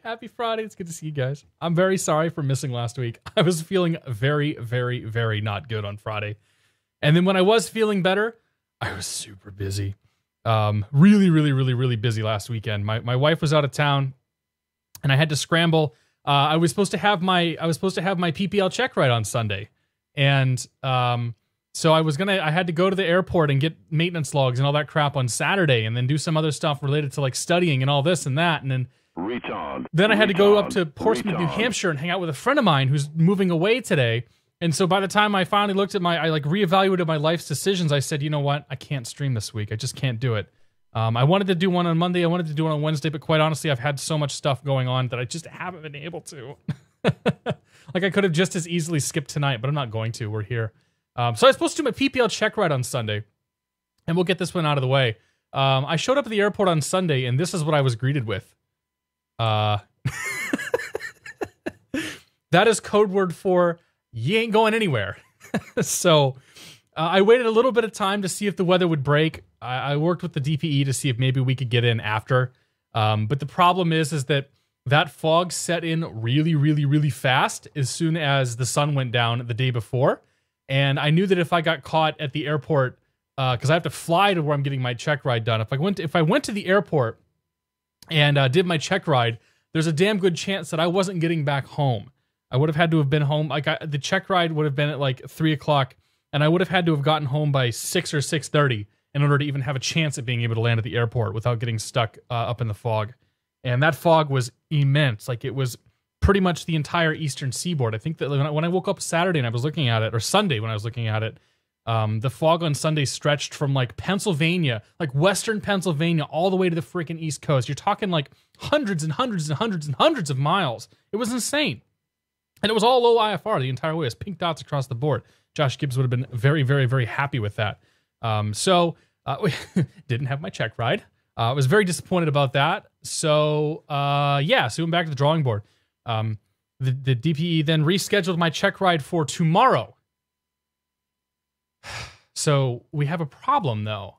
Happy Friday. It's good to see you guys. I'm very sorry for missing last week. I was feeling very, very, very not good on Friday. And then when I was feeling better, I was super busy. Really, really, really, really busy last weekend. My wife was out of town and I had to scramble. I was supposed to have my PPL check ride on Sunday. And so I had to go to the airport and get maintenance logs and all that crap on Saturday and then do some other stuff related to like studying and all this and that. And then I had to go up to Portsmouth, New Hampshire and hang out with a friend of mine who's moving away today. And so by the time I finally looked at I reevaluated my life's decisions, I said, you know what? I can't stream this week. I just can't do it. I wanted to do one on Monday. I wanted to do one on Wednesday, but quite honestly, I've had so much stuff going on that I just haven't been able to. Like I could have just as easily skipped tonight, but I'm not going to. We're here. So I was supposed to do my PPL check ride on Sunday, and we'll get this one out of the way. I showed up at the airport on Sunday, and this is what I was greeted with. That is code word for you ain't going anywhere. So I waited a little bit of time to see if the weather would break. I worked with the DPE to see if maybe we could get in after. But the problem is that fog set in really, really, really fast as soon as the sun went down the day before. And I knew that if I got caught at the airport, because I have to fly to where I'm getting my check ride done. If I went to the airport and did my check ride, there's a damn good chance that I wasn't getting back home. I would have had to have been home. The check ride would have been at like 3 o'clock, and I would have had to have gotten home by 6 or 6:30 in order to even have a chance at being able to land at the airport without getting stuck up in the fog. And that fog was immense. Like it was pretty much the entire eastern seaboard. I think that when I woke up Saturday and I was looking at it, or Sunday when I was looking at it, the fog on Sunday stretched from like Pennsylvania, like western Pennsylvania, all the way to the freaking East Coast. You're talking like hundreds and hundreds and hundreds and hundreds of miles. It was insane. And it was all low IFR the entire way. It was pink dots across the board. Josh Gibbs would have been very, very, very happy with that. So we didn't have my check ride. I was very disappointed about that. So so we went back to the drawing board. The DPE then rescheduled my check ride for tomorrow. So we have a problem, though.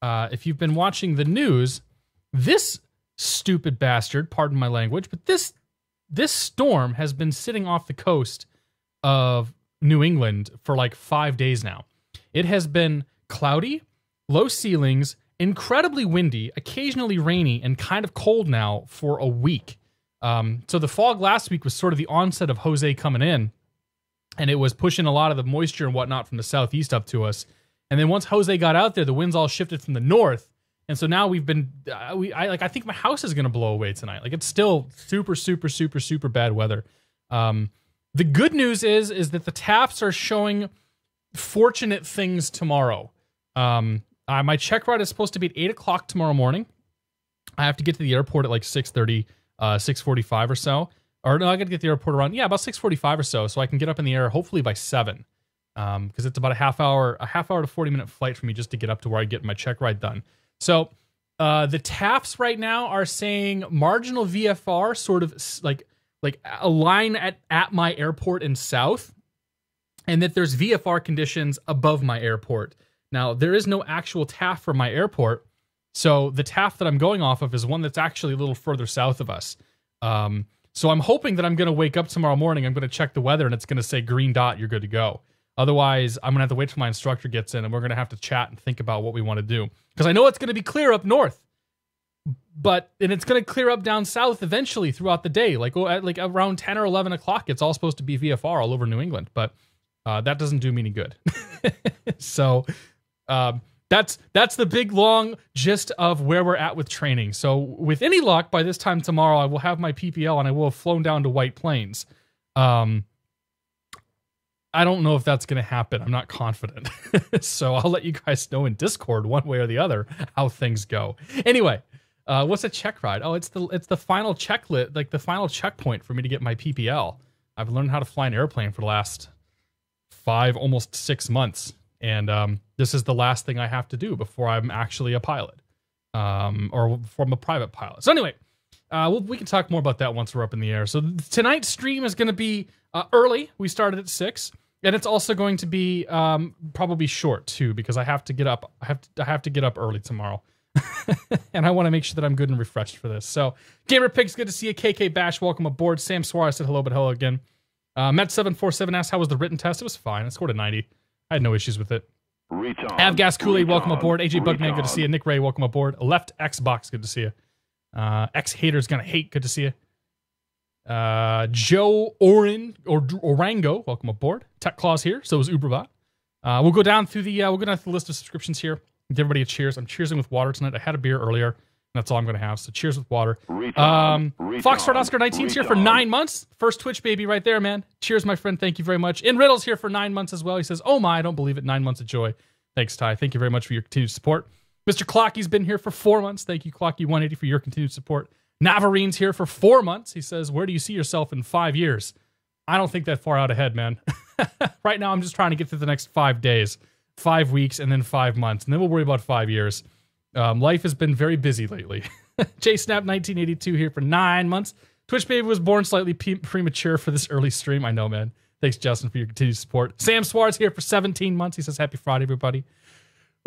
If you've been watching the news, this stupid bastard, pardon my language, but this storm has been sitting off the coast of New England for like 5 days now. It has been cloudy, low ceilings, incredibly windy, occasionally rainy, and kind of cold now for a week. So the fog last week was sort of the onset of Jose coming in, and it was pushing a lot of the moisture and whatnot from the southeast up to us. And then once Jose got out there, the winds all shifted from the north, and so now we've been, I think my house is going to blow away tonight. Like it's still super, super, super, super bad weather. The good news is that the TAFs are showing fortunate things tomorrow. My check ride is supposed to be at 8 o'clock tomorrow morning. I have to get to the airport at like 6:30, 6:45 or so. Or no, I got to get to the airport around, about 6:45 or so I can get up in the air hopefully by 7. Because it's about a half hour to 40-minute flight for me just to get up to where I get my check ride done. So the TAFs right now are saying marginal VFR, sort of like a line at my airport in south, and that there's VFR conditions above my airport. Now, there is no actual TAF for my airport, so the TAF that I'm going off of is one that's actually a little further south of us. So I'm hoping that I'm going to wake up tomorrow morning, I'm going to check the weather, and it's going to say green dot, you're good to go. Otherwise, I'm going to have to wait till my instructor gets in, and we're going to have to chat and think about what we want to do. Because I know it's going to be clear up north, and it's going to clear up down south eventually throughout the day. Like around 10 or 11 o'clock, it's all supposed to be VFR all over New England, but that doesn't do me any good. So that's the big, long gist of where we're at with training. So with any luck, by this time tomorrow, I will have my PPL, and I will have flown down to White Plains. I don't know if that's going to happen. I'm not confident. So I'll let you guys know in Discord one way or the other how things go. Anyway, what's a check ride? Oh, it's the final checklet, like the final checkpoint for me to get my PPL. I've learned how to fly an airplane for the last 5, almost 6 months. And this is the last thing I have to do before I'm actually a pilot, or before I'm a private pilot. So anyway, we can talk more about that once we're up in the air. So tonight's stream is going to be early. We started at 6. And it's also going to be probably short too, because I have to get up. I have to get up early tomorrow. And I want to make sure that I'm good and refreshed for this. So, Gamer Pigs, good to see you. KK Bash, welcome aboard. Sam Suarez said hello, but hello again. Met747 asked, how was the written test? It was fine. I scored a 90. I had no issues with it. Avgas Kool-Aid, welcome aboard. AJ Bugman, good to see you. Nick Ray, welcome aboard. Left Xbox, good to see you. X-Haters Gonna Hate, good to see you. Joe Orango, welcome aboard. Tech Claus here, so is Uberbot. We'll go down through the list of subscriptions here. Give everybody a cheers. I'm cheersing with water tonight. I had a beer earlier, and that's all I'm going to have. So cheers with water. Foxtrot Oscar 19's here for 9 months. First Twitch baby right there, man. Cheers, my friend. Thank you very much. In Riddle's here for 9 months as well. He says, oh my, I don't believe it. 9 months of joy. Thanks, Ty. Thank you very much for your continued support. Mr. Clocky's been here for 4 months. Thank you, Clocky180, for your continued support. Navarine's here for 4 months. He says, where do you see yourself in 5 years? I don't think that far out ahead, man. Right now, I'm just trying to get through the next 5 days, 5 weeks, and then 5 months. And then we'll worry about 5 years. Life has been very busy lately. JSnap1982 here for 9 months. Twitch Baby was born slightly premature for this early stream. I know, man. Thanks, Justin, for your continued support. Sam Suarez here for 17 months. He says, happy Friday, everybody.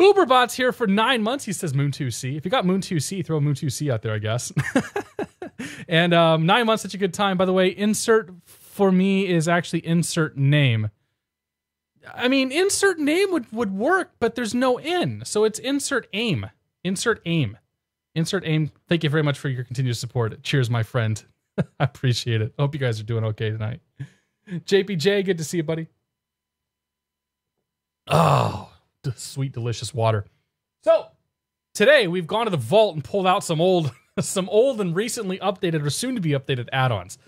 Uberbot's here for 9 months. He says Moon2C. If you got Moon2C, throw Moon2C out there, I guess. And 9 months, such a good time. By the way, insert for me is actually insert name. I mean, insert name would work, but there's no in. So it's insert aim. Insert aim. Insert aim. Thank you very much for your continued support. Cheers, my friend. I appreciate it. Hope you guys are doing okay tonight. JPJ, good to see you, buddy. Oh, sweet, delicious water. So today we've gone to the vault and pulled out some old and recently updated or soon to be updated add-ons.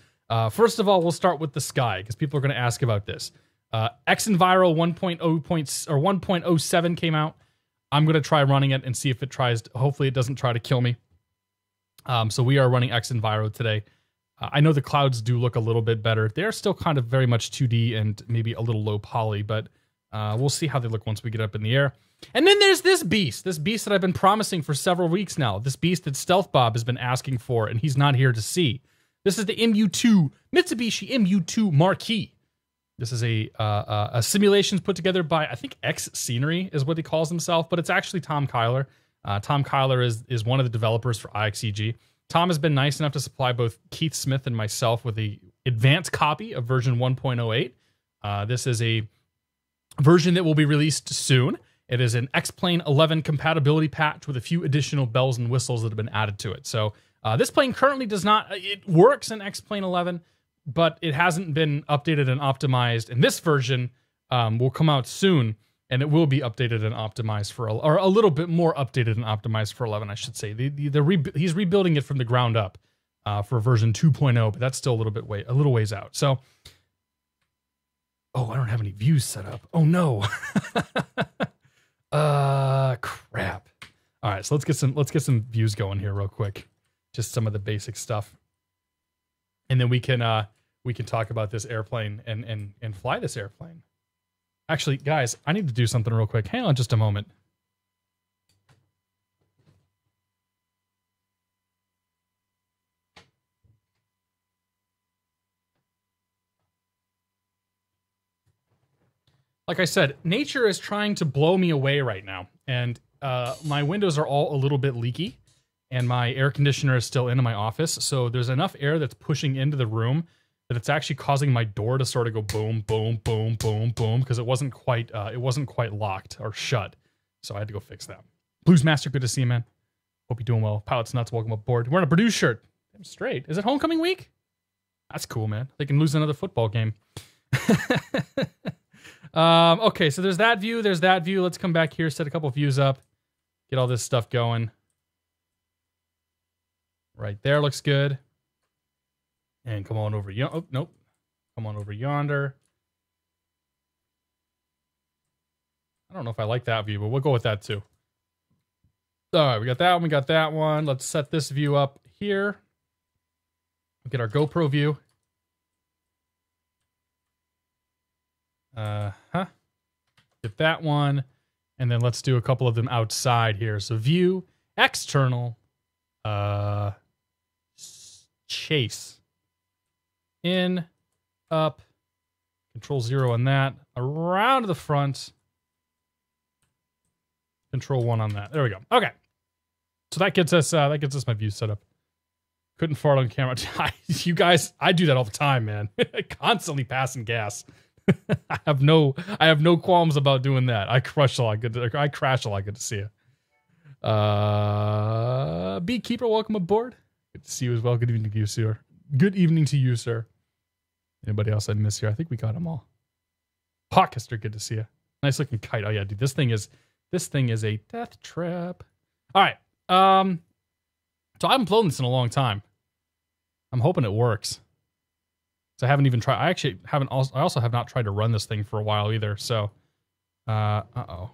First of all, we'll start with the Sky because people are going to ask about this. XEnviro 1.07 came out. I'm going to try running it and see if it tries. Hopefully, it doesn't try to kill me. So we are running XEnviro today. I know the clouds do look a little bit better. They're still kind of very much 2D and maybe a little low poly, but we'll see how they look once we get up in the air. And then there's this beast that I've been promising for several weeks now. This beast that Stealth Bob has been asking for, and he's not here to see. This is the MU2 Mitsubishi MU2 Marquee. This is a simulations put together by, I think, X Scenery is what he calls himself, but it's actually Tom Kyler. Tom Kyler is one of the developers for IXEG. Tom has been nice enough to supply both Keith Smith and myself with the advanced copy of version 1.08. This is a version that will be released soon. It is an X-Plane 11 compatibility patch with a few additional bells and whistles that have been added to it. So this plane currently does not, it works in X-Plane 11, but it hasn't been updated and optimized. And this version will come out soon, and it will be updated and optimized for, or a little bit more updated and optimized for 11, I should say. He's rebuilding it from the ground up for version 2.0, but that's still a little ways out. So, oh, I don't have any views set up. Oh no. Crap. All right, so let's get some views going here real quick. Just some of the basic stuff, and then we can talk about this airplane and fly this airplane. Actually, guys, I need to do something real quick. Hang on just a moment. Like I said, nature is trying to blow me away right now, and my windows are all a little bit leaky, and my air conditioner is still in my office, so there's enough air that's pushing into the room that it's actually causing my door to sort of go boom, boom, boom, boom, boom, because it wasn't quite locked or shut, so I had to go fix that. Blues Master, good to see you, man. Hope you're doing well. Pilots Nuts, welcome aboard. Wearing a Purdue shirt. I'm straight. Is it homecoming week? That's cool, man. They can lose another football game. Okay, so there's that view. Let's come back here, set a couple views up, get all this stuff going. Right there looks good. And come on over. Oh, nope. Come on over yonder. I don't know if I like that view, but we'll go with that too. All right, we got that one. We got that one. Let's set this view up here. We'll get our GoPro view. Get that one. And then let's do a couple of them outside here. So view, external, chase. In, up, control 0 on that, around to the front, control 1 on that. There we go. Okay. So that gets us my view set up. Couldn't fart on camera. You guys, I do that all the time, man. Constantly passing gas. I have no qualms about doing that. I crash a lot. Good to see you. Beekeeper, welcome aboard. Good to see you as well. Good evening to you, sir. Good evening to you, sir. Anybody else I miss here? I think we got them all. Hawkester, good to see you. Nice looking kite. Oh yeah, dude, this thing is a death trap. All right. So I haven't flown this in a long time. I'm hoping it works. So I haven't even tried. I also have not tried to run this thing for a while either. So, uh-oh.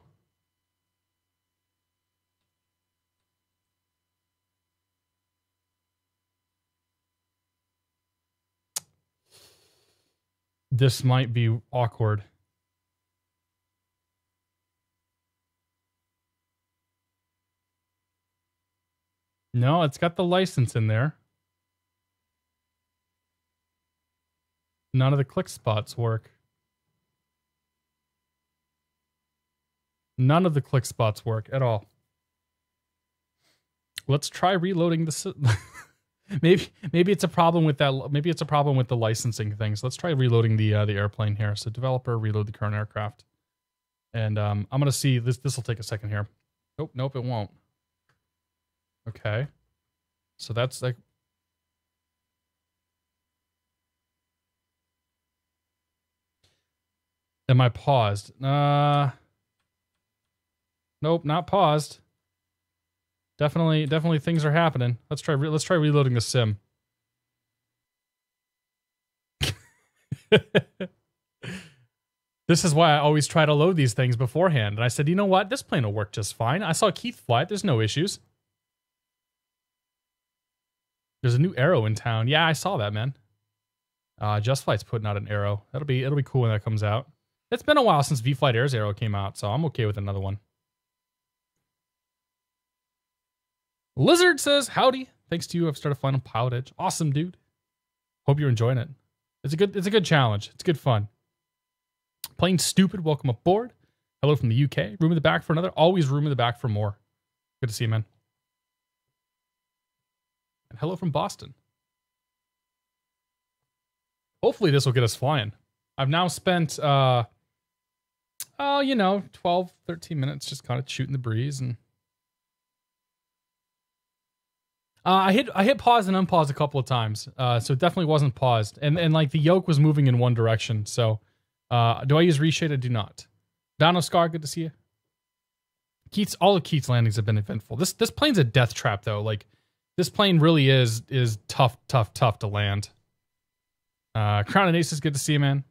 This might be awkward. No, it's got the license in there. None of the click spots work. None of the click spots work at all. Let's try reloading the... maybe it's a problem with that. Maybe it's a problem with the licensing thing. So let's try reloading the airplane here. So developer, reload the current aircraft. And I'm going to see... This will take a second here. Nope, it won't. Okay. So that's like... Am I paused? Nope, not paused. Definitely things are happening. Let's try reloading the sim. This is why I always try to load these things beforehand. And I said, you know what? This plane will work just fine. I saw Keith fly it. There's no issues. There's a new Arrow in town. Yeah, I saw that, man. Just Flight's putting out an Arrow. It'll be cool when that comes out. It's been a while since V-Flight Air's Arrow came out, so I'm okay with another one. Lizard says, howdy. Thanks to you, I've started flying on PilotEdge. Awesome, dude. Hope you're enjoying it. It's a good challenge. It's good fun. Playing Stupid, welcome aboard. Hello from the UK. Room in the back for another. Always room in the back for more. Good to see you, man. And hello from Boston. Hopefully this will get us flying. I've now spent, 12, 13 minutes just kind of shooting the breeze. And I hit pause and unpause a couple of times. So it definitely wasn't paused. And like the yoke was moving in one direction. So do I use reshade? I do not. Dono Scar, good to see you. All of Keith's landings have been eventful. This plane's a death trap though. Like this plane really is tough to land. Crown and Ace is good to see you, man.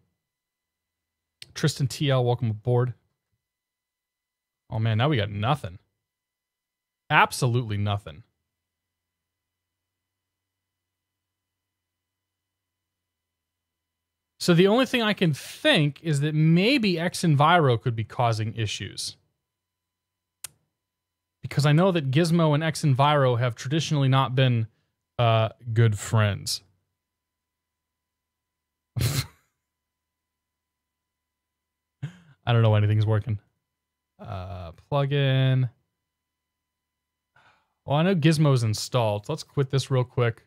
Tristan TL, welcome aboard. Oh man, now we got nothing. Absolutely nothing. So the only thing I can think is that maybe XEnviro could be causing issues. Because I know that Gizmo and XEnviro have traditionally not been good friends. I don't know why anything's working. Plug-in. Well, I know Gizmo's installed. So let's quit this real quick.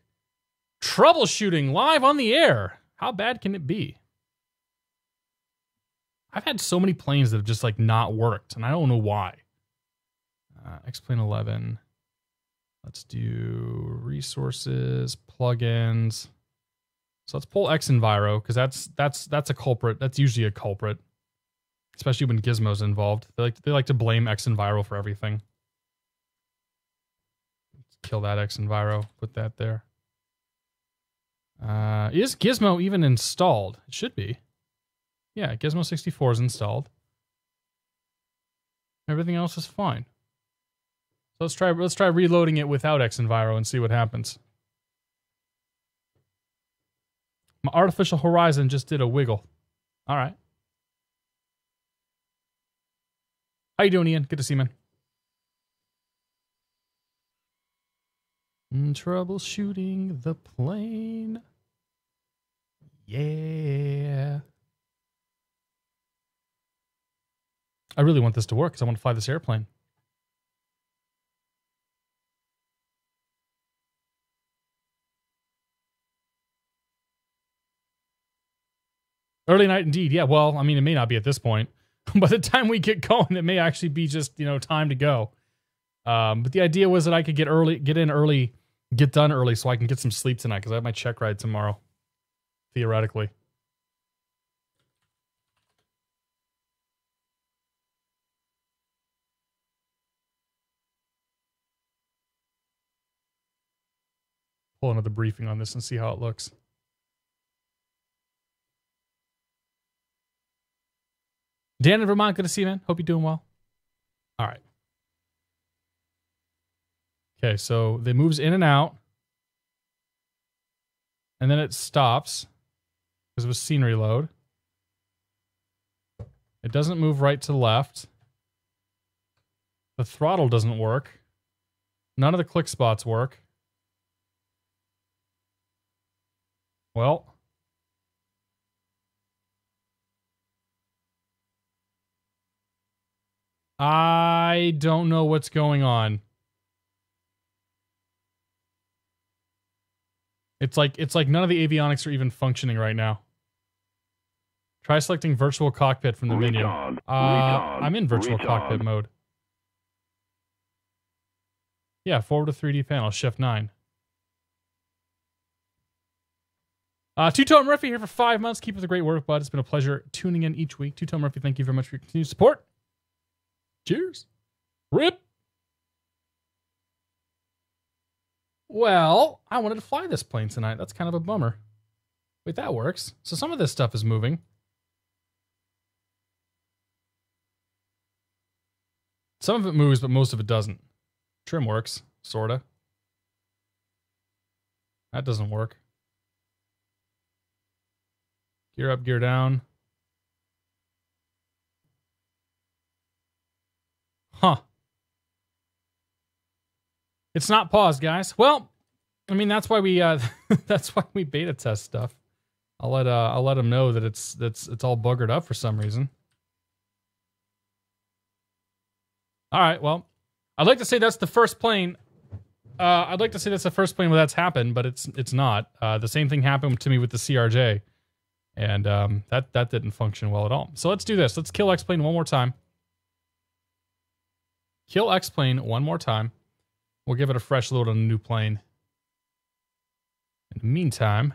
Troubleshooting live on the air. How bad can it be? I've had so many planes that have just like not worked, and I don't know why. X-Plane 11. Let's do resources, plugins. So let's pull XEnviro because that's a culprit. That's usually a culprit, especially when Gizmo's involved. They like to blame XEnviro for everything. Let's kill that XEnviro. Put that there. Is Gizmo even installed? It should be. Yeah, Gizmo 64 is installed. Everything else is fine. So let's try reloading it without XEnviro and see what happens. My artificial horizon just did a wiggle. All right. How you doing, Ian? Good to see you, man. Troubleshooting the plane. Yeah. I really want this to work because I want to fly this airplane. Early night indeed. Yeah, well, I mean, it may not be at this point. By the time we get going, it may actually be just, time to go. But the idea was that I could get in early, get done early so I can get some sleep tonight because I have my check ride tomorrow, theoretically. Pull another briefing on this and see how it looks. Dan in Vermont, good to see you, man. Hope you're doing well. All right. Okay, so it moves in and out. And then it stops because of a scenery load. It doesn't move right to left. The throttle doesn't work. None of the click spots work. Well, I don't know what's going on. It's like none of the avionics are even functioning right now. Try selecting virtual cockpit from the menu. I'm in virtual cockpit mode. Yeah, forward to 3D panel, shift 9. Two-Tone Murphy here for 5 months. Keep up the great work, bud. It's been a pleasure tuning in each week. Two-Tone Murphy, thank you very much for your continued support. Cheers. RIP. Well, I wanted to fly this plane tonight. That's kind of a bummer. Wait, that works. So some of this stuff is moving. Some of it moves, but most of it doesn't. Trim works, sorta. That doesn't work. Gear up, gear down. Huh. It's not paused, guys. Well, I mean that's why we that's why we beta test stuff. I'll let them know that it's all buggered up for some reason. All right, well, I'd like to say that's the first plane. I'd like to say that's the first plane where that's happened, but it's not. The same thing happened to me with the CRJ. And that didn't function well at all. So let's do this. Let's kill X-Plane one more time. Kill X-Plane one more time. We'll give it a fresh load on a new plane. In the meantime,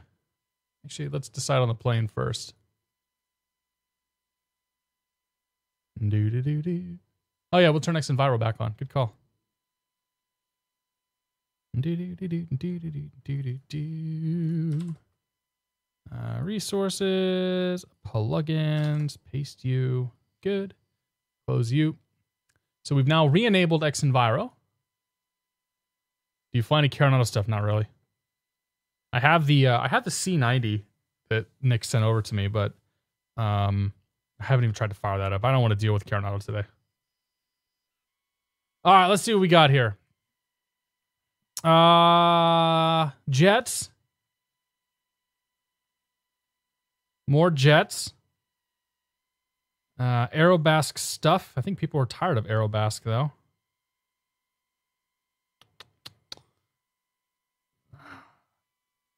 actually, let's decide on the plane first. Do-do-do-do. Oh yeah, we'll turn X-Enviro back on. Good call. Do-do-do-do-do-do-do-do-do. Resources, plugins, paste you, good. Close you. So we've now re-enabled X-Enviro. Do you find any Caronado stuff? Not really. I have the C90 that Nick sent over to me, but I haven't even tried to fire that up. I don't want to deal with Caronado today. All right, let's see what we got here. Jets. More jets. Aerobasque stuff. I think people are tired of Aerobasque, though.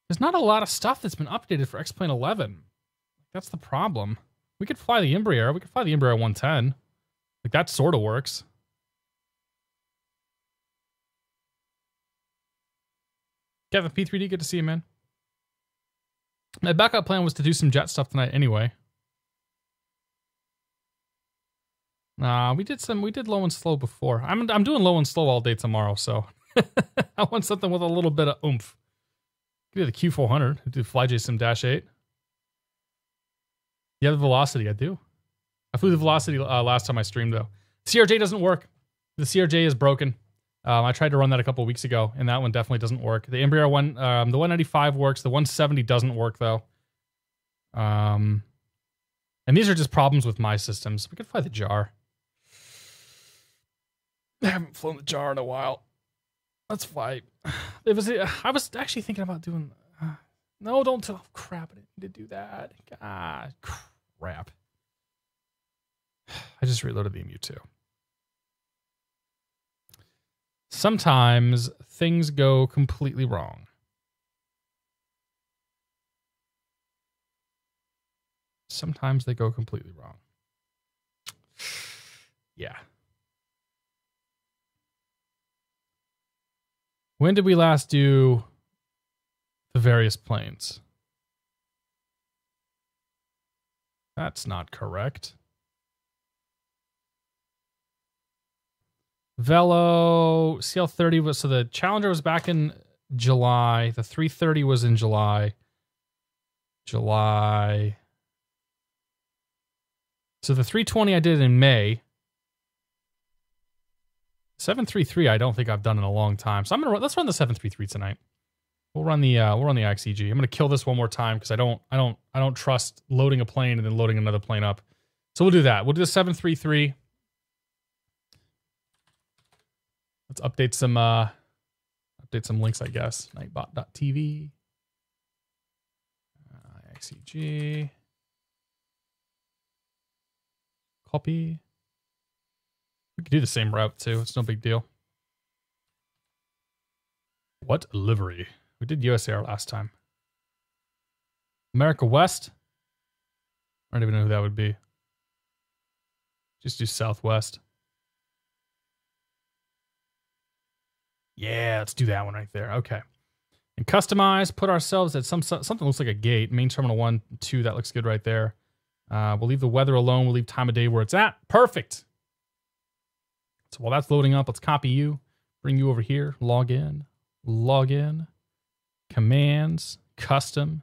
There's not a lot of stuff that's been updated for X-Plane 11. That's the problem. We could fly the Embraer. We could fly the Embraer 110. Like, that sort of works. Kevin P3D, good to see you, man. My backup plan was to do some jet stuff tonight anyway. We did low and slow before. I'm doing low and slow all day tomorrow, so I want something with a little bit of oomph. Do the Q400, do FlyJSim-8. You have the Velocity, I do. I flew the Velocity last time I streamed though. CRJ doesn't work. The CRJ is broken. I tried to run that a couple weeks ago, and that one definitely doesn't work. The Embraer one, the 195 works. The 170 doesn't work though. And these are just problems with my systems. We could fly the JAR. I haven't flown the JAR in a while. Let's fly. I was actually thinking about doing. No, don't. Oh, crap! I didn't need to do that. God, crap. I just reloaded the MU2. Sometimes things go completely wrong. sometimes they go completely wrong. Yeah. When did we last do the various planes? That's not correct. Velo CL30 was, so the Challenger was back in July. The 330 was in July. So the 320 I did in May. 733 I don't think I've done in a long time. So let's run the 733 tonight. We'll run the IXEG. I'm gonna kill this one more time because I don't trust loading a plane and then loading another plane up. So we'll do that. We'll do the 733. Let's update some links, I guess. Nightbot.tv. IXEG. Copy. We could do the same route too. It's no big deal. What livery? We did USAR last time. America West. I don't even know who that would be. Just do Southwest. Yeah, let's do that one right there. Okay. And customize, put ourselves at something looks like a gate. Main terminal 1, 2, that looks good right there. We'll leave the weather alone. We'll leave time of day where it's at. Perfect. So while that's loading up, let's copy you, bring you over here, log in, commands, custom.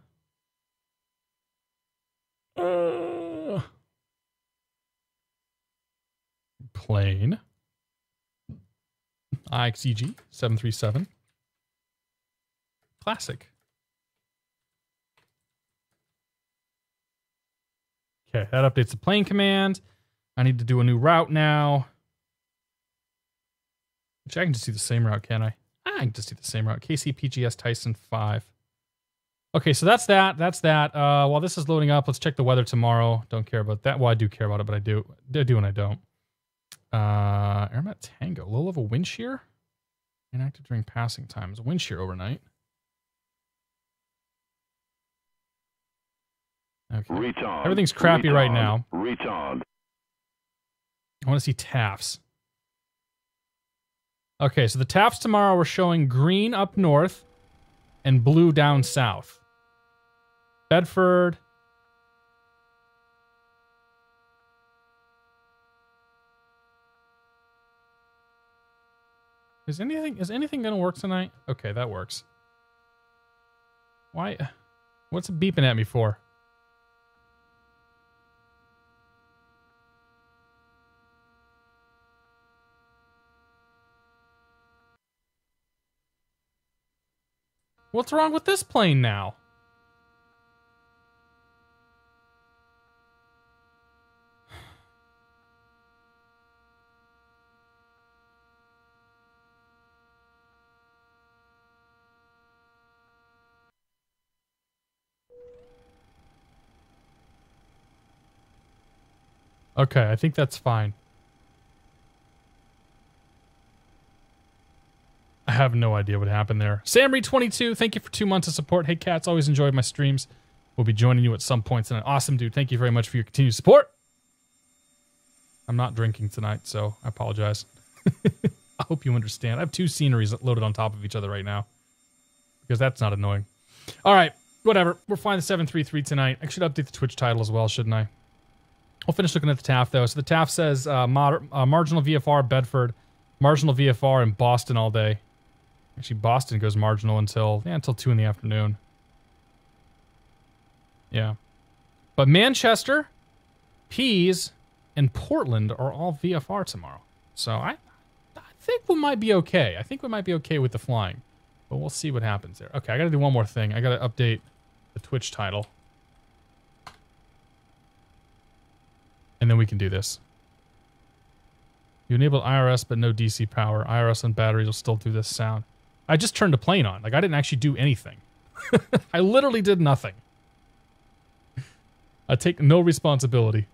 Plane. IXEG 737. Classic. Okay, that updates the plane command. I need to do a new route now. Which I can just do the same route, can I? I can just do the same route. KCPGS Tyson 5. Okay, so that's that. While this is loading up, let's check the weather tomorrow. Don't care about that. Well, I do care about it, but I do and I don't. Airmat Tango. Low level wind shear? Inactive during passing times. Wind shear overnight. Okay. Retard. Everything's crappy right now. Retard. I want to see TAFs. Okay, so the TAFs tomorrow are showing green up north and blue down south. Bedford. Is anything gonna work tonight? Okay, that works. Why? What's it beeping at me for? What's wrong with this plane now? Okay, I think that's fine. I have no idea what happened there. Samry22, thank you for 2 months of support. Hey, cats, always enjoyed my streams. We'll be joining you at some point tonight. Awesome, dude. Thank you very much for your continued support. I'm not drinking tonight, so I apologize. I hope you understand. I have 2 sceneries loaded on top of each other right now. Because that's not annoying. All right, whatever. We're flying the 733 tonight. I should update the Twitch title as well, shouldn't I? I'll finish looking at the TAF, though. So the TAF says marginal VFR, Bedford. Marginal VFR in Boston all day. Actually, Boston goes marginal until 2 in the afternoon. Yeah. But Manchester, Pease, and Portland are all VFR tomorrow. So I think we might be okay. I think we might be okay with the flying. But we'll see what happens there. Okay, I gotta do one more thing. I gotta update the Twitch title. And then we can do this. You enabled IRS but no DC power. IRS on batteries will still do this sound. I just turned the plane on. Like, I didn't actually do anything. I literally did nothing. I take no responsibility.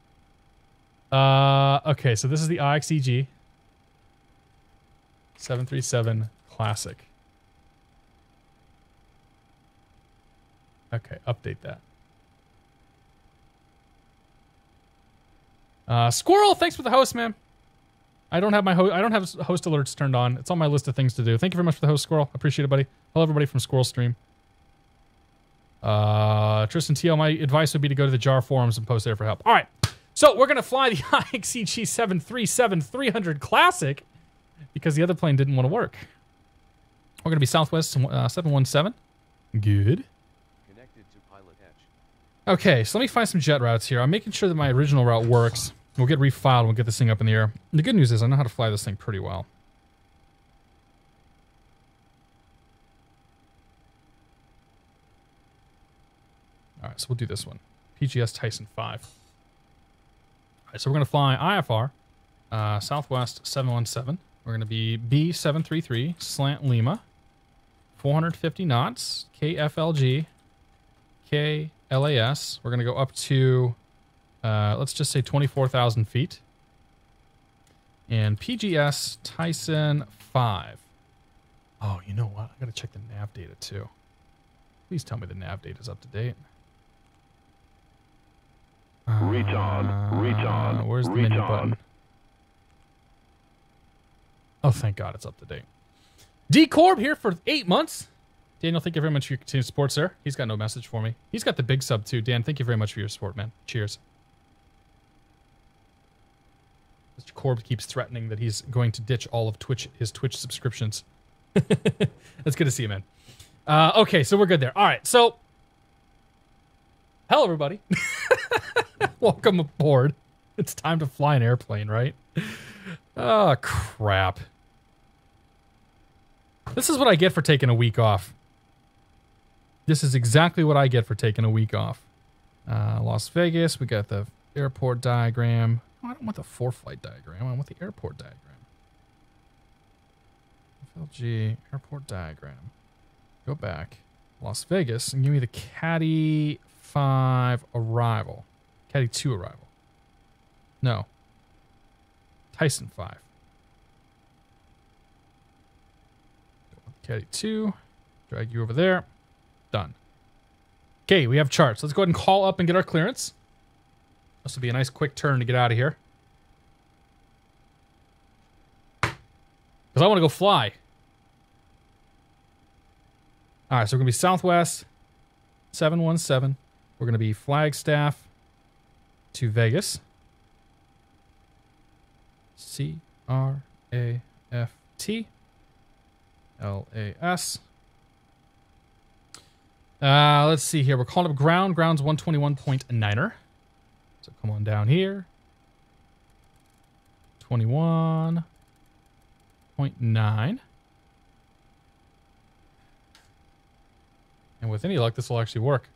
Okay, so this is the IXEG. 737 Classic. Okay, update that. Squirrel, thanks for the host, man. I don't have host alerts turned on. It's on my list of things to do. Thank you very much for the host, Squirrel. Appreciate it, buddy. Hello, everybody from Squirrel Stream. Tristan TL, my advice would be to go to the JAR forums and post there for help. All right, so we're gonna fly the IXEG 737-300 Classic because the other plane didn't want to work. We're gonna be Southwest 717. Good. Connected to PilotEdge. Okay, so let me find some jet routes here. I'm making sure that my original route works. We'll get refiled. We'll get this thing up in the air. The good news is I know how to fly this thing pretty well. All right, so we'll do this one. PGS Tyson 5. All right, so we're going to fly IFR, Southwest 717. We're going to be B733, slant Lima, 450 knots, KFLG, KLAS. We're going to go up to, let's just say 24,000 feet. And PGS Tyson 5. Oh, you know what? I got to check the nav data too. Please tell me the nav data is up to date. Reton. Where's the menu button? Oh, thank God it's up to date. D-Corb here for 8 months. Daniel, thank you very much for your continued support, sir. He's got no message for me. He's got the big sub, too. Dan, thank you very much for your support, man. Cheers. Mr. Corb keeps threatening that he's going to ditch all of his Twitch subscriptions. That's good to see you, man. Okay, so we're good there. All right, so... Hello, everybody. Welcome aboard. It's time to fly an airplane, right? Oh, crap. This is what I get for taking a week off. This is exactly what I get for taking a week off. Las Vegas, we got the airport diagram. Oh, I don't want the flight diagram. I want the airport diagram. FLG, airport diagram. Go back. Las Vegas, and give me the Caddy 5 arrival. Caddy 2 arrival. No. Tyson 5. Caddy 2. Drag you over there. Done. Okay, we have charts. Let's go ahead and call up and get our clearance. This will be a nice quick turn to get out of here. Because I want to go fly. Alright, so we're going to be Southwest 717. We're going to be Flagstaff to Vegas. C-R-A-F-T-L-A-S. Let's see here. We're calling up ground. Ground's 121.9er. So come on down here. 21.9. And with any luck, this will actually work.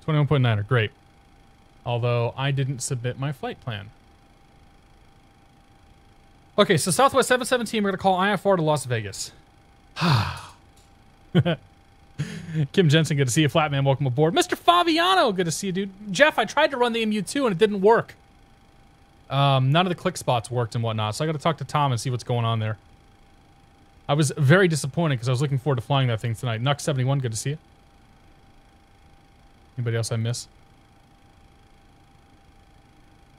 $21.9er, great. Although I didn't submit my flight plan. Okay, so Southwest 717, we're going to call IFR to Las Vegas. Kim Jensen, good to see you. Flatman, welcome aboard. Mr. Fabiano, good to see you, dude. Jeff, I tried to run the MU2 and it didn't work. None of the click spots worked and whatnot, so I got to talk to Tom and see what's going on there. I was very disappointed because I was looking forward to flying that thing tonight. Nux71, good to see you. Anybody else I miss?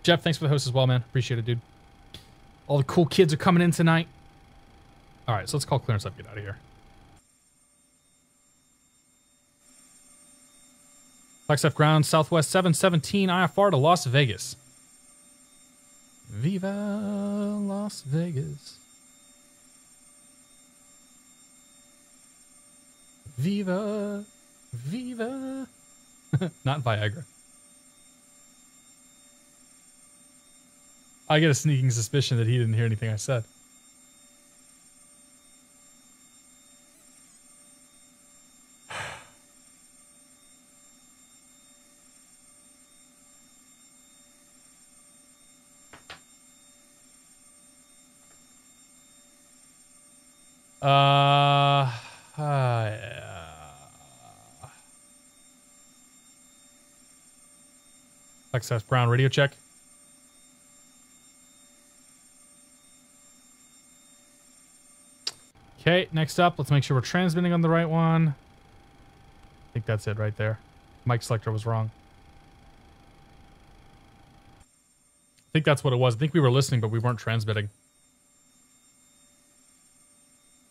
Jeff, thanks for the host as well, man. Appreciate it, dude. All the cool kids are coming in tonight. All right, so let's call clearance up and get out of here. Flagstaff ground, Southwest 717 IFR to Las Vegas. Viva Las Vegas. Viva, Viva. Not Viagra. I get a sneaking suspicion that he didn't hear anything I said. Flagstaff ground radio check. Okay, next up, let's make sure we're transmitting on the right one. I think that's it right there. Mic selector was wrong. I think that's what it was. I think we were listening, but we weren't transmitting.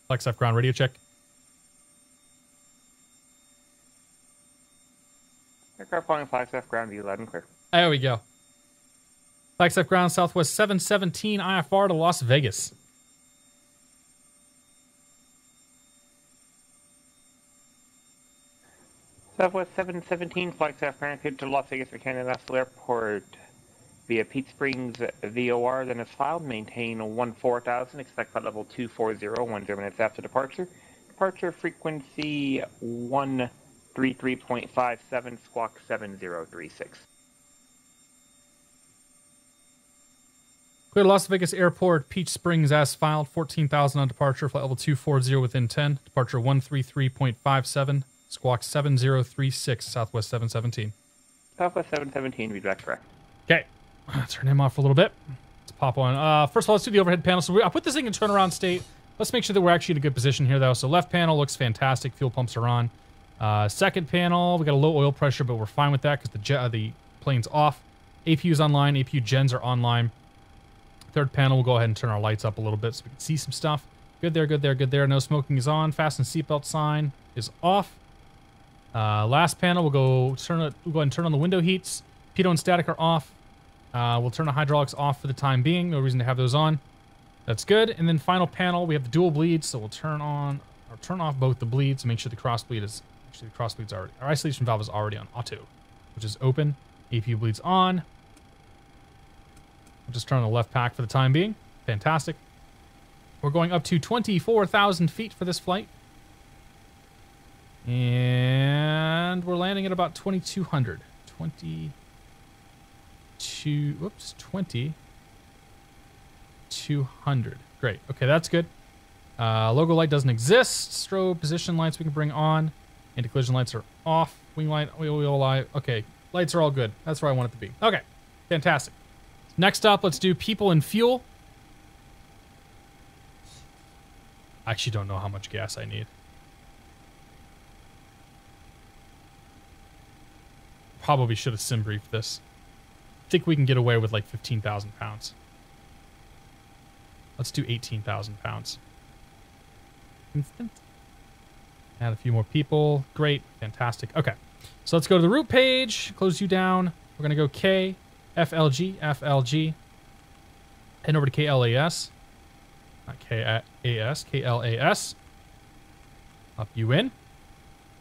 Flagstaff ground radio check. Aircraft flying Flagstaff ground, view loud and clear. There we go. Flagstaff ground, Southwest 717 IFR to Las Vegas. Southwest 717, Flagstaff ground, cleared to Las Vegas Mechanic National Airport via Peach Springs VOR, then is filed. Maintain 14,000, expect flight level 240, 10 minutes after departure. Departure frequency 133.57, squawk 7036. Clear to Las Vegas Airport, Peach Springs as filed, 14,000 on departure, flight level 240 within 10, departure 133.57, squawk 7036, Southwest 717. Southwest 717, read back correct. Okay, let's turn him off for a little bit. Let's pop on. First of all, let's do the overhead panel. So I'll put this thing in turnaround state. Let's make sure that we're actually in a good position here, though. So left panel looks fantastic. Fuel pumps are on. Second panel, we got a low oil pressure, but we're fine with that because the plane's off. APU's online. APU gens are online. Third panel, we'll go ahead and turn our lights up a little bit so we can see some stuff. Good there, good there, good there. No smoking is on. Fasten seatbelt sign is off. Last panel, we'll go ahead and turn on the window heats. Pitot and static are off. We'll turn the hydraulics off for the time being. No reason to have those on. That's good. And then final panel, we have the dual bleeds, so we'll turn on or turn off both the bleeds. Make sure the cross bleed is actually the cross bleeds already. Our isolation valve is already on auto, which is open. APU bleeds on. We'll just turn on the left pack for the time being. Fantastic. We're going up to 24,000 feet for this flight. And we're landing at about 2,200. 2,200. Great. Okay, that's good. Logo light doesn't exist. Strobe position lights we can bring on. Anti-collision lights are off. Wing light, wheel light. Okay, lights are all good. That's where I want it to be. Okay, fantastic. Next up, let's do people and fuel. I actually don't know how much gas I need. Probably should have sim briefed this. I think we can get away with like 15,000 pounds. Let's do 18,000 pounds. Instant. Add a few more people. Great. Fantastic. Okay. So let's go to the route page. Close you down. We're going to go KFLG, FLG. Head over to KLAS. Not KAS, KLAS. Up you in.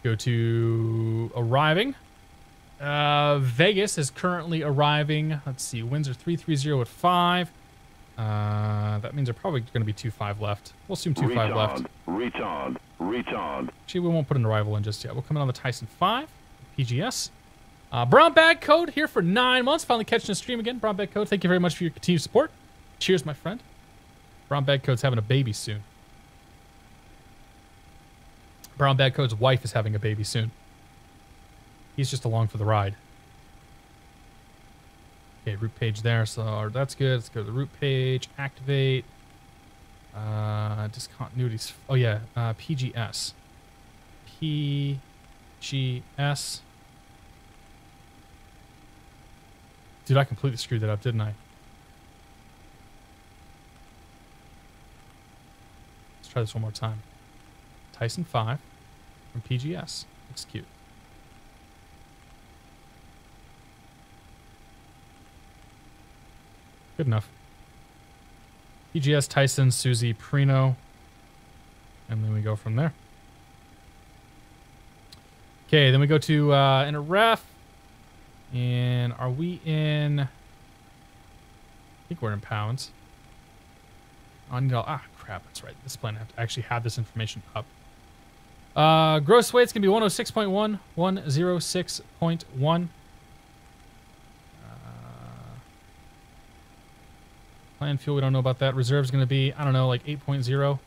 Go to arriving. Vegas is currently arriving. Let's see. Winds are 330 at 5. That means they're probably going to be 25 left. We'll assume 25 left. Retard. Actually, we won't put an arrival in just yet. We'll come in on the Tyson 5. PGS. Brown Bag Code here for 9 months. Finally catching a stream again. Brown Bag Code, thank you very much for your continued support. Cheers, my friend. Brown Bag Code's having a baby soon. Brown Bag Code's wife is having a baby soon. He's just along for the ride. Okay, route page there, so that's good. Let's go to the route page. Activate. Discontinuities. Oh yeah, PGS. PGS. Dude, I completely screwed that up, didn't I? Let's try this one more time. Tyson 5 from PGS. Execute. Good enough. PGS, Tyson, Susie, Prino. And then we go from there. Okay, then we go to in a ref. And are we in... I think we're in pounds. Crap, that's right. This plane, I have to actually have this information up. Gross weight's going to be 106.1, 106.1. Planned fuel, we don't know about that. Reserve's going to be, I don't know, like 8.0.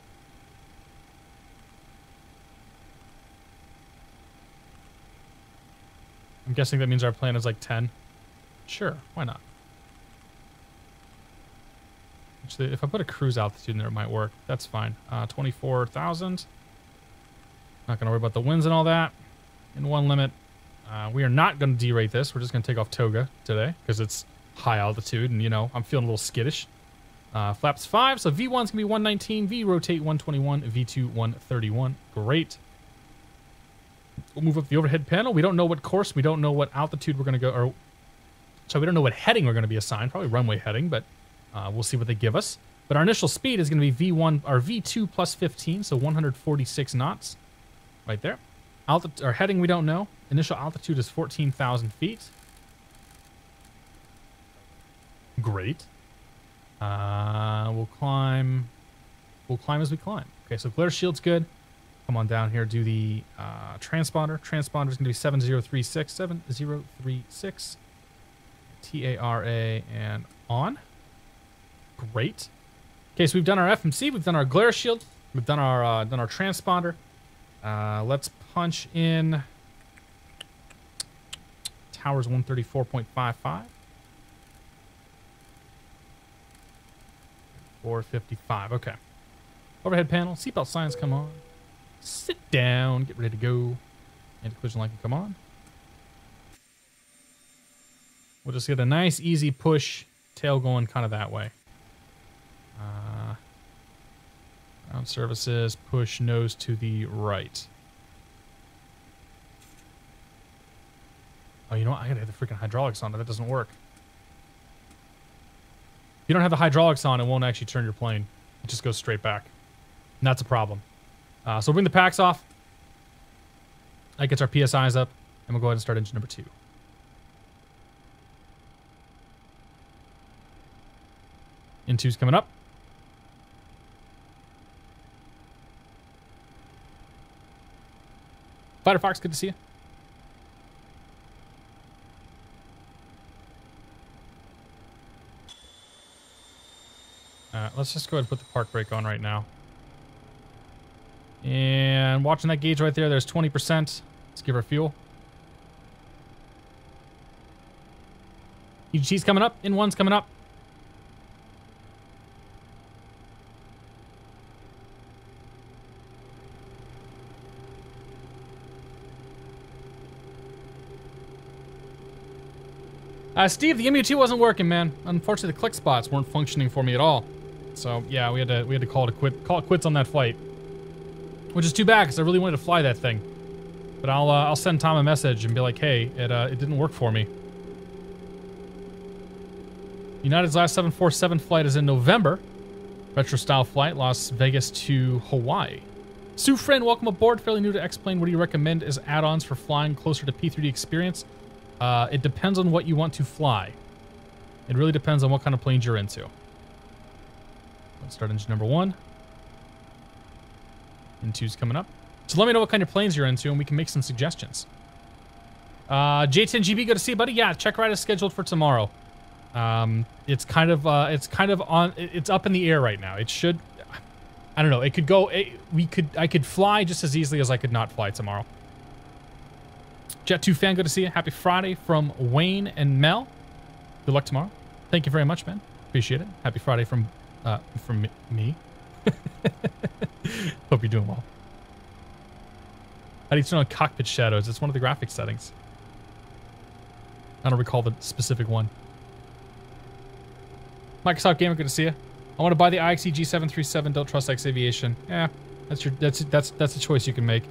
I'm guessing that means our plan is like 10. Sure, why not? Actually, if I put a cruise altitude in there, it might work. That's fine. 24,000. Not going to worry about the winds and all that. In one limit. We are not going to derate this. We're just going to take off toga today because it's high altitude and, you know, I'm feeling a little skittish. Flaps 5, so V1's going to be 119, V rotate 121, V2 131. Great. We'll move up the overhead panel. We don't know what course, we don't know what altitude we're going to go, or so we don't know what heading we're going to be assigned. Probably runway heading, but we'll see what they give us. But our initial speed is going to be V1 or V2 plus 15, so 146 knots, right there. Our heading we don't know. Initial altitude is 14,000 feet. Great. We'll climb as we climb. Okay, so glare shield's good. Come on down here, do the transponder. Transponder is going to be 7036, 7036. TARA and on. Great. Okay, so we've done our FMC, we've done our glare shield, we've done our transponder. Let's punch in towers 134.55. 455. Okay. Overhead panel. Seatbelt signs come on. Sit down. Get ready to go. Anti-collision light can come on. We'll just get a nice, easy push. Tail going kind of that way. Ground services. Push nose to the right. Oh, you know what? I gotta have the freaking hydraulics on. That doesn't work. If you don't have the hydraulics on, it won't actually turn your plane. It just goes straight back. And that's a problem. So we'll bring the packs off. That gets our PSIs up. And we'll go ahead and start engine number 2. N2's coming up. Fighter Fox, good to see you. Let's just go ahead and put the park brake on right now. And watching that gauge right there, there's 20%. Let's give her fuel. EGT's coming up. N1's coming up. Steve, the MU2 wasn't working, man. Unfortunately, the click spots weren't functioning for me at all. So yeah, we had to call it quits on that flight, which is too bad because I really wanted to fly that thing. But I'll send Tom a message and be like, hey, it didn't work for me. United's last 747 flight is in November. Retro style flight, Las Vegas to Hawaii. Sue Friend, welcome aboard. Fairly new to X-Plane. What do you recommend as add-ons for flying closer to P3D experience? It depends on what you want to fly. It really depends on what kind of planes you're into. Let's start engine number 1. N2's coming up. So let me know what kind of planes you're into and we can make some suggestions. J10GB, good to see you, buddy. Yeah, check ride is scheduled for tomorrow. It's up in the air right now. It should, I don't know. It could go, I could fly just as easily as I could not fly tomorrow. Jet2 fan, good to see you. Happy Friday from Wayne and Mel. Good luck tomorrow. Thank you very much, man. Appreciate it. Happy Friday from me. Hope you're doing well. How do you turn on cockpit shadows? It's one of the graphics settings. I don't recall the specific one. Microsoft Gamer, good to see you. I want to buy the IXEG 737. Don't trust X Aviation. Yeah, that's a choice you can make.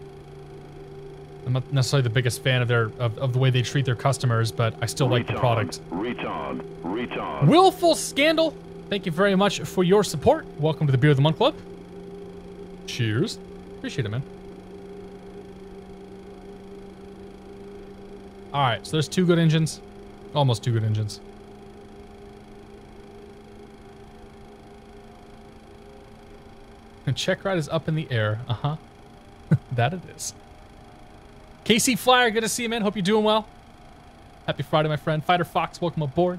I'm not necessarily the biggest fan of of the way they treat their customers, but I still like the product. Retard. Willful Scandal, thank you very much for your support. Welcome to the Beer of the Month Club. Cheers. Appreciate it, man. Alright, so there's 2 good engines. Almost 2 good engines. And check ride is up in the air. Uh-huh. That it is. KC Flyer, good to see you, man. Hope you're doing well. Happy Friday, my friend. Fighter Fox, welcome aboard.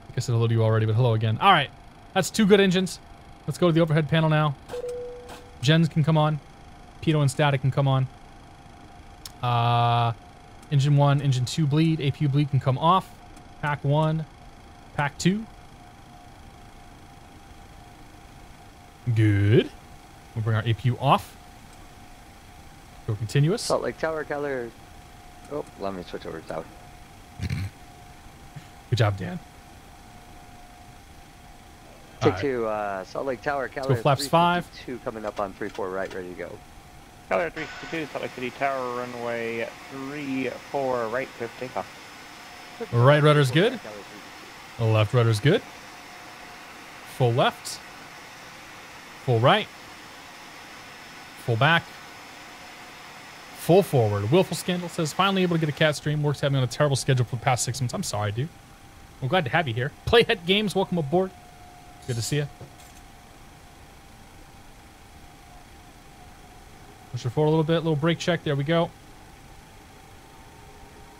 I guess I said hello to you already, but hello again. All right, that's 2 good engines. Let's go to the overhead panel now. Gens can come on. Pitot and Static can come on. Engine 1, Engine 2 bleed. APU bleed can come off. Pack 1, Pack 2. Good. We'll bring our APU off. Go continuous. Salt Lake Tower, Keller. Oh, let me switch over to Tower. Good job, Dan. Take two, Salt Lake Tower, Keller. Go flaps 5. 2 coming up on 3-4 right, ready to go. Keller 352, Salt Lake City Tower, runway 34 right, clear for takeoff. Right rudder's good. Keller 352. Left rudder's good. Full left. Full right. Full back. Full forward. Willful Scandal says, finally able to get a cat stream. Works having on a terrible schedule for the past 6 months. I'm sorry, dude. I'm glad to have you here. Playhead Games, welcome aboard. Good to see you. Push her forward a little bit. Little brake check. There we go.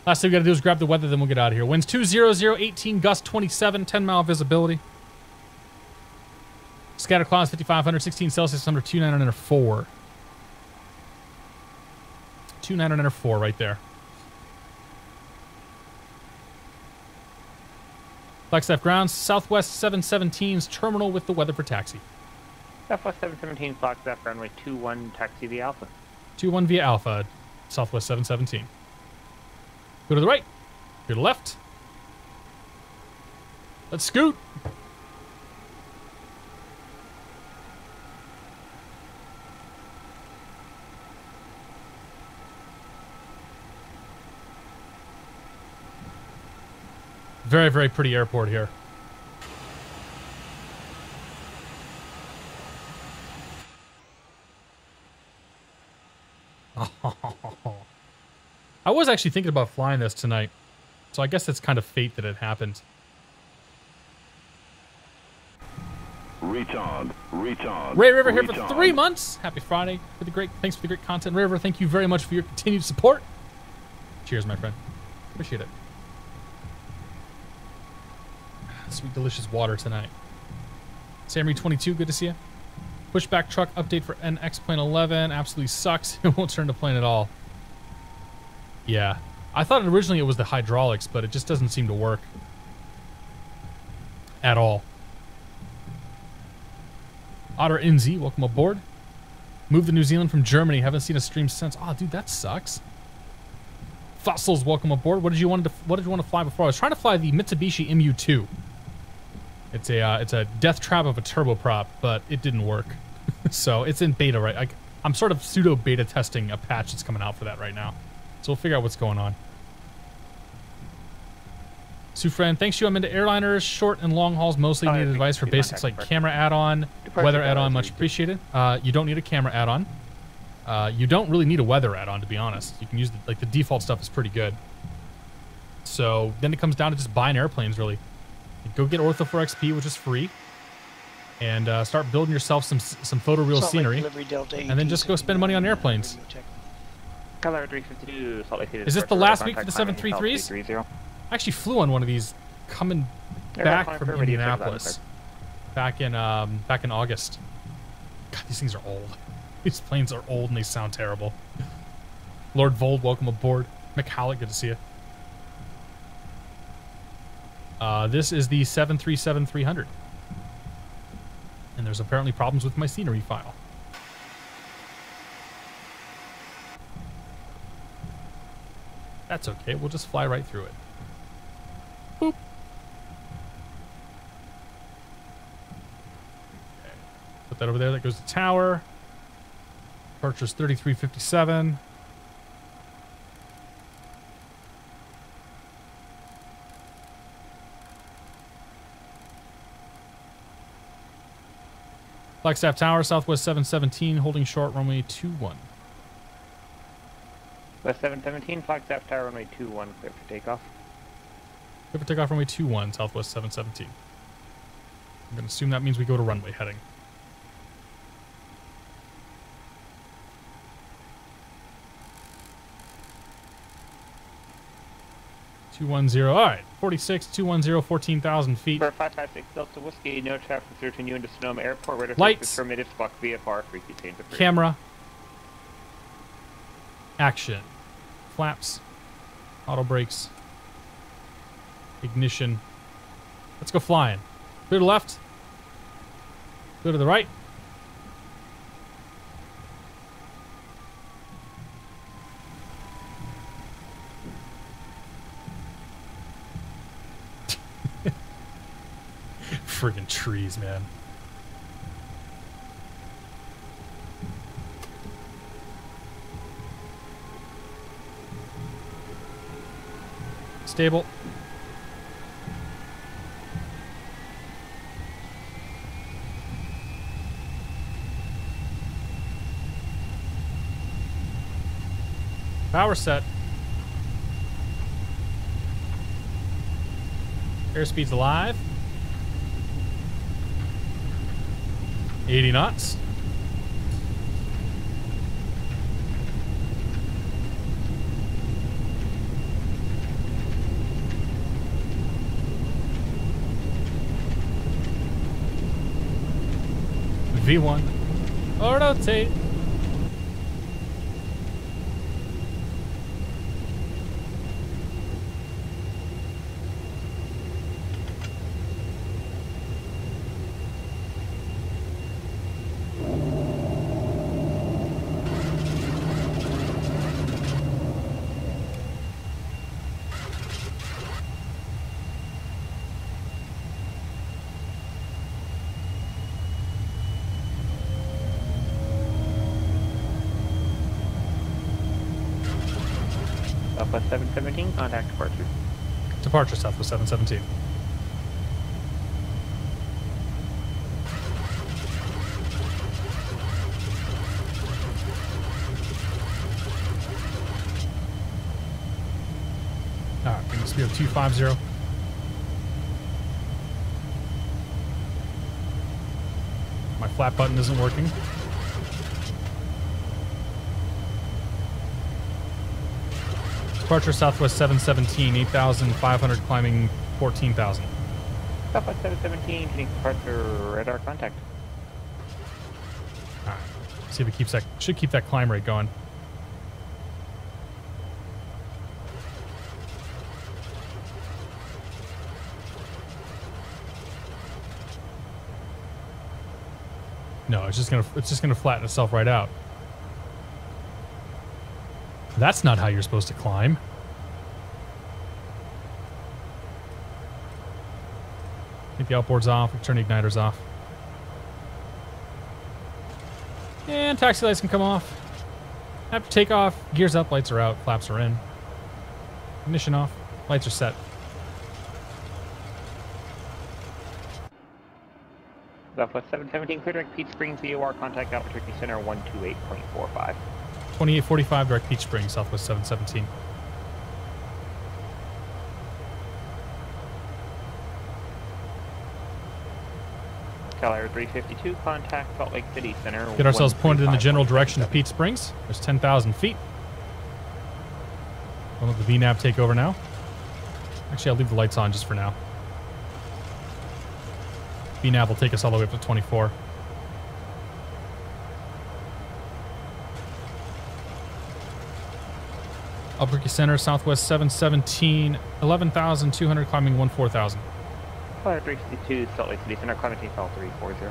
Last thing we got to do is grab the weather, then we'll get out of here. Winds 200, 18, gust 27, 10-mile visibility. Scatter clouds 5,500, 16 Celsius under 2,904. 2,904 right there. Flagstaff grounds, Southwest 717's terminal with the weather for taxi. Southwest 717, Flagstaff runway 21, taxi via Alpha. 21 via Alpha, Southwest 717. Go to the right. Go to the left. Let's scoot. Very, very pretty airport here. I was actually thinking about flying this tonight, so I guess it's kind of fate that it happened. Retard. Ray River here for 3 months. Happy Friday. Thanks for the great content, Ray River. Thank you very much for your continued support. Cheers, my friend. Appreciate it. Sweet, delicious water tonight. Samry22, good to see you. Pushback truck update for NX Plane 11. Absolutely sucks. It won't turn to plane at all. Yeah. I thought originally it was the hydraulics, but it just doesn't seem to work. At all. Otter NZ, welcome aboard. Moved to New Zealand from Germany. Haven't seen a stream since. Oh, dude, that sucks. Fossils, welcome aboard. What did you want to fly before? I was trying to fly the Mitsubishi MU2. It's a death trap of a turboprop, but it didn't work. So it's in beta, right? I'm sort of pseudo beta testing a patch that's coming out for that right now. So we'll figure out what's going on. Sufran, thanks you. I'm into airliners, short and long hauls, mostly need advice for basics like camera add-on, weather add-on, much appreciated. You don't need a camera add-on. You don't really need a weather add-on, to be honest. You can use the default stuff is pretty good. So then it comes down to just buying airplanes, really. Go get Ortho 4XP, which is free, and start building yourself some photoreal scenery, and then just go spend money on airplanes. Keller 352, Salt Lake City. Is this the last week for the 733s? I actually flew on one of these coming back from Indianapolis back in August. God, these things are old. These planes are old and they sound terrible. Lord Vold, welcome aboard. McHallett, good to see you. This is the 737-300. And there's apparently problems with my scenery file. That's okay, we'll just fly right through it. Boop. Okay. Put that over there, that goes to tower. Departure's 3357. Flagstaff Tower, Southwest 717, holding short, runway 21. West 717, Flagstaff Tower, runway 21, clear for takeoff. Clear for takeoff, runway 21, Southwest 717. I'm going to assume that means we go to runway heading. All right, 46, 210, 14,000 feet. For 556 Delta Whiskey, no traffic between you and Sonoma Airport. Radar Lights. Permitted, block VFR, frequency change of Camera. Action. Flaps. Auto brakes. Ignition. Let's go flying. Clear to the left. Clear to the right. Friggin' trees, man. Stable. Power set. Airspeed's alive. 80 knots. V1. Or rotate. Southwest 717, contact departure. Departure, Southwest 717. Alright, bring the speed of 250. My flat button isn't working. Departure Southwest 717, 8,500 climbing 14,000. Southwest 717, heading departure, radar contact. Alright, see if it keeps that, should keep that climb rate going. No, it's just gonna flatten itself right out. That's not how you're supposed to climb. Take the outboards off, turn the igniters off. And taxi lights can come off. After takeoff, gears up, lights are out, flaps are in. Ignition off, lights are set. Southwest 717, clear direct Peach Springs, VOR, contact Alpha Turkey Center 128.45. 2845, direct Peach Springs, Southwest 717. Cal 352, contact Salt Lake City Center. Get ourselves pointed in the general direction of Peach Springs. There's 10,000 feet. We'll let the VNAV take over now. Actually, I'll leave the lights on just for now. VNAV will take us all the way up to 24. Albuquerque Center, Southwest 717, 11,200, climbing 14,000. Cal 352, Salt Lake City Center, climbing TFL 340.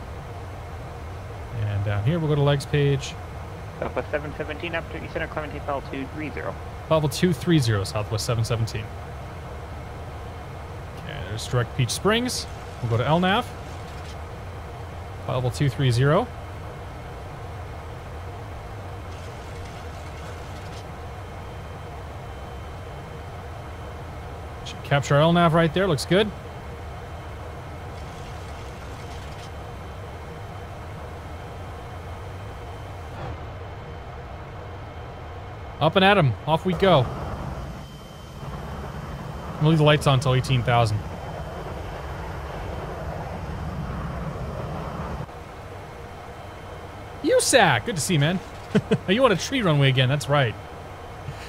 And down here, we'll go to legs page. Southwest 717, Alpha Turkey Center, climbing TFL 230. Level 230, Southwest 717. Okay, there's direct Peach Springs. We'll go to LNAV. Level 230. Should capture our LNAV right there. Looks good. Up and at 'em. Off we go. We'll leave the lights on until 18,000. USAC! Good to see you, man. You want a tree runway again, that's right.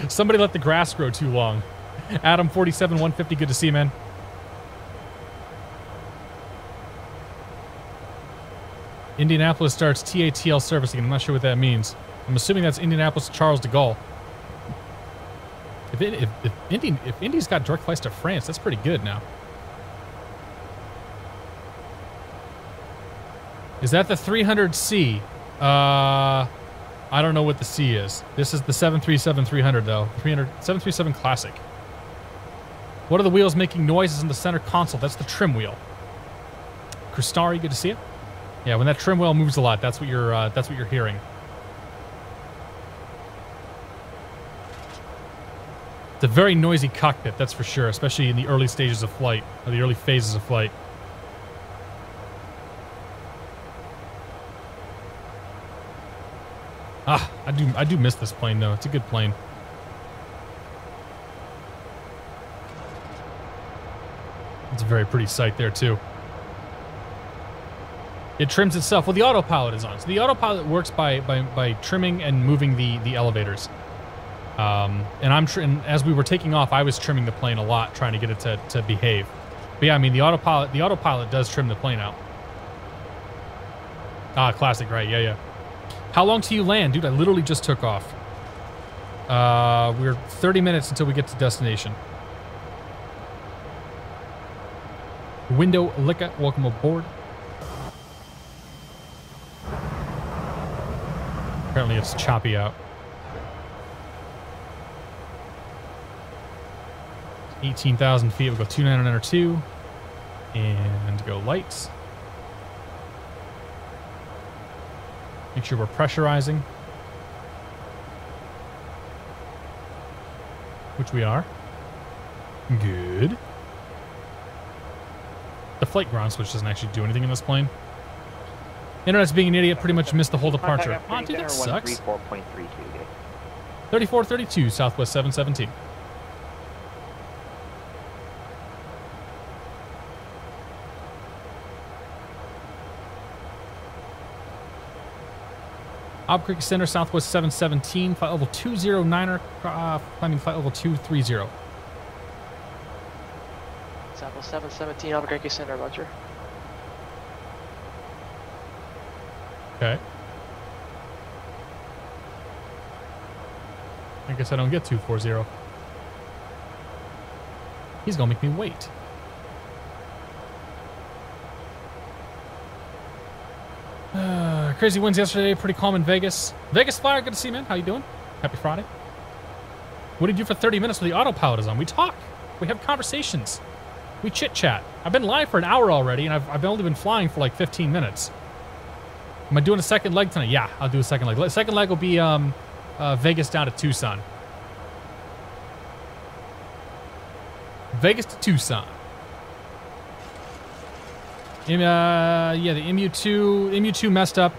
Somebody let the grass grow too long. Adam 47 150, good to see you, man. Indianapolis starts TATL servicing. I'm not sure what that means. I'm assuming that's Indianapolis Charles de Gaulle. If Indy's got direct flights to France, that's pretty good now. Is that the 300C? I don't know what the C is. This is the 737-300 though. 737 Classic. What are the wheels making noises in the center console? That's the trim wheel. Cristari, good to see you. Yeah, when that trim wheel moves a lot, that's what you're hearing. It's a very noisy cockpit, that's for sure, especially in the early stages of flight, or the early phases of flight. Ah, I do miss this plane though. It's a good plane. It's a very pretty sight there too. It trims itself. Well, the autopilot is on. So the autopilot works by trimming and moving the elevators. And as we were taking off, I was trimming the plane a lot, trying to get it to behave. But yeah, I mean the autopilot does trim the plane out. Ah, classic, right? Yeah. How long till you land? Dude, I literally just took off. We're 30 minutes until we get to destination. Window Licka, welcome aboard. Apparently it's choppy out. 18,000 feet, we'll go 2992. And go lights. Make sure we're pressurizing. Which we are. Good. The flight ground switch doesn't actually do anything in this plane. Internet's being an idiot, pretty much missed the whole departure. Oh, dude, that sucks. 3432, Southwest 717. Albuquerque Center, Southwest 717, flight level 209er, climbing flight level 230. Southwest 717, Albuquerque Center, Roger. Okay. I guess I don't get 240. He's gonna make me wait. Crazy winds yesterday, pretty calm in Vegas. Vegas Flyer, good to see you, man. How you doing? Happy Friday. What did you do for 30 minutes when the autopilot is on? We talk. We have conversations. We chit-chat. I've been live for an hour already, and I've only been flying for like 15 minutes. Am I doing a second leg tonight? Yeah, I'll do a second leg. Second leg will be Vegas down to Tucson. Vegas to Tucson. Yeah, the MU2 messed up.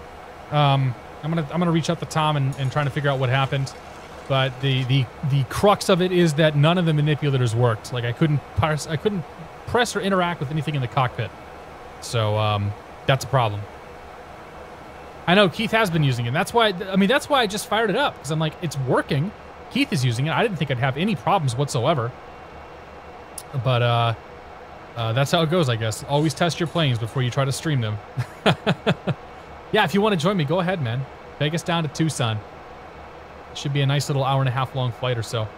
I'm gonna reach out to Tom and trying to figure out what happened. But the crux of it is that none of the manipulators worked. Like I couldn't press or interact with anything in the cockpit. So that's a problem. I know Keith has been using it. That's why I just fired it up, because I'm like, it's working. Keith is using it. I didn't think I'd have any problems whatsoever. But that's how it goes, I guess. Always test your planes before you try to stream them. Yeah, if you want to join me, go ahead, man. Vegas down to Tucson. Should be a nice little hour-and-a-half long flight or so.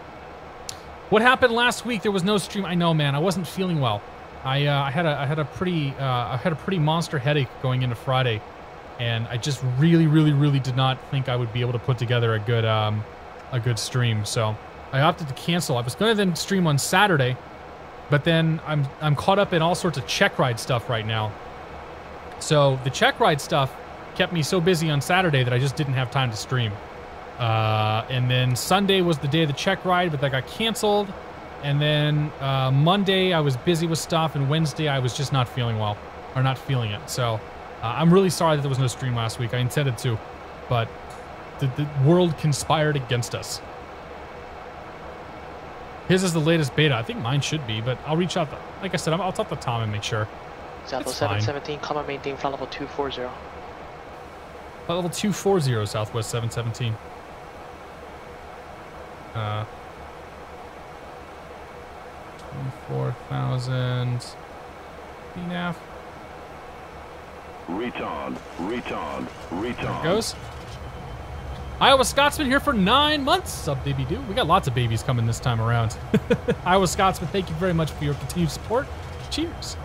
What happened last week? There was no stream. I know, man. I wasn't feeling well. I had a pretty monster headache going into Friday, and I just really did not think I would be able to put together a good stream. So I opted to cancel. I was going to then stream on Saturday, but then I'm caught up in all sorts of check ride stuff right now. So the check ride stuff kept me so busy on Saturday that I just didn't have time to stream. And then Sunday was the day of the check ride, but that got canceled. And then Monday I was busy with stuff, and Wednesday I was just not feeling well, or not feeling it. So I'm really sorry that there was no stream last week. I intended to, but the world conspired against us. His is the latest beta. I think mine should be, but I'll reach out. Like I said, I'll talk to Tom and make sure. Southwest 717, come and maintain flight level 240. Flight level 240, Southwest 717. 24,000 BNAF. Retard. There it goes. Iowa Scotsman here for 9 months. Sup, baby do? We got lots of babies coming this time around. Iowa Scotsman, thank you very much for your continued support. Cheers.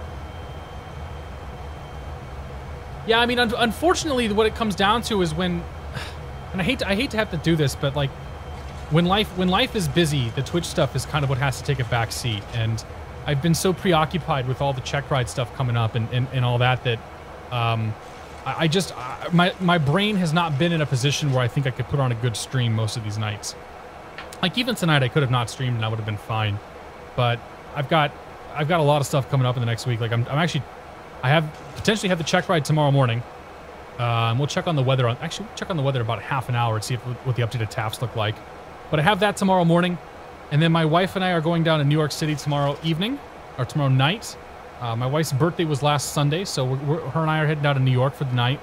Yeah, I mean, unfortunately, what it comes down to is when, and I hate to have to do this, but like, when life is busy, the Twitch stuff is kind of what has to take a back seat. And I've been so preoccupied with all the check ride stuff coming up and all that I just my brain has not been in a position where I think I could put on a good stream most of these nights. Like even tonight I could have not streamed and I would have been fine. But I've got a lot of stuff coming up in the next week. Like I potentially have the check ride tomorrow morning. We'll check on the weather check on the weather in about half an hour and see what the updated TAFs look like. But I have that tomorrow morning. And then my wife and I are going down to New York City tomorrow evening, or tomorrow night. My wife's birthday was last Sunday, so her and I are heading down to New York for the night.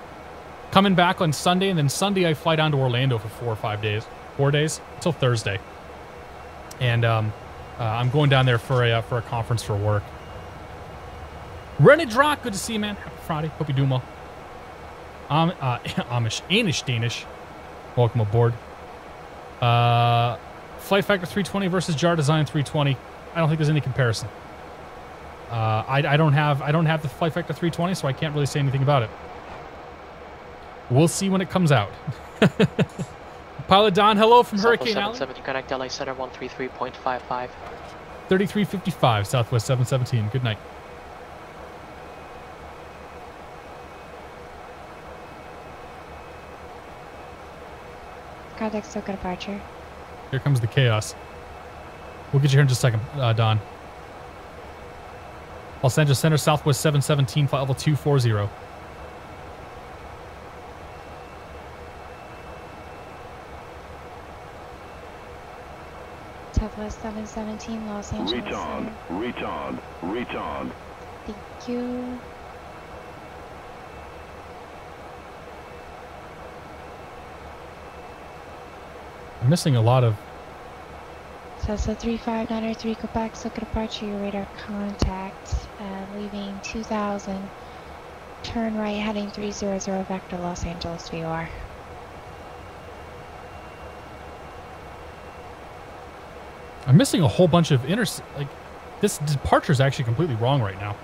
Coming back on Sunday, and then Sunday I fly down to Orlando for 4 days, until Thursday. And I'm going down there for a conference for work. Rennie Drock, good to see you, man. Happy Friday. Hope you're doing well. Amish Danish. Welcome aboard. Flight Factor 320 versus Jar Design 320. I don't think there's any comparison. I don't have the Flight Factor 320, so I can't really say anything about it. We'll see when it comes out. Pilot Don, hello from Hurricane Alley. 770, connect LA Center 133.55. 3355, Southwest 717. Good night. Contact Soka departure. Here comes the chaos. We'll get you here in just a second, Don. Los Angeles Center, Southwest 717, flight level 240. Southwest 717, Los Angeles. Retard. Thank you. I'm missing a lot of... Cessna 35903, Quebec, Soka departure, your radar contact, leaving 2000, turn right heading 300, vector Los Angeles VOR. I'm missing a whole bunch of this departure is actually completely wrong right now.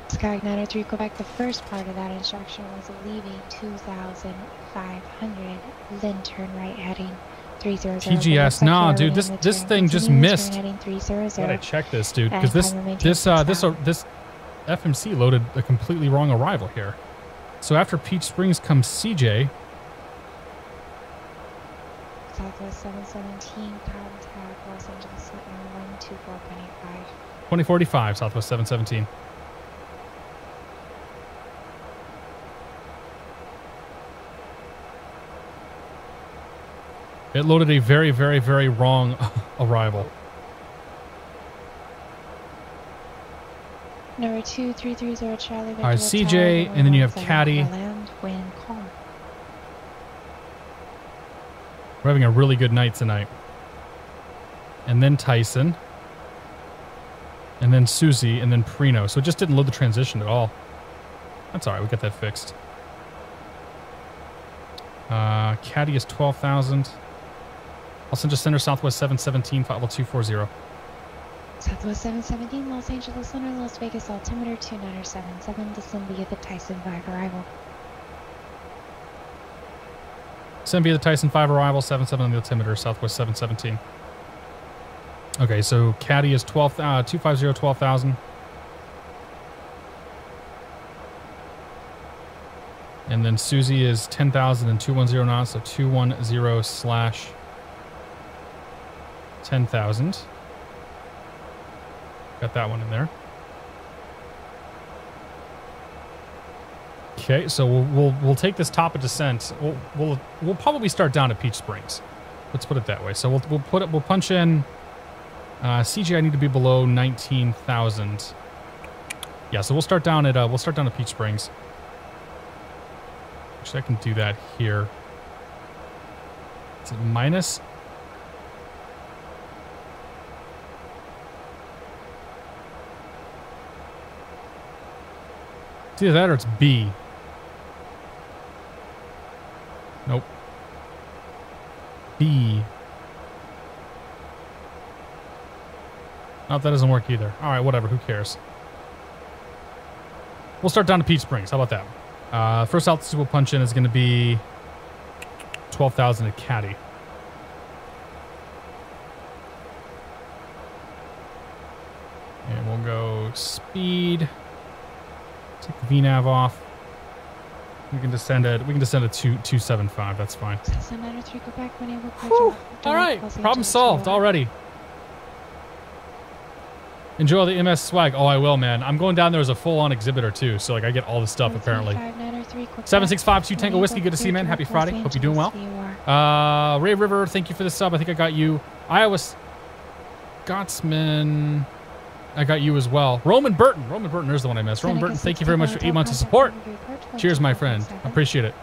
Sky 903, Quebec, the first part of that instruction was leaving 2,500, then turn right heading 300. PGS, no, dude, this thing just missed. Gotta check this, dude, because this FMC loaded a completely wrong arrival here. So after Peach Springs comes CJ. Southwest 717, contact Los Angeles Center 124.85. 2045, Southwest 717. It loaded a very, very, very wrong arrival. Number 2330 Charlie. All right, CJ, and then you have Caddy. Land, wind, calm. We're having a really good night tonight. And then Tyson. And then Susie, and then Prino. So it just didn't load the transition at all. That's all right, we got that fixed. Caddy is 12,000. Los Angeles Center, Southwest 717, flight level 240. Southwest 717, Los Angeles Center, Las Vegas, altimeter 2977, descend via the Tyson 5 arrival. Send via the Tyson 5 arrival, 77 on the altimeter, Southwest 717. Okay, so Caddy is 250, 12,000. And then Susie is 10,000 and 210 knots, so 210 slash 10,000. Got that one in there. Okay, so we'll take this top of descent. We'll probably start down at Peach Springs. Let's put it that way. So we'll punch in CJ. I need to be below 19,000. Yeah, so we'll start down at Peach Springs. Actually, I can do that here. Is it minus? It's either that or it's B. Nope. B. Oh, that doesn't work either. All right, whatever. Who cares? We'll start down to Peach Springs. How about that? First altitude we'll punch in is going to be 12,000 at Caddy. speed. Take the VNav off. We can descend at 275. That's fine. Whew. All right, problem solved already. Enjoy all the MS swag. Oh, I will, man. I'm going down there as a full-on exhibitor too, so like I get all the stuff apparently. 7652 Tango Whiskey. Good to see you, man. Happy Friday. Hope you're doing well. Ray River, thank you for the sub. I think I got you. Iowa Scotsman. I got you as well. Roman Burton. Roman Burton is the one I missed. Roman Burton, thank you very much for 8 months of support. Cheers, my friend. I appreciate it.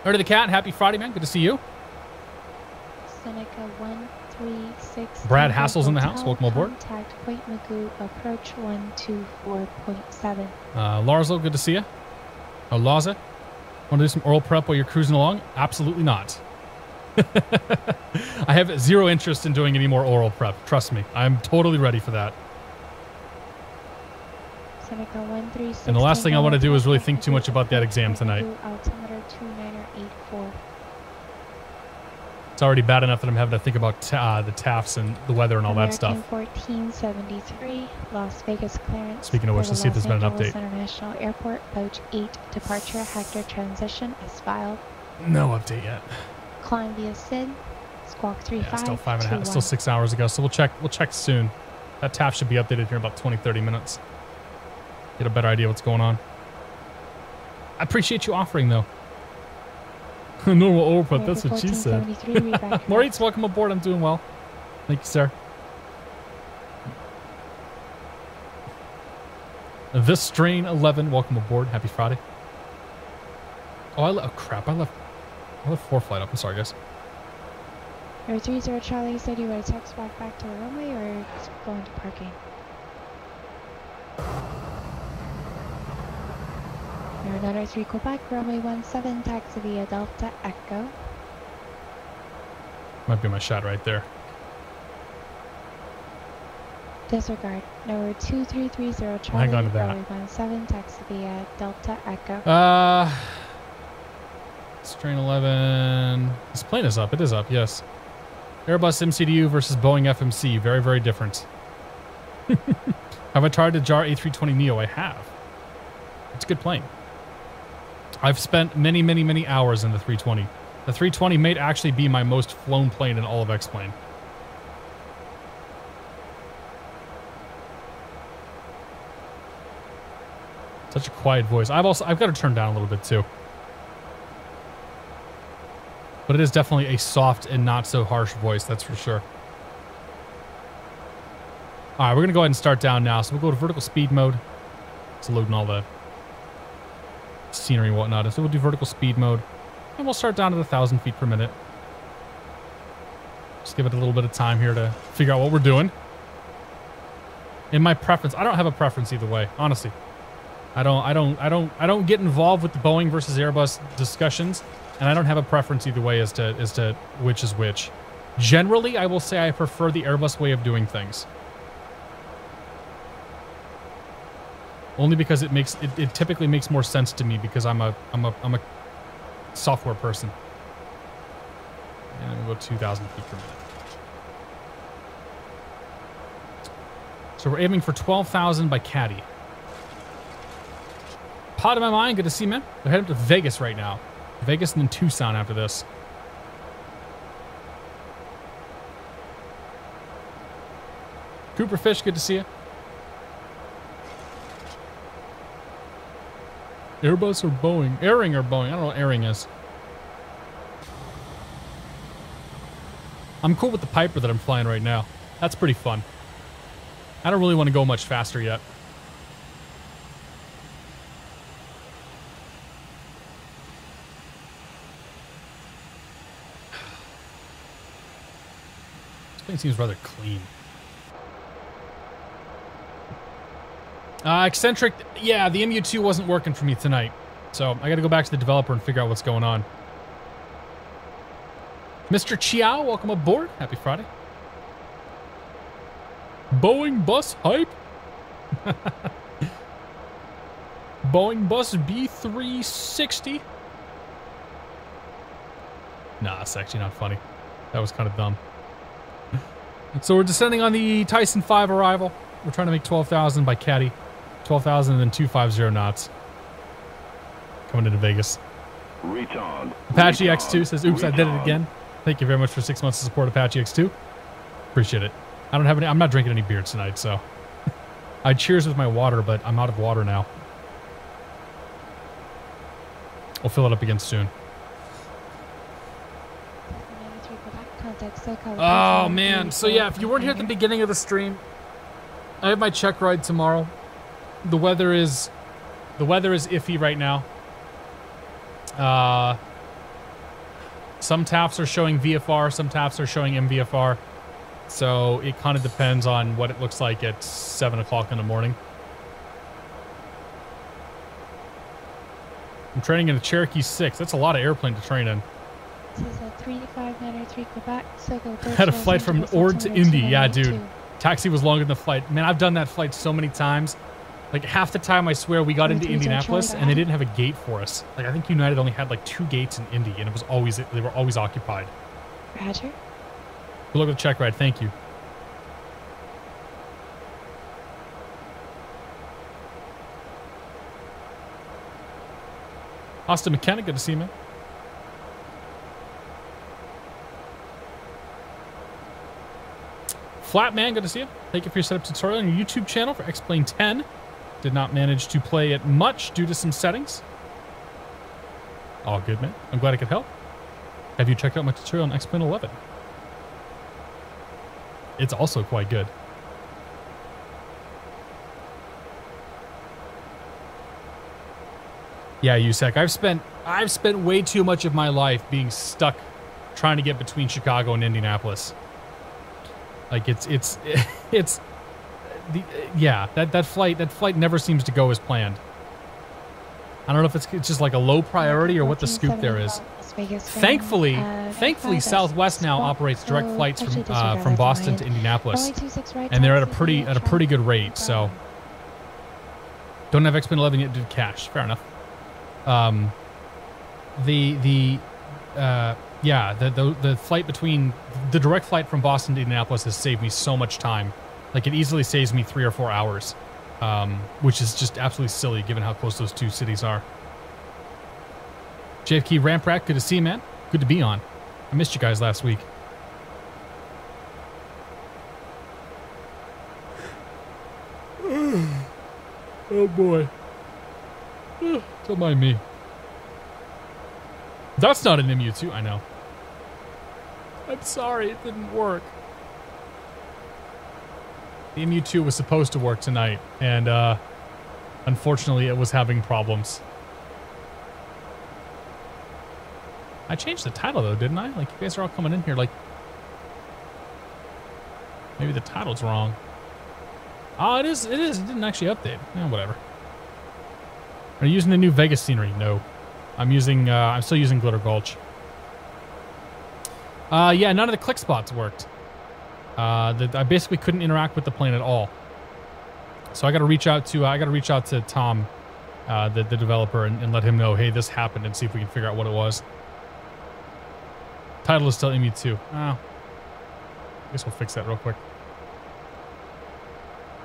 Early the Cat. Happy Friday, man. Good to see you. Seneca 136. Brad Hassel's in the house. Welcome aboard. Contact Point Magoo, approach 124.7. Larzo, good to see you. Oh, Laza. Want to do some oral prep while you're cruising along? Absolutely not. I have zero interest in doing any more oral prep. Trust me. I'm totally ready for that. Seneca 136. And the last thing I want to do is really think too much about that exam tonight. Altimeter 2984. It's already bad enough that I'm having to think about the TAFs and the weather and all that stuff. 1473, Las Vegas clearance. Speaking of which, let's see if there's been an update. International Airport, Approach 8, departure, Hector transition is filed. No update yet. Climb via SID, Squawk 35. Yeah, still 5.5, still 6 hours ago. So we'll check soon. That TAF should be updated here in about 20-30 minutes. Get a better idea what's going on. I appreciate you offering though. Normal overput, that's what she said. Maurice, welcome aboard. I'm doing well. Thank you, sir. This Strain 11, welcome aboard. Happy Friday. Oh, crap. I left 4 flight up. I'm sorry, guys. Air 30 Charlie, you said you were to text back to the runway or just going to parking? Air 903 Quebec, runway 17, taxi via Delta Echo. Might be my shot right there. Disregard. Number 2330 Charlie, Hang on to that. runway 17, taxi via Delta Echo. Strain 11. This plane is up. It is up, yes. Airbus MCDU versus Boeing FMC. Very, very different. Have I tried to jar A320neo? I have. It's a good plane. I've spent many, many, many hours in the 320. The 320 may actually be my most flown plane in all of X-Plane. Such a quiet voice. I've got to turn down a little bit too. But it is definitely a soft and not so harsh voice, that's for sure. All right, we're going to go ahead and start down now. So we'll go to vertical speed mode. It's loading all the scenery and whatnot. So we'll do vertical speed mode. And we'll start down to 1,000 feet per minute. Just give it a little bit of time here to figure out what we're doing. In my preference, I don't have a preference either way, honestly. I don't get involved with the Boeing versus Airbus discussions, and I don't have a preference either way as to which is which. Generally, I will say I prefer the Airbus way of doing things. Only because it typically makes more sense to me because I'm a software person. And then we'll go 2,000 feet per minute. So we're aiming for 12,000 by Caddy. Pot in my mind, good to see, man. We're heading to Vegas right now. Vegas and then Tucson after this. Cooper Fish, good to see you. Airbus or Boeing? Airing or Boeing? I don't know what airing is. I'm cool with the Piper that I'm flying right now. That's pretty fun. I don't really want to go much faster yet. This thing seems rather clean. Eccentric, yeah, the MU2 wasn't working for me tonight. So I got to go back to the developer and figure out what's going on. Mr. Chiao, welcome aboard. Happy Friday. Boeing bus hype. Boeing bus B360. Nah, it's actually not funny. That was kind of dumb. So we're descending on the Tyson 5 arrival. We're trying to make 12,000 by Caddy. 12,000 and then 250 knots. Coming into Vegas. Retard. Apache X2 says, oops, I did it again. Thank you very much for 6 months of support, Apache X2. Appreciate it. I don't have any, I'm not drinking any beer tonight, so. I cheers with my water, but I'm out of water now. We'll fill it up again soon. Oh, man. So, yeah, if you weren't here at the beginning of the stream, I have my check ride tomorrow. The weather is iffy right now. Some taps are showing VFR, some taps are showing MVFR. So it kind of depends on what it looks like at 7 o'clock in the morning. I'm training in a Cherokee 6. That's a lot of airplane to train in. This is a 35903 Quebec. Had a flight from Ord to Indy. Yeah, dude. Taxi was longer than the flight. Man, I've done that flight so many times. Like half the time I swear we got into Indianapolis and they didn't have a gate for us. Like I think United only had like 2 gates in Indy and they were always occupied. Roger. Good luck with the check ride. Thank you. Austin Mechanic, good to see you, man. Flatman, good to see you. Thank you for your setup tutorial on your YouTube channel for X-Plane 10. Did not manage to play it much due to some settings. All good, man. I'm glad I could help. Have you checked out my tutorial on X-Plane 11? It's also quite good. Yeah, Yusek, I've spent way too much of my life being stuck trying to get between Chicago and Indianapolis. Like that flight never seems to go as planned. I don't know if it's just like a low priority or what the scoop there is. Thankfully, Southwest now operates direct flights from Boston to Indianapolis, and they're at a pretty good rate. So don't have X-Plane 11 yet due to cash. Fair enough. The flight between the direct flight from Boston to Indianapolis has saved me so much time. Like it easily saves me 3 or 4 hours, which is just absolutely silly given how close those two cities are. JFK Ramp Rack, good to see you, man. Good to be on. I missed you guys last week. Oh boy. Don't mind me. That's not an MU2, I know. I'm sorry, it didn't work. The MU2 was supposed to work tonight, and unfortunately it was having problems. I changed the title though, didn't I? Like, you guys are all coming in here like... Maybe the title's wrong. Oh, it is. It didn't actually update. Whatever. Are you using the new Vegas scenery? No. I'm still using Glitter Gulch. Yeah, none of the click spots worked. I basically couldn't interact with the plane at all. So I got to reach out to Tom, the developer, and let him know, hey, this happened, and see if we can figure out what it was. Title is still MU2. Oh. I guess we'll fix that real quick.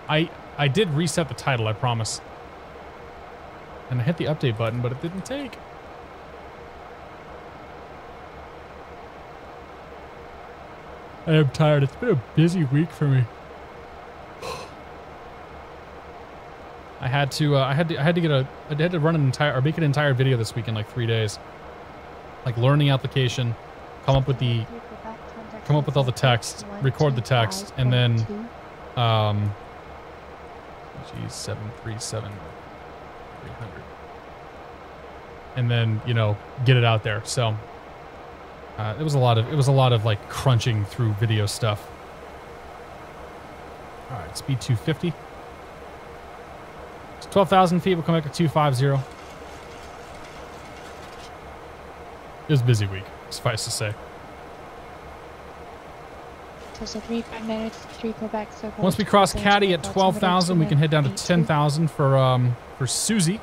I did reset the title, I promise. And I hit the update button, but it didn't take. I am tired. It's been a busy week for me. I had to run an entire, or make an entire video this week in like 3 days. Like learn the application, come up with all the text, record the text, and then, 737 300, and then get it out there. So it was a lot of like crunching through video stuff. All right, speed 250. 12,000 feet. We'll come back to 250. It was a busy week, suffice to say. So 3 minutes, 3 Quebec. So once we cross Caddy at 12,000, we can head down to 10,000 for Susie.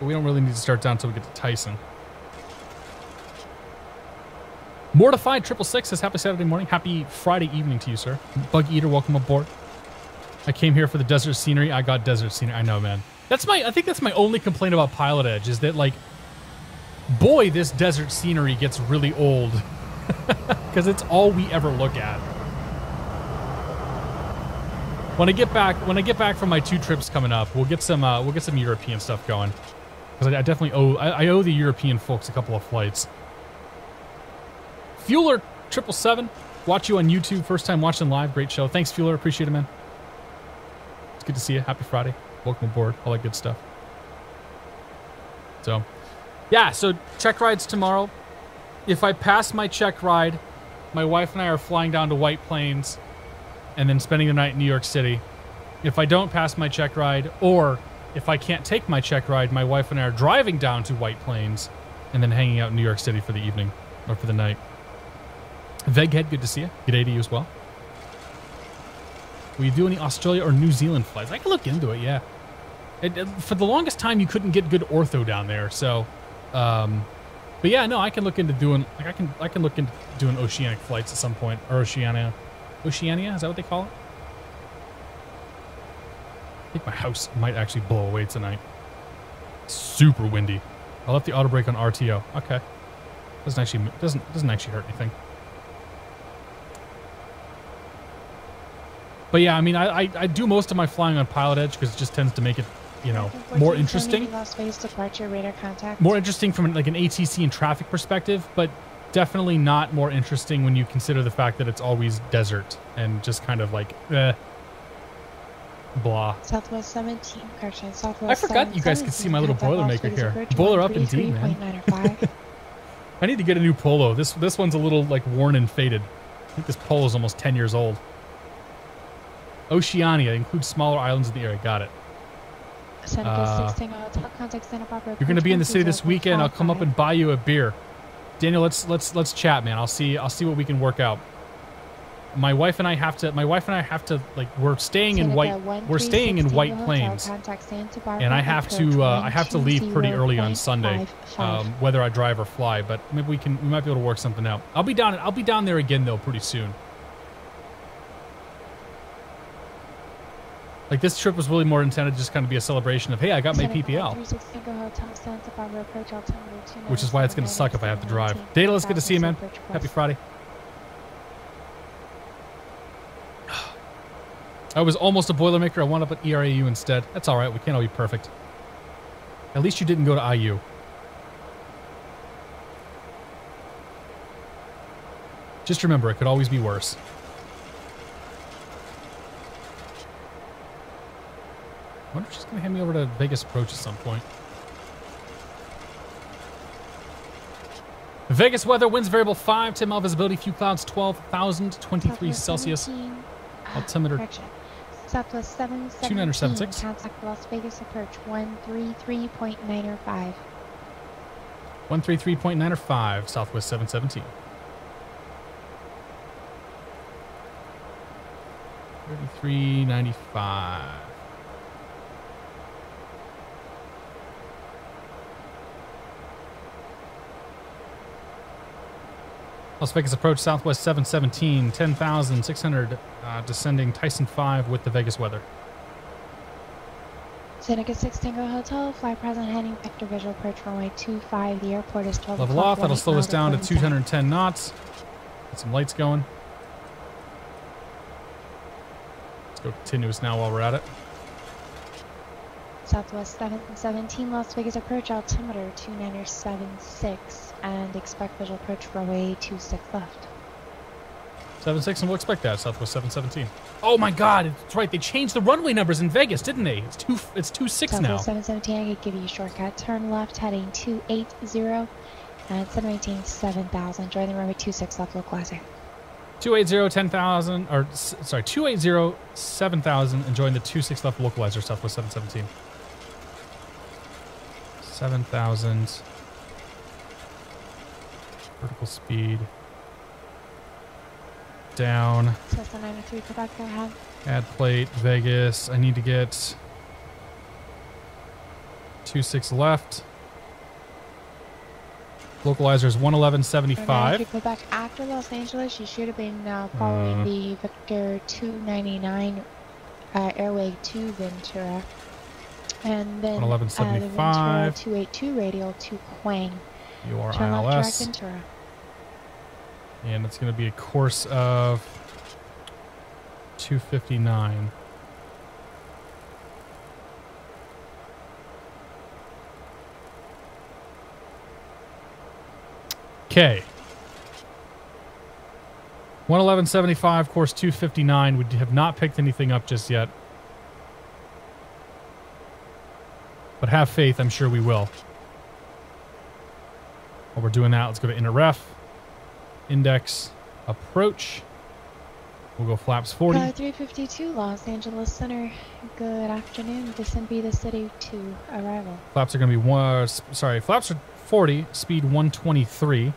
But we don't really need to start down until we get to Tyson. Mortified 666 says happy Saturday morning. Happy Friday evening to you, sir. Bug Eater, welcome aboard. I came here for the desert scenery. I got desert scenery. I know, man. I think that's my only complaint about PilotEdge is that, like, boy, this desert scenery gets really old because it's all we ever look at. When I get back from my 2 trips coming up, we'll get some European stuff going because I definitely owe the European folks a couple of flights. Fueler 777, watch you on YouTube. First time watching live. Great show. Thanks, Fueler. Appreciate it, man. It's good to see you. Happy Friday. Welcome aboard. All that good stuff. So, yeah, so check rides tomorrow. If I pass my check ride, my wife and I are flying down to White Plains and then spending the night in New York City. If I don't pass my check ride, or if I can't take my check ride, my wife and I are driving down to White Plains and then hanging out in New York City for the evening or for the night. Veghead, good to see you. Good day to you as well. Will you do any Australia or New Zealand flights? I can look into it, yeah. For the longest time, you couldn't get good ortho down there, so... but yeah, no, I can look into doing... Like, I can look into doing oceanic flights at some point. Or Oceania. Oceania? Is that what they call it? I think my house might actually blow away tonight. Super windy. I left the auto brake on RTO. Okay. Doesn't actually hurt anything. But yeah, I mean, I do most of my flying on PilotEdge because it just tends to make it, you know, more interesting. Las Vegas departure, radar contact. More interesting from like an ATC and traffic perspective, but definitely not more interesting when you consider the fact that it's always desert and just kind of like, blah. Southwest 17, correction, Southwest I forgot you guys could see my little Boilermaker here. Boiler up indeed, man. I need to get a new Polo. This one's a little like worn and faded. I think this Polo is almost 10 years old. Oceania includes smaller islands in the area. Got it. You're going to be in the city this weekend. I'll come up and buy you a beer. Daniel, let's chat, man. I'll see what we can work out. My wife and I have to like we're staying in White Plains, and I have to leave pretty early on Sunday, whether I drive or fly. But maybe we might be able to work something out. I'll be down there again though pretty soon. Like, this trip was really more intended to just kind of be a celebration of, hey, I got my PPL. Which is why it's going to suck if I have to drive. Data, it's good to see you, man. Happy Friday. I was almost a Boilermaker. I wound up at ERAU instead. That's all right. We can't all be perfect. At least you didn't go to IU. Just remember, it could always be worse. I wonder if she's going to hand me over to Vegas Approach at some point. Vegas weather, winds variable 5, 10 mile visibility, few clouds 12,000, 23 Celsius. Altimeter Southwest 717, contact Las Vegas Approach 133.905. 133.905, Southwest 717. 3395. Las Vegas Approach, Southwest 717, 10,600, descending Tyson 5 with the Vegas weather. Seneca 6 Tango Hotel, fly present heading vector visual approach runway 25. The airport is 12 Level off, that'll slow us down to 210 knots. Get some lights going. Let's go continuous now while we're at it. Southwest 717, Las Vegas Approach, altimeter 2976, and expect visual approach runway 26 left. 76, and we'll expect that, Southwest 717. Oh my god, it's right, they changed the runway numbers in Vegas, didn't they? It's 26 now. Southwest 717, I could give you a shortcut. Turn left, heading 280, and set maintain 7000. Join the runway 26 left, localizer. 280, 10,000, or sorry, 280, 7,000, and join the 26 left localizer, Southwest 717. 7,000. Vertical speed. Down. Cessna 903, Quebec, go ahead. Add plate, Vegas. I need to get 26 left. Localizer is If 111.75. you go back after Los Angeles, you should have been following the Victor 299 Airway to Ventura. And then the 111.75. Ventura 282 radial to Quang. Your Turn left, direct ILS. Ventura. And it's going to be a course of 259. Okay. 111.75, course 259. We have not picked anything up just yet. But have faith, I'm sure we will. While we're doing that, let's go to inner ref. Index, approach. We'll go flaps 40. 352 Los Angeles Center. Good afternoon. This will be the city to arrival. Flaps are going to be flaps are 40, speed 123.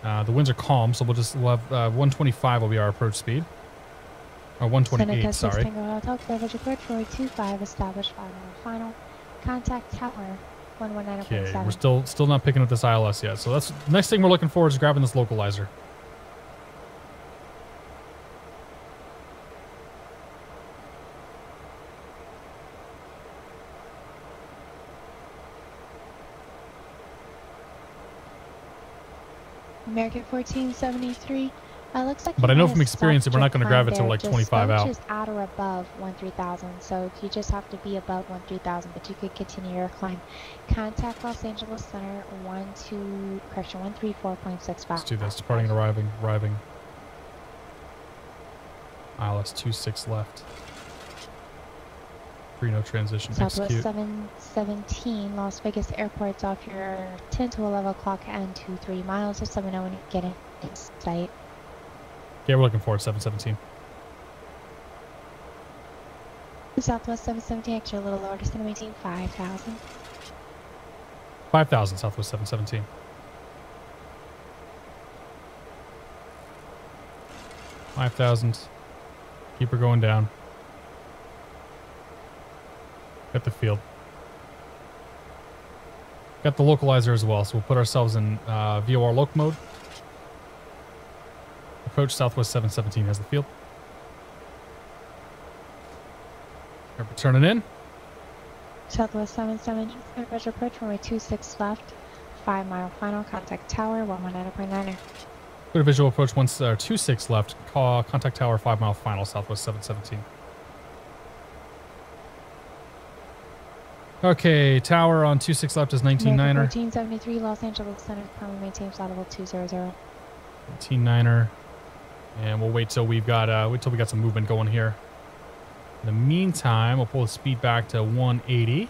The winds are calm, so we'll have 125 will be our approach speed. Or 128, sorry. Tango Hotel, Privilege Approach 425, established final. Contact tower 119.7. Okay, we're still not picking up this ILS yet. So that's the next thing we're looking for is grabbing this localizer. American 1473. Looks like But I know from experience that we're not going to grab it till like 25 out. Just at or above 13,000, so you just have to be above 13,000, but you could continue your climb. Contact Los Angeles Center 134.65. Let's do this. Departing and arriving. ILS 26 left. 3 no transition. Southwest Execute. 717 Las Vegas Airport's off your 10 to 11 o'clock and 23 miles. Just let me know when you get in sight. Yeah, we're looking forward to 717. Southwest 717, actually a little lower, just going to maintain 5,000. 5,000 Southwest 717. $5,000. Keep her going down. Got the field. Got the localizer as well, so we'll put ourselves in VOR loc mode. Approach Southwest 717 has the field. We're turning in. Southwest 717, Average approach, runway 26 left, 5 mile final, contact tower, 119.9er. Clear visual approach 26 left, call contact tower 5 mile final, Southwest 717. Okay, tower on 26 left is 19.9er. 1473 Los Angeles Center, currently maintain flight level 200. 19.9er. And we'll wait till we got some movement going here. In the meantime, we'll pull the speed back to 180.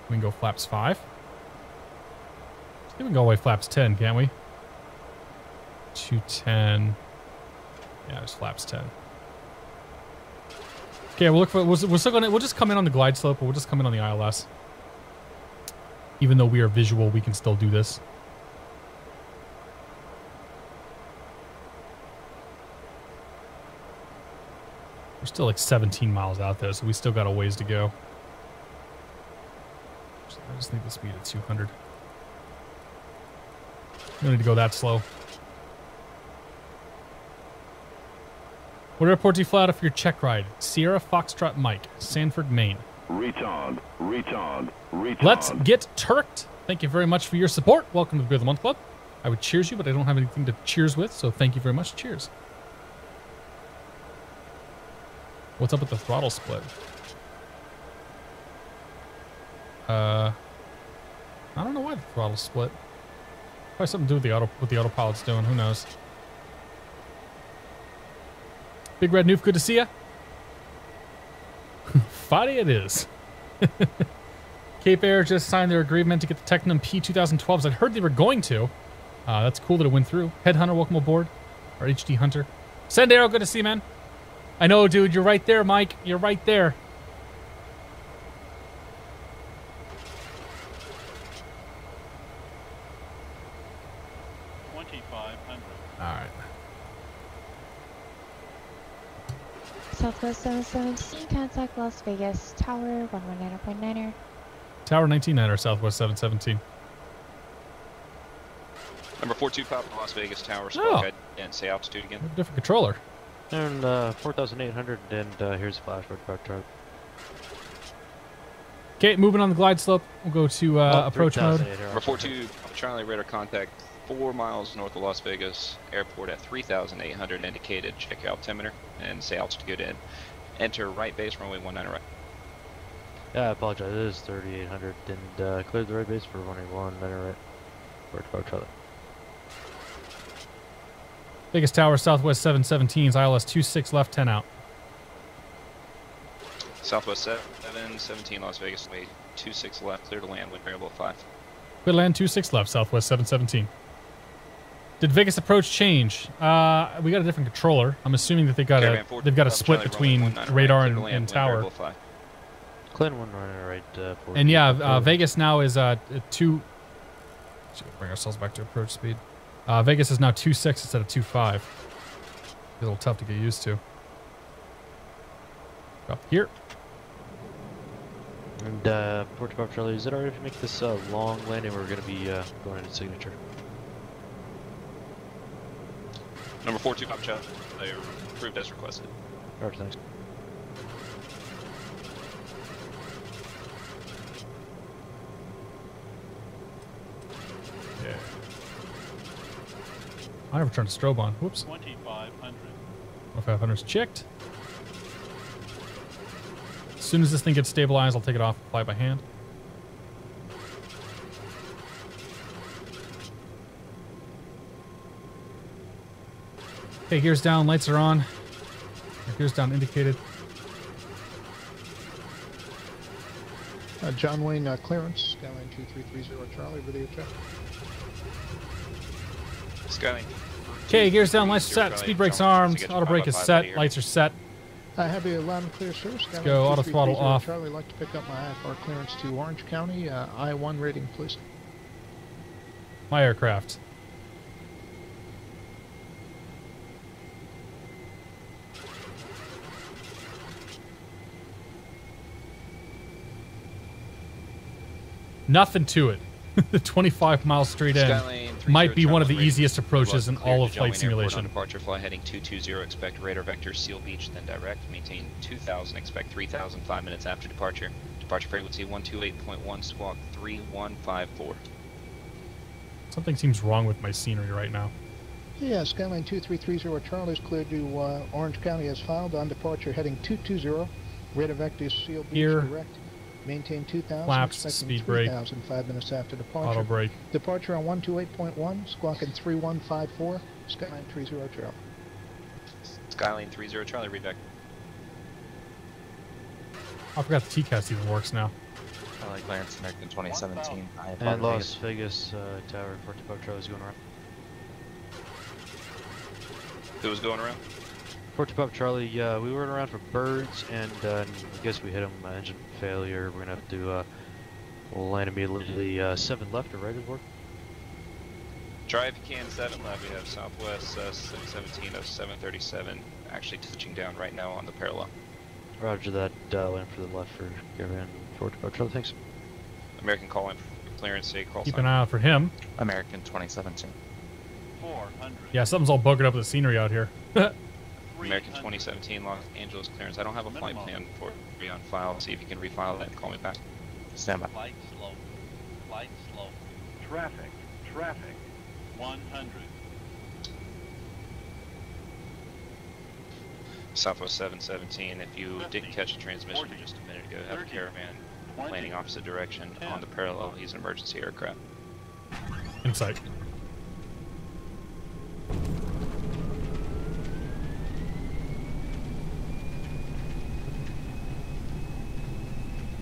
We can go flaps 5. We can go away flaps 10, can't we? 210. Yeah, there's flaps 10. Okay, we'll look for. We'll just come in on the glide slope, but we'll just come in on the ILS. Even though we are visual, we can still do this. We're still like 17 miles out there, so we still got a ways to go. I just need the speed at 200. We don't need to go that slow. What airport do you fly out of for your check ride? Sierra Foxtrot Mike, Sanford, Maine. Retard. Let's get turked. Thank you very much for your support. Welcome to the Beer of the Month Club. I would cheers you, but I don't have anything to cheers with, so thank you very much. Cheers. What's up with the throttle split? I don't know why the throttle split. Probably something to do with what the autopilot's doing. Who knows? Big Red Noof, good to see ya. Friday it is. Cape Air just signed their agreement to get the Tecnam P2012s. I'd heard they were going to. That's cool that it went through. Headhunter, welcome aboard. Or HD Hunter. Sendero, good to see you, man. I know, dude. You're right there, Mike. You're right there. All right. Southwest 717, contact Las Vegas Tower, 119.9er. Tower 19 Southwest 717. Number 42 Papa Las Vegas Tower, Oh. squawk and say altitude again. Different controller. And 4,800, and here's the flash for Charlie. Okay, moving on the glide slope. We'll go to approach mode. Number 42 Papa Charlie, radar contact 4 miles north of Las Vegas Airport at 3,800 indicated. Check your altimeter and say altitude and enter right base runway 19 right. Yeah, I apologize. It is 3,800, and cleared the right base for runway 19 right. For Charlie. Vegas Tower, Southwest 717's ILS 26 left, 10 out. Southwest 717 Las Vegas, way 26 left, clear to land, wind variable 5. Clear to land 26 left, Southwest 717. Did Vegas approach change? We got a different controller. I'm assuming that they've got a split between radar and tower. Clear 19 right. And yeah, Vegas now is 2. Let's bring ourselves back to approach speed. Vegas is now 2.6 instead of 2.5. A little tough to get used to. Up here. And Port Charlie, is it alright if you make this long landing? We're going to be going into signature. Number 42 Papa Charlie, they are approved as requested. Alright, thanks. Yeah. I never turned the strobe on. Whoops. 2,500. 2,500's checked. As soon as this thing gets stabilized, I'll take it off and fly by hand. Okay, gears down, lights are on. Gears down indicated. John Wayne, clearance, Skyline 2330 Charlie, video check. Skyline. Okay, gears down, lights are set, speed brakes armed, auto brake is set, lights are set. I have you loud and clear, sir. Skyline go, auto throttle off. Charlie, like to pick up my IFR clearance to Orange County, I-1 rating, please. My aircraft. Nothing to it. The 25 mile straight in might be one of the easiest approaches in all of flight simulation. On departure, fly heading 220, expect radar vector seal beach, then direct, maintain 2000, expect 3000 5 minutes after departure. Departure frequency 128.1, squawk 3154. Something seems wrong with my scenery right now. Yeah, Skyline 2330 Charlie is cleared to Orange County as filed. On departure, heading 220, radar vector seal beach, Here. direct. Maintain 2000, Flaps, expecting speed brake. 3000 5 minutes after departure. Auto brake. Departure on 128.1, squawking 3154, Skyline 30 Charlie. Skyline 30 Charlie, read back. I forgot the TCAS even works now. I like Lance American 2017. And Las Vegas Tower, Port Charlie is going around. Who was going around? Port Charlie, we were around for birds, and I guess we hit them, engine failure. We're going to have to land immediately 7 left or right at work. Try if you can, 7 left. We have Southwest 717 of 737 actually touching down right now on the parallel. Roger that, land for the left for Gavin, Port Charlie, thanks. American call in for clearance, say call Keep sign. an eye out for him. American 2017. 400. Yeah, something's all buggered up with the scenery out here. American 2017 Los Angeles clearance. I don't have a flight plan for you on file. See if you can refile that and call me back. Stand by. Light slow. Light slow. Traffic. Traffic. 100. Southwest 717. If you didn't catch the transmission just a minute ago, have a caravan landing opposite direction on the parallel. He's an emergency aircraft. Insight.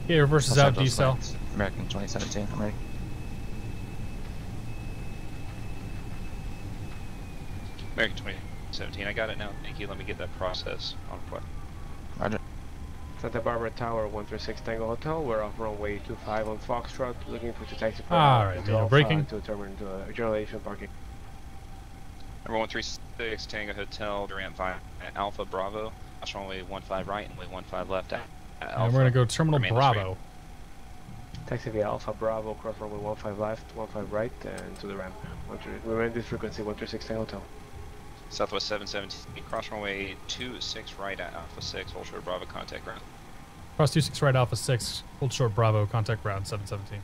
Okay, reverses out, decel. American 2017, I'm ready. American 2017, I got it now. Thank you. Let me get that process on play. Roger. Santa Barbara Tower 136 Tango Hotel. We're off runway 25 on Foxtrot, looking for the taxi. Alright, no braking. To determine the general aviation parking. Number 136 Tango Hotel, Durant 5 Alpha Bravo. That's runway 15 right and way 15 left. And we're going to go Terminal Bravo. Taxi via Alpha Bravo, cross runway 15 left, 15 right, and to the ramp. Remain this frequency 136 Tango Hotel. Southwest 717, cross runway 26 right at Alpha 6, hold short Bravo, contact ground. Cross 26 right, Alpha 6, hold short Bravo, contact ground 717.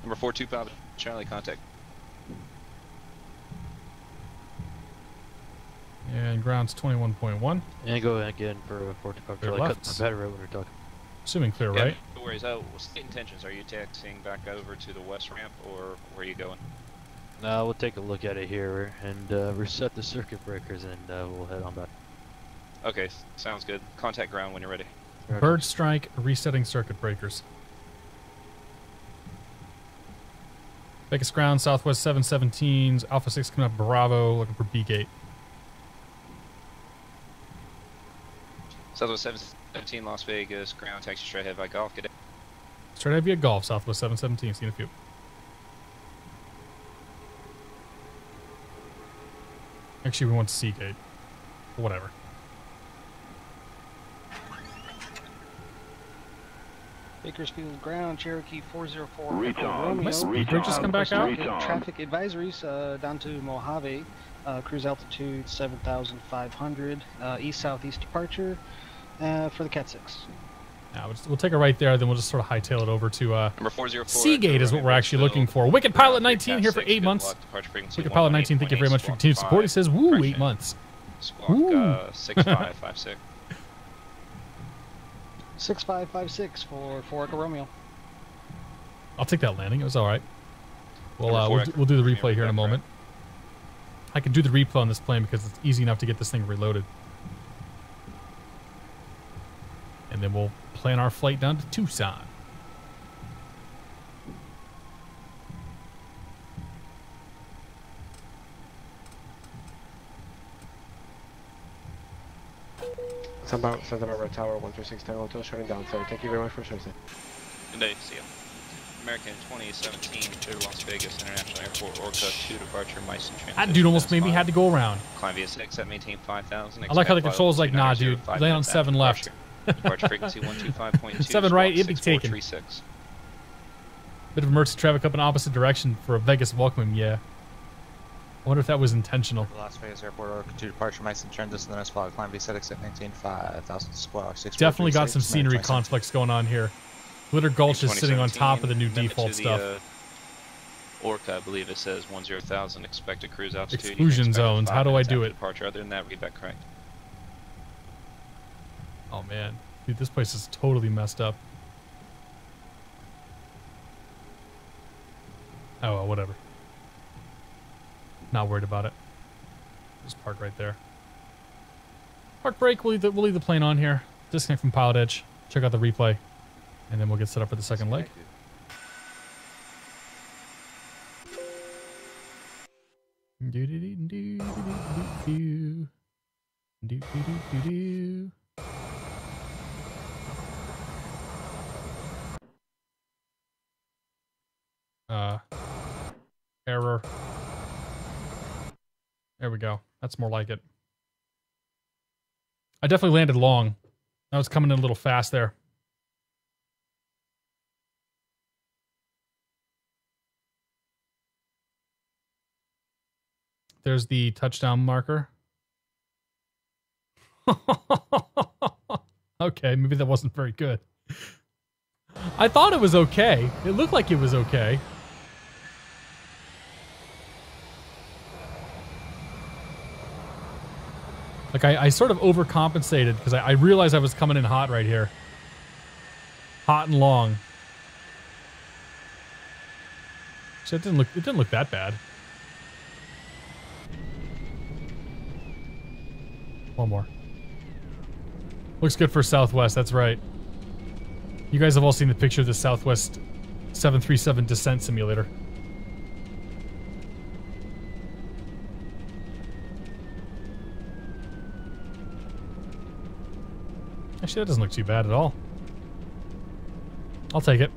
Number 42 Papa Charlie, contact. And ground's 21.1. And go again for 45 Clear Charlie. left. Cut the better right when we're talking. Assuming clear Yeah, right. no worries. State intentions, are you taxiing back over to the west ramp, or where are you going? Now we'll take a look at it here and reset the circuit breakers, and we'll head on back. Okay, sounds good. Contact ground when you're ready. Bird strike, resetting circuit breakers. Vegas ground, Southwest 717's, Alpha 6 coming up Bravo, looking for B gate. Southwest 717 Las Vegas, ground taxi straight ahead by Golf. Good day. Straight ahead via Golf, Southwest 717, seen a few. Actually, we want C gate. Whatever. Bakersfield ground, Cherokee 404. My speaker just come back out? Traffic advisories down to Mojave. Cruise altitude 7,500. East-southeast departure for the Cat 6. Yeah, we'll take a right there, then we'll just sort of hightail it over to Number 404. Seagate is what we're actually looking for. Wicked Pilot 19 here for 8 months. Wicked Pilot 19, thank you very much for your continued support. He says, woo, 8 months. Squawk 6556. 6556 for Echo Romeo. I'll take that landing. It was all right. We'll do the replay here in a moment. I can do the replay on this plane because it's easy enough to get this thing reloaded. And then we'll plan our flight down to Tucson. Santa Barbara Tower 136 Tango Hotel, shutting down, sir. Thank you very much for servicing. Good day, see you. American 2017 to Las Vegas International Airport, Orca 2 departure, Meissen transit. That dude almost made me had to go around. Climb via 6 at maintain 5,000. I like how the control's like, nah, dude. Land on 7 left. Departure frequency 125.2. 7 right, it'd be taken. Bit of emergency traffic up in opposite direction for a Vegas welcome, yeah. I wonder if that was intentional. Las Vegas Airport, Orca 2 departure, Meissen transit, and the next flight, climb V6 at maintain 5,000 squawk 6. Definitely got some scenery conflicts going on here. Glitter Gulch is sitting on top of the new default stuff. Orca, I believe it says 10,000 expected cruise altitude. Exclusion zones. How do I do it? Departure. Other than that, read that correct. Oh man, dude, this place is totally messed up. Oh well, whatever. Not worried about it. Just park right there. Park brake. We'll leave the plane on here. Disconnect from PilotEdge. Check out the replay, and then we'll get set up for the second leg. Error. There we go. That's more like it. I definitely landed long. I was coming in a little fast there. There's the touchdown marker. Okay, maybe that wasn't very good. I thought it was okay. It looked like it was okay. Like, I sort of overcompensated because I realized I was coming in hot right here. Hot and long. So it didn't look that bad. One more. Looks good for Southwest, that's right. You guys have all seen the picture of the Southwest 737 descent simulator. Actually, that doesn't look too bad at all. I'll take it.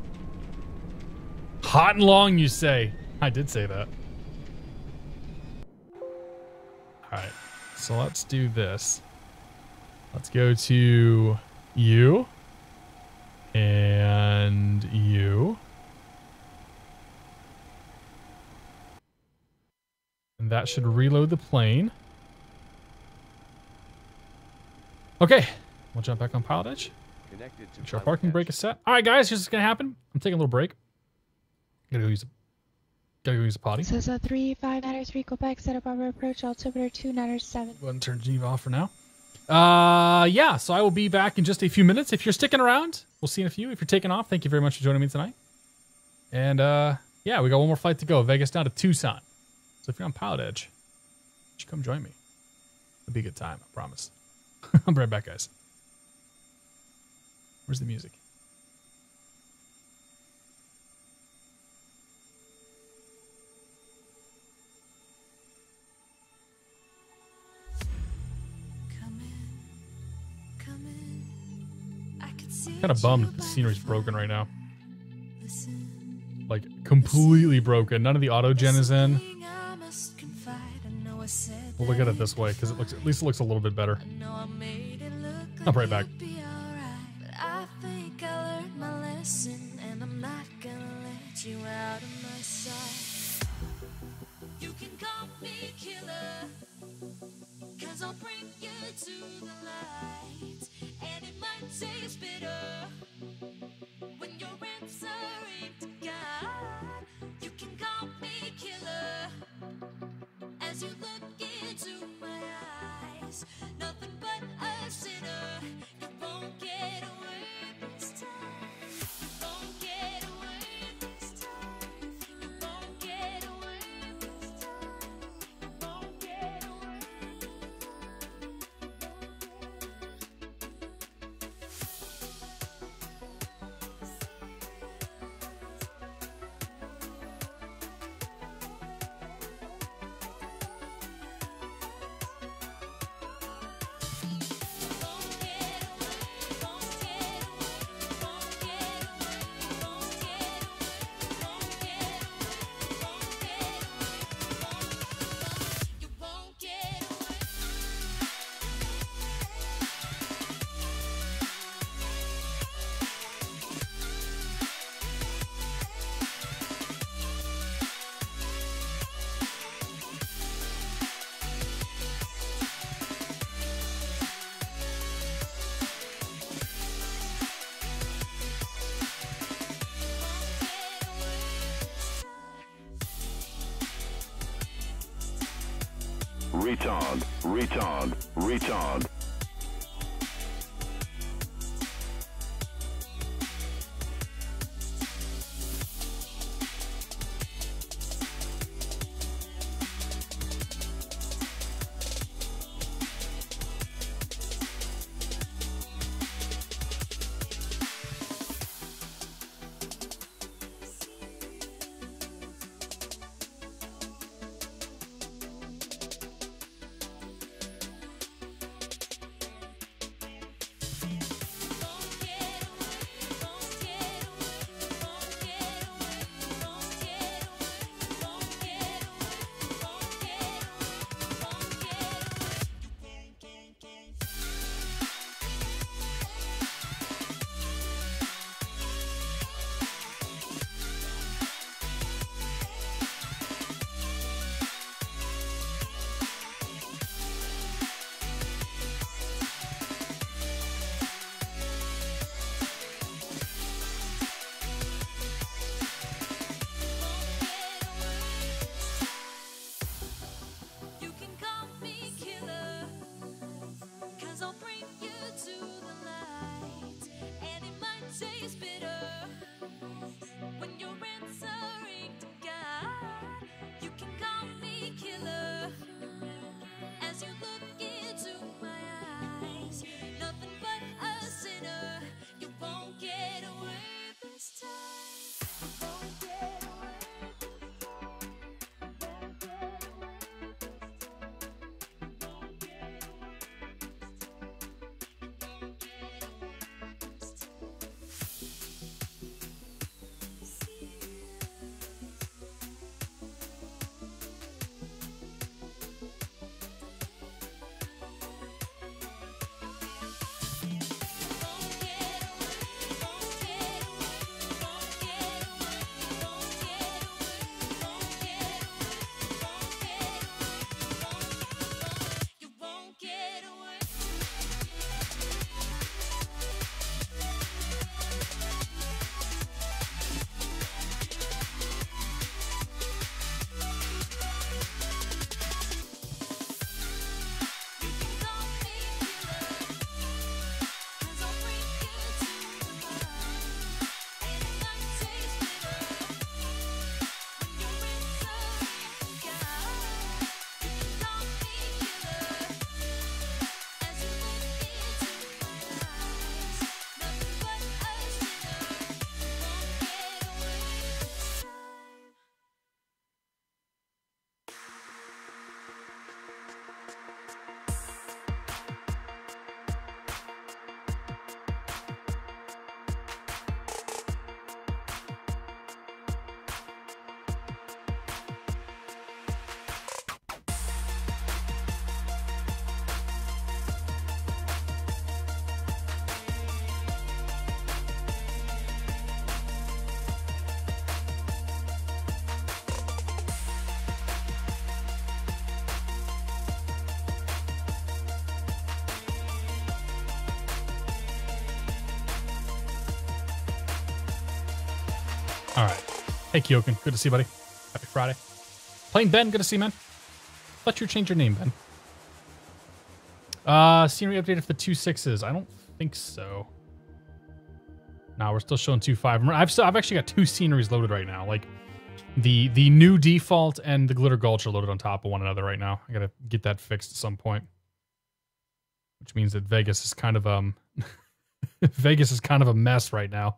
Hot and long, you say? I did say that. Alright, so let's do this. Let's go to you. And And you. And that should reload the plane. Okay, we'll jump back on PilotEdge. Connected to Make sure our parking brake is set. All right, guys, here's what's gonna happen. I'm taking a little break. Gotta go use a potty. Cessna 3593 Quebec, set up our approach, altimeter 297. Go ahead and turn Geneva off for now. Yeah, so I will be back in just a few minutes. If you're sticking around, we'll see in a few. If you're taking off, thank you very much for joining me tonight. And yeah, we got one more flight to go. Vegas down to Tucson. So if you're on PilotEdge, you should come join me. It'll be a good time, I promise. I'll be right back, guys. Where's the music? Kind of bummed that the scenery's broken right now. Like, completely broken. None of the auto gen is in. We'll look at it this way, because it looks, at least it looks a little bit better. I'll be right back. I'll bring you to the light, and it might taste bitter when you're answering to God. You can call me killer as you look into my eyes. Nothing but a sinner. You won't get away this time. You won't get away this time. You won't get away this time. You won't get away. Retard, retard, retard. All right. Hey, Kyokin. Good to see you, buddy. Happy Friday. Plain Ben. Good to see you, man. Thought you changed your name, Ben. Scenery updated for the 2.6s. I don't think so. No, we're still showing 2.5. I've actually got two sceneries loaded right now. Like the new default and the Glitter Gulch are loaded on top of one another right now. I gotta get that fixed at some point. Which means that Vegas is kind of Vegas is kind of a mess right now.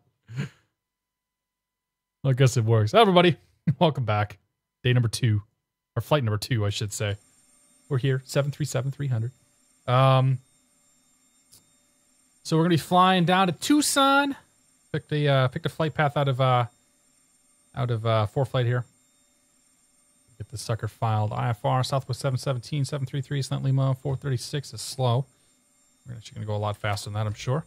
I guess it works. Hi, everybody, welcome back. Day number 2, or flight number 2, I should say. We're here, 737-300. So we're gonna be flying down to Tucson. Picked a flight path out of 4-flight here. Get this sucker filed. IFR Southwest 717, 733, Slant Lima 436 is slow. We're actually gonna go a lot faster than that, I'm sure.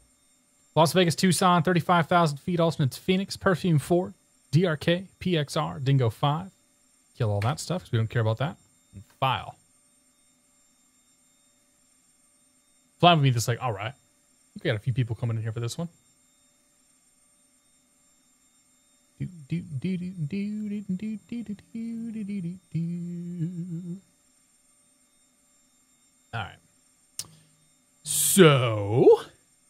Las Vegas, Tucson, 35,000 feet. Alternates Phoenix, Perfume 4, DRK, PXR, Dingo 5. Kill all that stuff because we don't care about that. And file. Flying with me, just like, all right. We got a few people coming in here for this one. All right. So,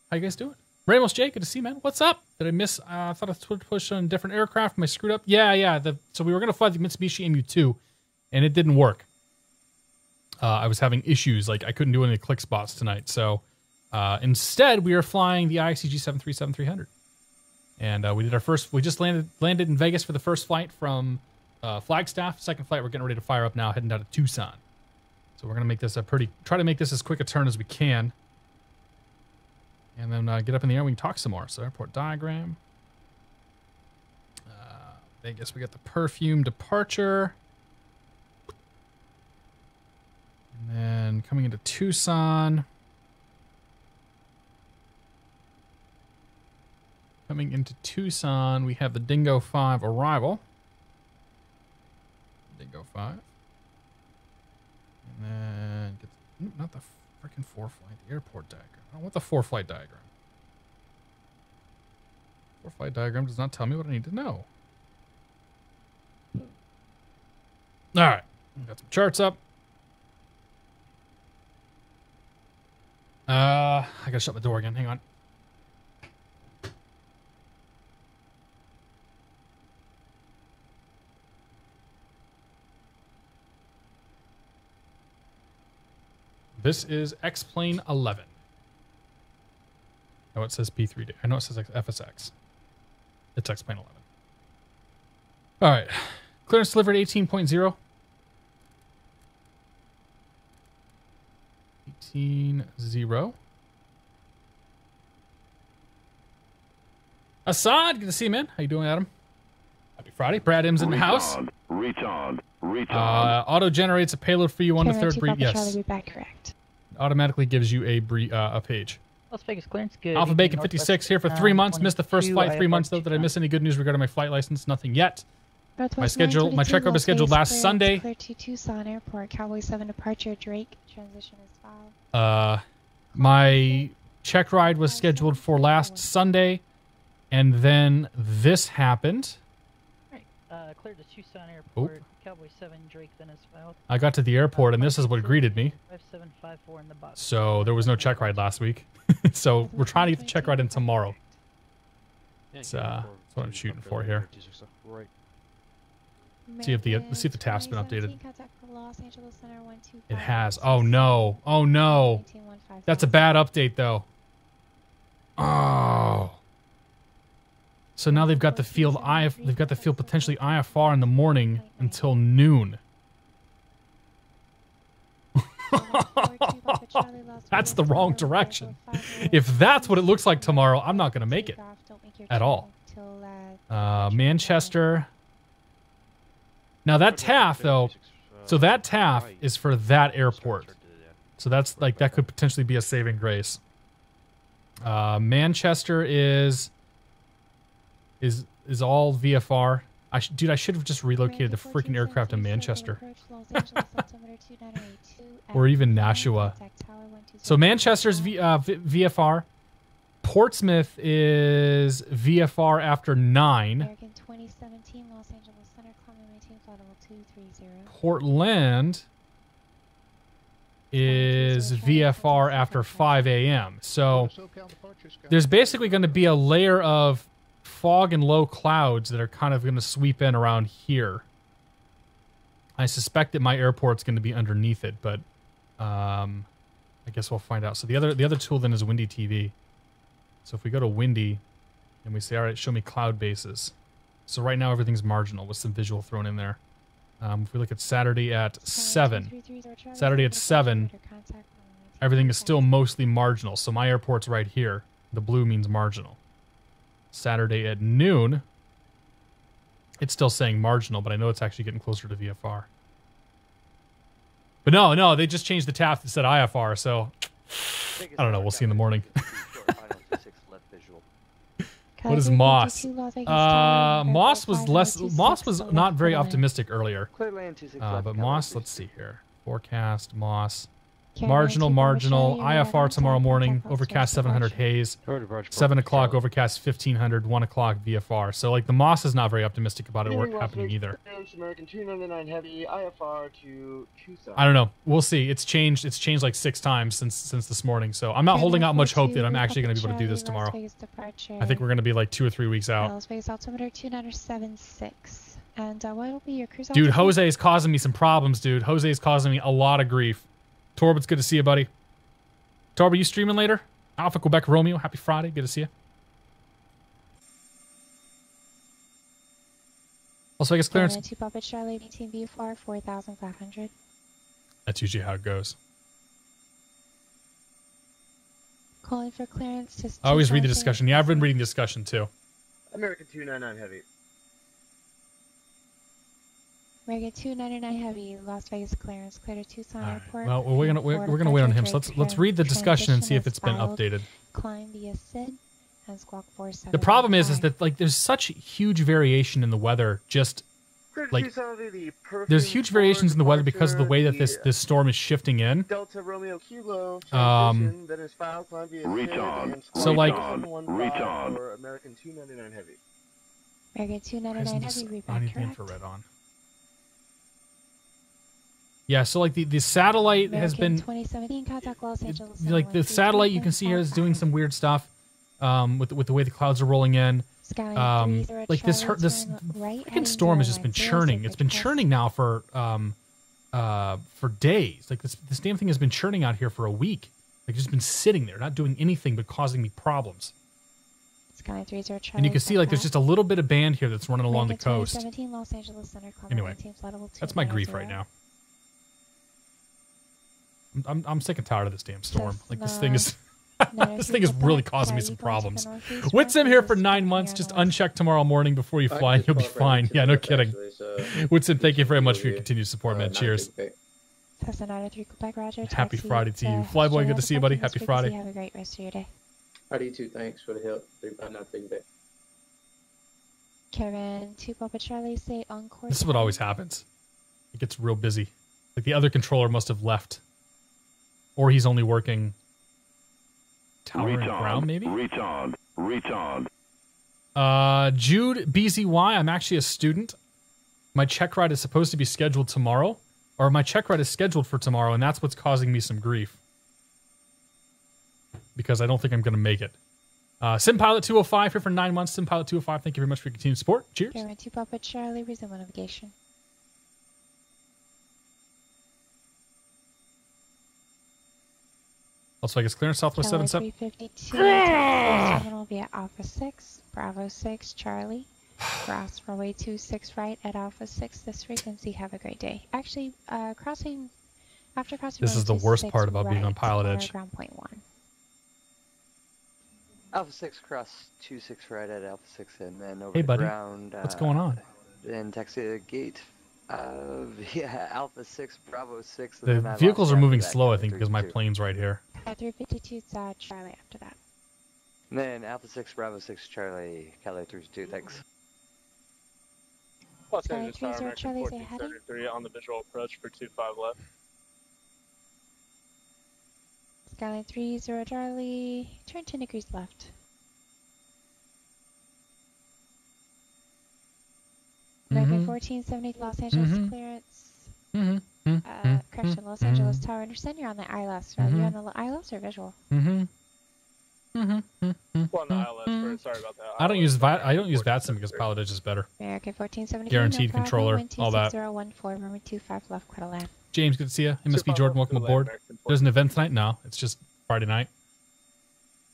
how you guys doing? Ramos J, good to see you, man. What's up? Did I miss? I thought I pushed on a different aircraft. Am I screwed up? Yeah. So we were going to fly the Mitsubishi MU2, and it didn't work. I was having issues. Like, I couldn't do any click spots tonight. So, instead, we are flying the IXEG 737-300. And we did our first, we just landed in Vegas for the first flight from Flagstaff. Second flight, we're getting ready to fire up now, heading down to Tucson. So we're going to make this try to make this as quick a turn as we can. And then get up in the air, we can talk some more. So airport diagram. Vegas, we got the Perfume departure. And then coming into Tucson. Coming into Tucson, we have the Dingo 5 arrival. Dingo 5. And then, not the freaking 4-flight, the airport diagram. I don't want the 4-flight diagram. 4-flight diagram does not tell me what I need to know. All right, got some charts up. I gotta shut the door again, hang on. This is X-Plane 11. Oh, it says P3D. I know it says FSX. It's X-Plane 11. All right. Clearance delivered 18.0. 18.0. Assad, good to see you, man. How you doing, Adam? Happy Friday. Brad M's in the house. Reach on. Auto generates a payload for you on the third brief. Yes. Be back correct. Automatically gives you a page. Las Vegas clearance good. Alpha Bacon 56 here for 3 months. Missed the first flight 3 months though. Did I miss any good news regarding my flight license? Nothing yet. My schedule, my check rub is scheduled last Sunday. Clear to Tucson Airport. Cowboy 7 departure. Drake. Transition is filed. My check ride was scheduled for last Sunday, and then this happened. Clear to Tucson Airport. Cowboy 7 Drake then is filed. I got to the airport, and this is what greeted me. 5754 in the box. So there was no check ride last week. So we're trying to get the check ride in tomorrow. That's what I'm shooting for here. See if the tap's been updated. It has. Oh no! Oh no! That's a bad update though. Oh. So now they've got the field potentially IFR in the morning until noon. That's the wrong direction. If that's what it looks like tomorrow, I'm not going to make it at all. Manchester. Now that TAF though, so that TAF is for that airport. So that's like, that could potentially be a saving grace. Manchester is all VFR. Dude, I should have just relocated the freaking aircraft to Manchester. Or even Nashua. So Manchester's VFR. Portsmouth is VFR after 9. Charlie 17, Los Angeles Center, climb and maintain flight level 230. Portland is VFR after 5 a.m. So there's basically going to be a layer of fog and low clouds that are kind of going to sweep in around here. I suspect that my airport's going to be underneath it, but I guess we'll find out. So the other tool then is Windy TV. So if we go to Windy and we say, all right, show me cloud bases. So right now everything's marginal with some visual thrown in there. If we look at Saturday at 7, everything is still mostly marginal. So my airport's right here. The blue means marginal. Saturday at noon, it's still saying marginal, but I know it's actually getting closer to VFR. But no, they just changed the tab that said IFR, so I don't know. We'll see in the morning. What is Moss? Moss was not very optimistic earlier. But Moss, let's see here. Forecast, Moss. Marginal, IFR tomorrow morning, overcast 700 haze, 7 o'clock overcast 1500, 1 o'clock VFR. So like the Moss is not very optimistic about it happening either. American 299 heavy, IFR to Tucson. I don't know. We'll see. It's changed like 6 times since this morning. So I'm not holding out much hope that I'm actually going to be able to do this tomorrow. I think we're going to be like 2 or 3 weeks out. Las Vegas altimeter 2976. And what will be your cruise Dude, altitude? Jose is causing me some problems, dude. Jose is causing me a lot of grief. Torb, it's good to see you, buddy. Torb, are you streaming later? Alpha Quebec Romeo, happy Friday. Good to see you. Las Vegas clearance. 2 Papa Charlie, 18 VFR, 4,500. That's usually how it goes. Calling for clearance to... I always read the discussion. Yeah, I've been reading the discussion too. American 299 heavy. American 299 heavy, Las Vegas clearance, clear to Tucson Airport. Well, we're gonna wait on him. So let's read the discussion and see if it's been updated. Climb via SID and Squawk 47. The problem is that like there's such huge variation in the weather. Just like there's huge variations in the weather because of the way that this storm is shifting in. Delta Romeo Kilo. That is filed, climb via Recon. So like Recon. Or American 299 heavy. American 299 heavy, I need repeat the correct. infrared on. Yeah, so like the satellite has been 2017 contact Los Angeles. like the satellite you can see here is doing some weird stuff with the way the clouds are rolling in. Like this freaking storm has just been churning. It's been churning now for days. Like this damn thing has been churning out here for a week. Like it's just been sitting there, not doing anything but causing me problems. And you can see like there's just a little bit of band here that's running along the coast. Los Angeles Center, Anyway, that's my grief right now. I'm sick and tired of this damn storm. Like this thing is this thing is really causing me some problems. Witsim here for 9 months. Just uncheck tomorrow morning before you fly and you'll be fine. Yeah, no kidding. Witsim, thank you very much for your continued support, man. Cheers. Happy Friday to you. Flyboy, good to see you, buddy. Happy Friday. Have a great rest of your day. How do you too? Thanks for the help. 359 Big Kevin, 2 Papa Charlie, stay on course. This is what always happens. It gets real busy. Like the other controller must have left. Or he's only working tower and ground, maybe? Retard. Jude BZY, I'm actually a student. My check ride is supposed to be scheduled tomorrow. Or my check ride is scheduled for tomorrow, and that's what's causing me some grief. Because I don't think I'm going to make it. SimPilot 205 here for 9 months. SimPilot 205, thank you very much for your continued support. Cheers. Kevin, 2 Papa Charlie, resume navigation. Las Vegas clearance, Southwest 77. 352, terminal via Alpha 6, Bravo 6, Charlie. Cross runway 26 right at Alpha 6 this frequency. Have a great day. Actually, after crossing this is the worst part about being on PilotEdge. Ground point 1. Alpha 6 cross 26 right at Alpha 6 and then over hey, buddy. ground. What's going on? And taxi the gate Alpha 6, Bravo 6. The vehicles are moving slow, I think, because my plane's right here. 352 Charlie after that. And then Alpha 6, Bravo 6, Charlie, KLAS 32, thanks. Los Angeles Tower, American 1433 on the visual approach for 25 left. Skyline 30 Charlie, turn 10 degrees left. 1470 Los Angeles clearance. Correction, Los Angeles Tower. Understand you're on the ILS, right? You're on the ILS or visual? Well, on the ILS, sorry about that. I don't use VATSIM because PilotEdge is better. American 1470. Guaranteed no controller, wind all that. 26014, runway 25 left, quarter land. James, good to see you. MSB Jordan, welcome aboard. There's an event tonight? No, it's just Friday night.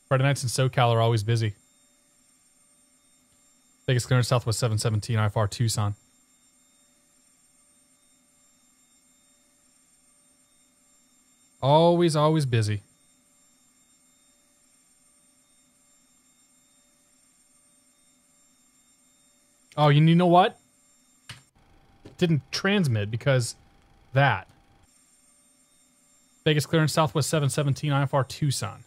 Friday nights in SoCal are always busy. Vegas clearance Southwest 717 IFR Tucson. Always, always busy. Oh, you know what? Didn't transmit because that. Vegas clearance Southwest 717 IFR Tucson.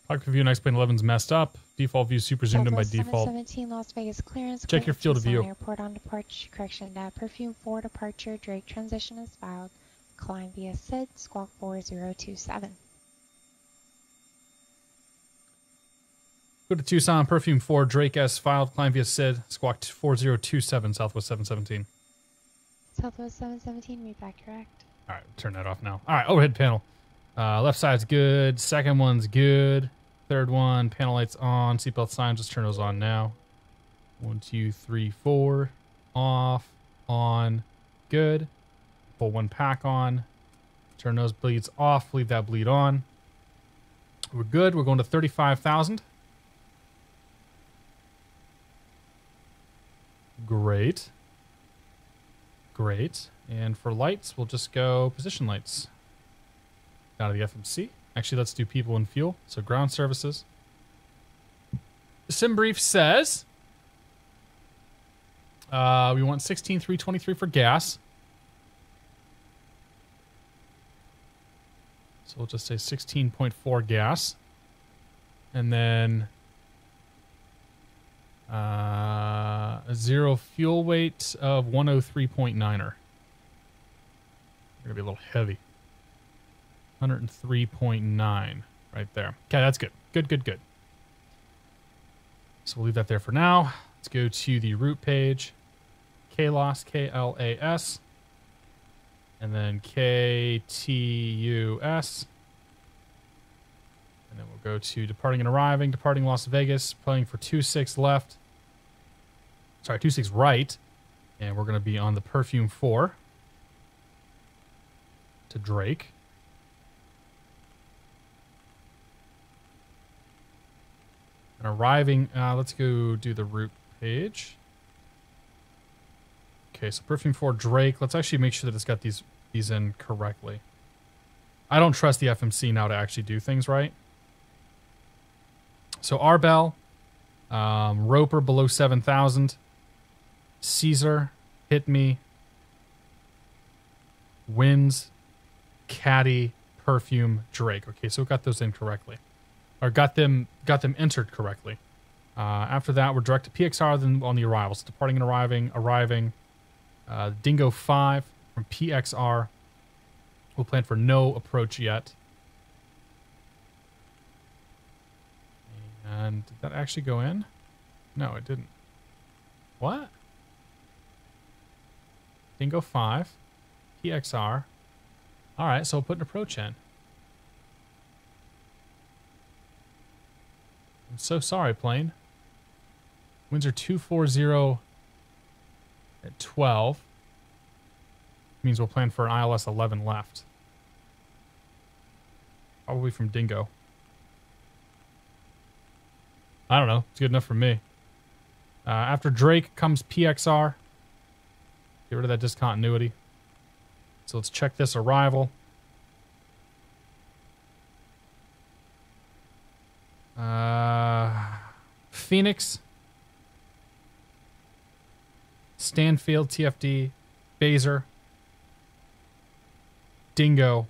Clock view and X-Plane 11's messed up. Default view super zoomed in by default. 717 Las Vegas clearance. Check your field of view. Airport on departure. Correction. Perfume 4 departure. Drake transition is filed. Climb via SID. Squawk 4027. Go to Tucson. Perfume 4. Drake S filed. Climb via SID. Squawk 4027. Southwest 717. Southwest 717. Read back correct. All right. Turn that off now. All right. Overhead panel. Left side's good. Second one's good. Third one, panel lights on. Seatbelt signs, just turn those on now. 1, 2, 3, 4. Off, on, good. Pull one pack on. Turn those bleeds off, leave that bleed on. We're good. We're going to 35,000. Great. Great. And for lights, we'll just go position lights. Out of the FMC. Actually, let's do people and fuel. So ground services. Sim brief says we want 16,323 for gas. So we'll just say 16.4 gas. And then a zero fuel weight of 103.9er. We're gonna be a little heavy. 103.9 right there. Okay, that's good. Good. So we'll leave that there for now. Let's go to the route page. KLAS, KLAS. And then KTUS. And then we'll go to departing and arriving. Departing Las Vegas. Playing for 26 left. Sorry, 26 right. And we're going to be on the Perfume 4. To Drake. And arriving, let's go do the route page. Okay, so Perfume 4 Drake. Let's actually make sure that it's got these in correctly. I don't trust the FMC now to actually do things right. So Arbel, Roper below 7,000. Caesar, Hit Me. Winds, Caddy, Perfume, Drake. Okay, so we got those in correctly. Or got them entered correctly. After that, we're direct to PXR then on the arrivals. Departing and arriving. Dingo 5 from PXR. We'll plan for no approach yet. And did that actually go in? No, it didn't. What? Dingo 5. PXR. All right, so we'll put an approach in. I'm so sorry, plane. Winds are 240 at 12. Means we'll plan for an ILS 11 left. Probably from Dingo. I don't know. It's good enough for me. After Drake comes PXR. Get rid of that discontinuity. So let's check this arrival. Phoenix, Stanfield, TFD, Baser, Dingo,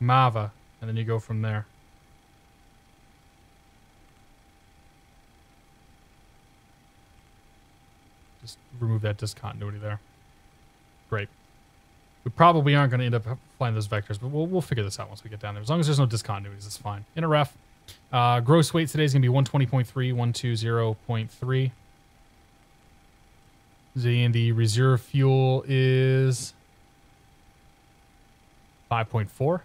Mava, and then you go from there. Just remove that discontinuity there. Great. We probably aren't going to end up flying those vectors, but we'll figure this out once we get down there. As long as there's no discontinuities, it's fine. In a ref, gross weight today is going to be 120.3, 120.3. And the reserve fuel is 5.4.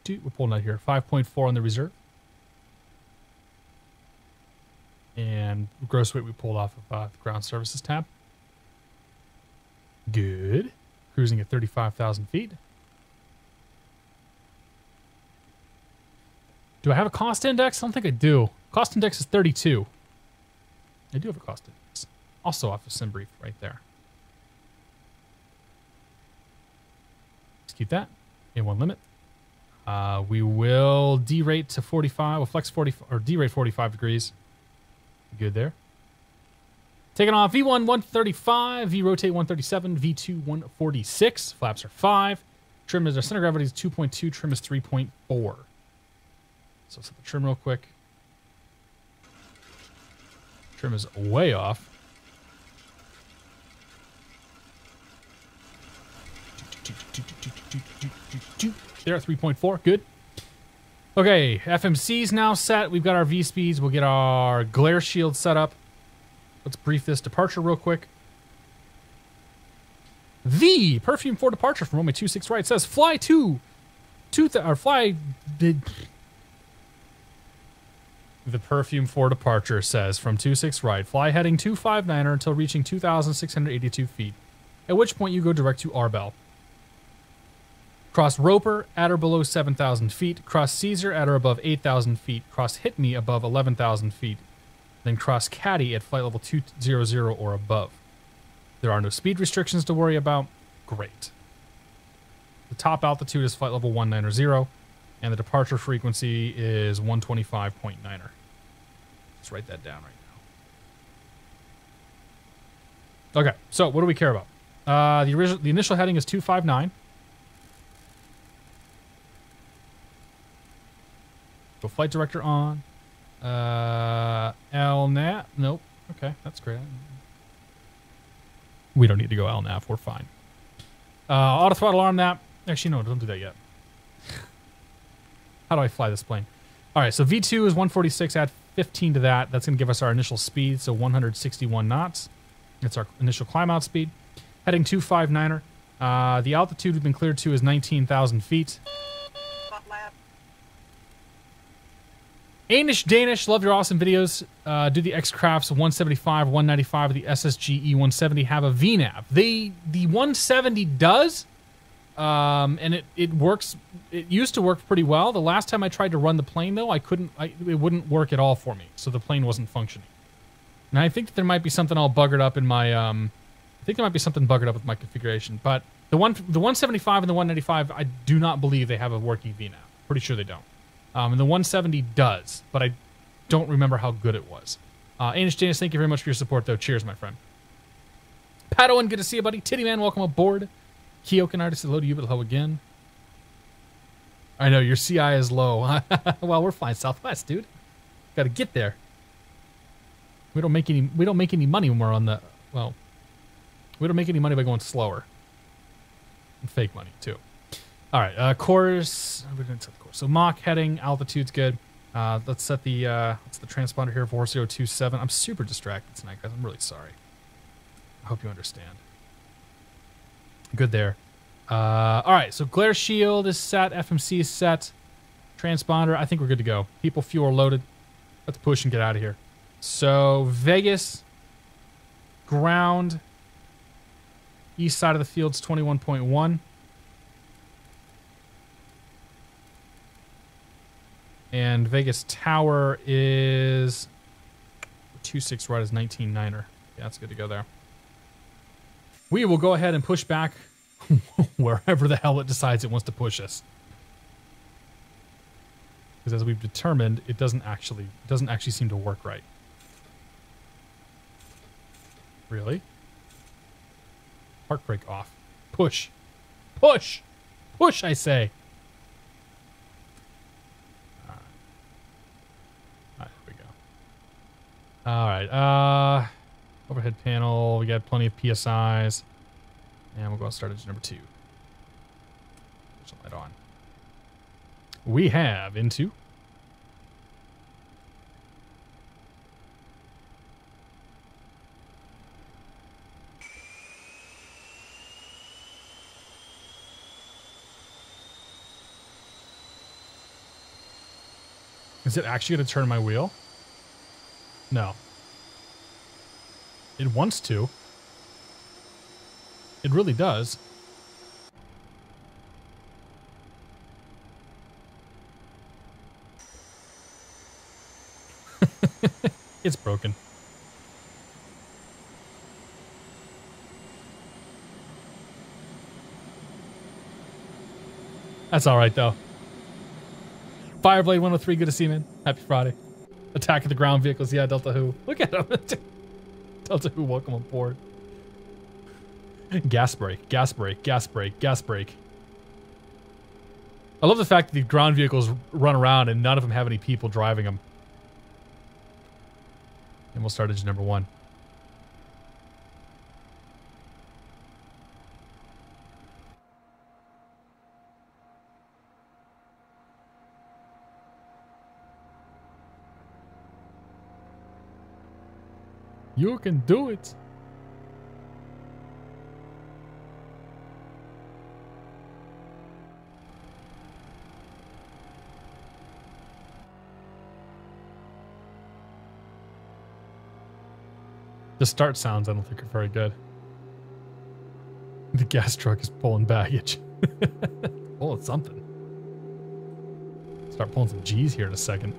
We're pulling out here. 5.4 on the reserve. And gross weight we pulled off of the ground services tab. Good. Cruising at 35,000 feet. Do I have a cost index? I don't think I do. Cost index is 32. I do have a cost index. Also off of SimBrief right there. Execute that. In-one limit. We will derate to 45. We'll flex 40 or derate 45 degrees. Good there. Taking off V1 135, V rotate 137, V2 146. Flaps are 5. Trim is our center gravity is 2.2. Trim is 3.4. So set the trim real quick. Trim is way off. There at 3.4. Good. Okay, FMC's now set. We've got our V speeds. We'll get our glare shield set up. Let's brief this departure real quick. The perfume for departure from runway 26 right says fly the perfume for departure says from 26 right, fly heading 259er until reaching 2,682 feet, at which point you go direct to Arbel. Cross Roper at or below 7,000 feet, cross Caesar at or above 8,000 feet, cross Hit Me above 11,000 feet, then cross Caddy at flight level 200 or above. There are no speed restrictions to worry about. Great. The top altitude is flight level 190, and the departure frequency is 125.9er. Let's write that down right now. Okay, so what do we care about? The initial heading is 259. Go flight director on. LNAV. Nope. Okay, that's great. We don't need to go LNAV. We're fine. Auto throttle arm that. Actually, no, don't do that yet. How do I fly this plane? All right, so V2 is 146. Add 15 to that. That's going to give us our initial speed, so 161 knots. That's our initial climb out speed. Heading 259er. The altitude we've been cleared to is 19,000 feet. Anish Danish, love your awesome videos. Do the X-Crafts 175, 195, or the SSG E170 have a VNAV? The 170 does, and it works. It used to work pretty well. The last time I tried to run the plane, though, it wouldn't work at all for me, so the plane wasn't functioning. And I think that there might be something all buggered up in my. I think there might be something buggered up with my configuration. But the 175 and the 195, I do not believe they have a working VNAV. Pretty sure they don't. And the 170 does, but I don't remember how good it was. Anish Janus, thank you very much for your support, though. Cheers, my friend. Padawan, good to see you, buddy. Titty Man, welcome aboard. Kyokan Artist, hello to you, but hello again. I know, your CI is low. Well, we're flying Southwest, dude. Got to get there. We don't make any money when we're on the, well, we don't make any money by going slower. And fake money, too. All right, course. We didn't set the course. So Mach heading, altitude's good. Let's set the transponder here for 4027. I'm super distracted tonight, guys. I'm really sorry. I hope you understand. Good there. All right, so glare shield is set. FMC is set. Transponder, I think we're good to go. People, fuel are loaded. Let's push and get out of here. So Vegas, ground, east side of the field's 21.1. And Vegas Tower is 26 right is 19.9er. Yeah, that's good to go there. We will go ahead and push back wherever the hell it decides it wants to push us. Because as we've determined, it doesn't actually seem to work right. Really? Park brake off. Push. Push! Push, I say! Alright, here we go. Alright, Overhead panel, we got plenty of PSIs. And we'll go start engine number 2. Push the light on. We have into Is it actually going to turn my wheel? No. It wants to. It really does. It's broken. That's all right, though. Fireblade 103, good to see you, man. Happy Friday. Attack of the ground vehicles. Yeah, Delta Who. Look at him. Delta Who, welcome aboard. Gas brake, gas brake, gas brake, gas brake. I love the fact that the ground vehicles run around and none of them have any people driving them. And we'll start engine number 1. You can do it. The start sounds I don't think are very good. The gas truck is pulling baggage. Pulling something. Start pulling some G's here in a second.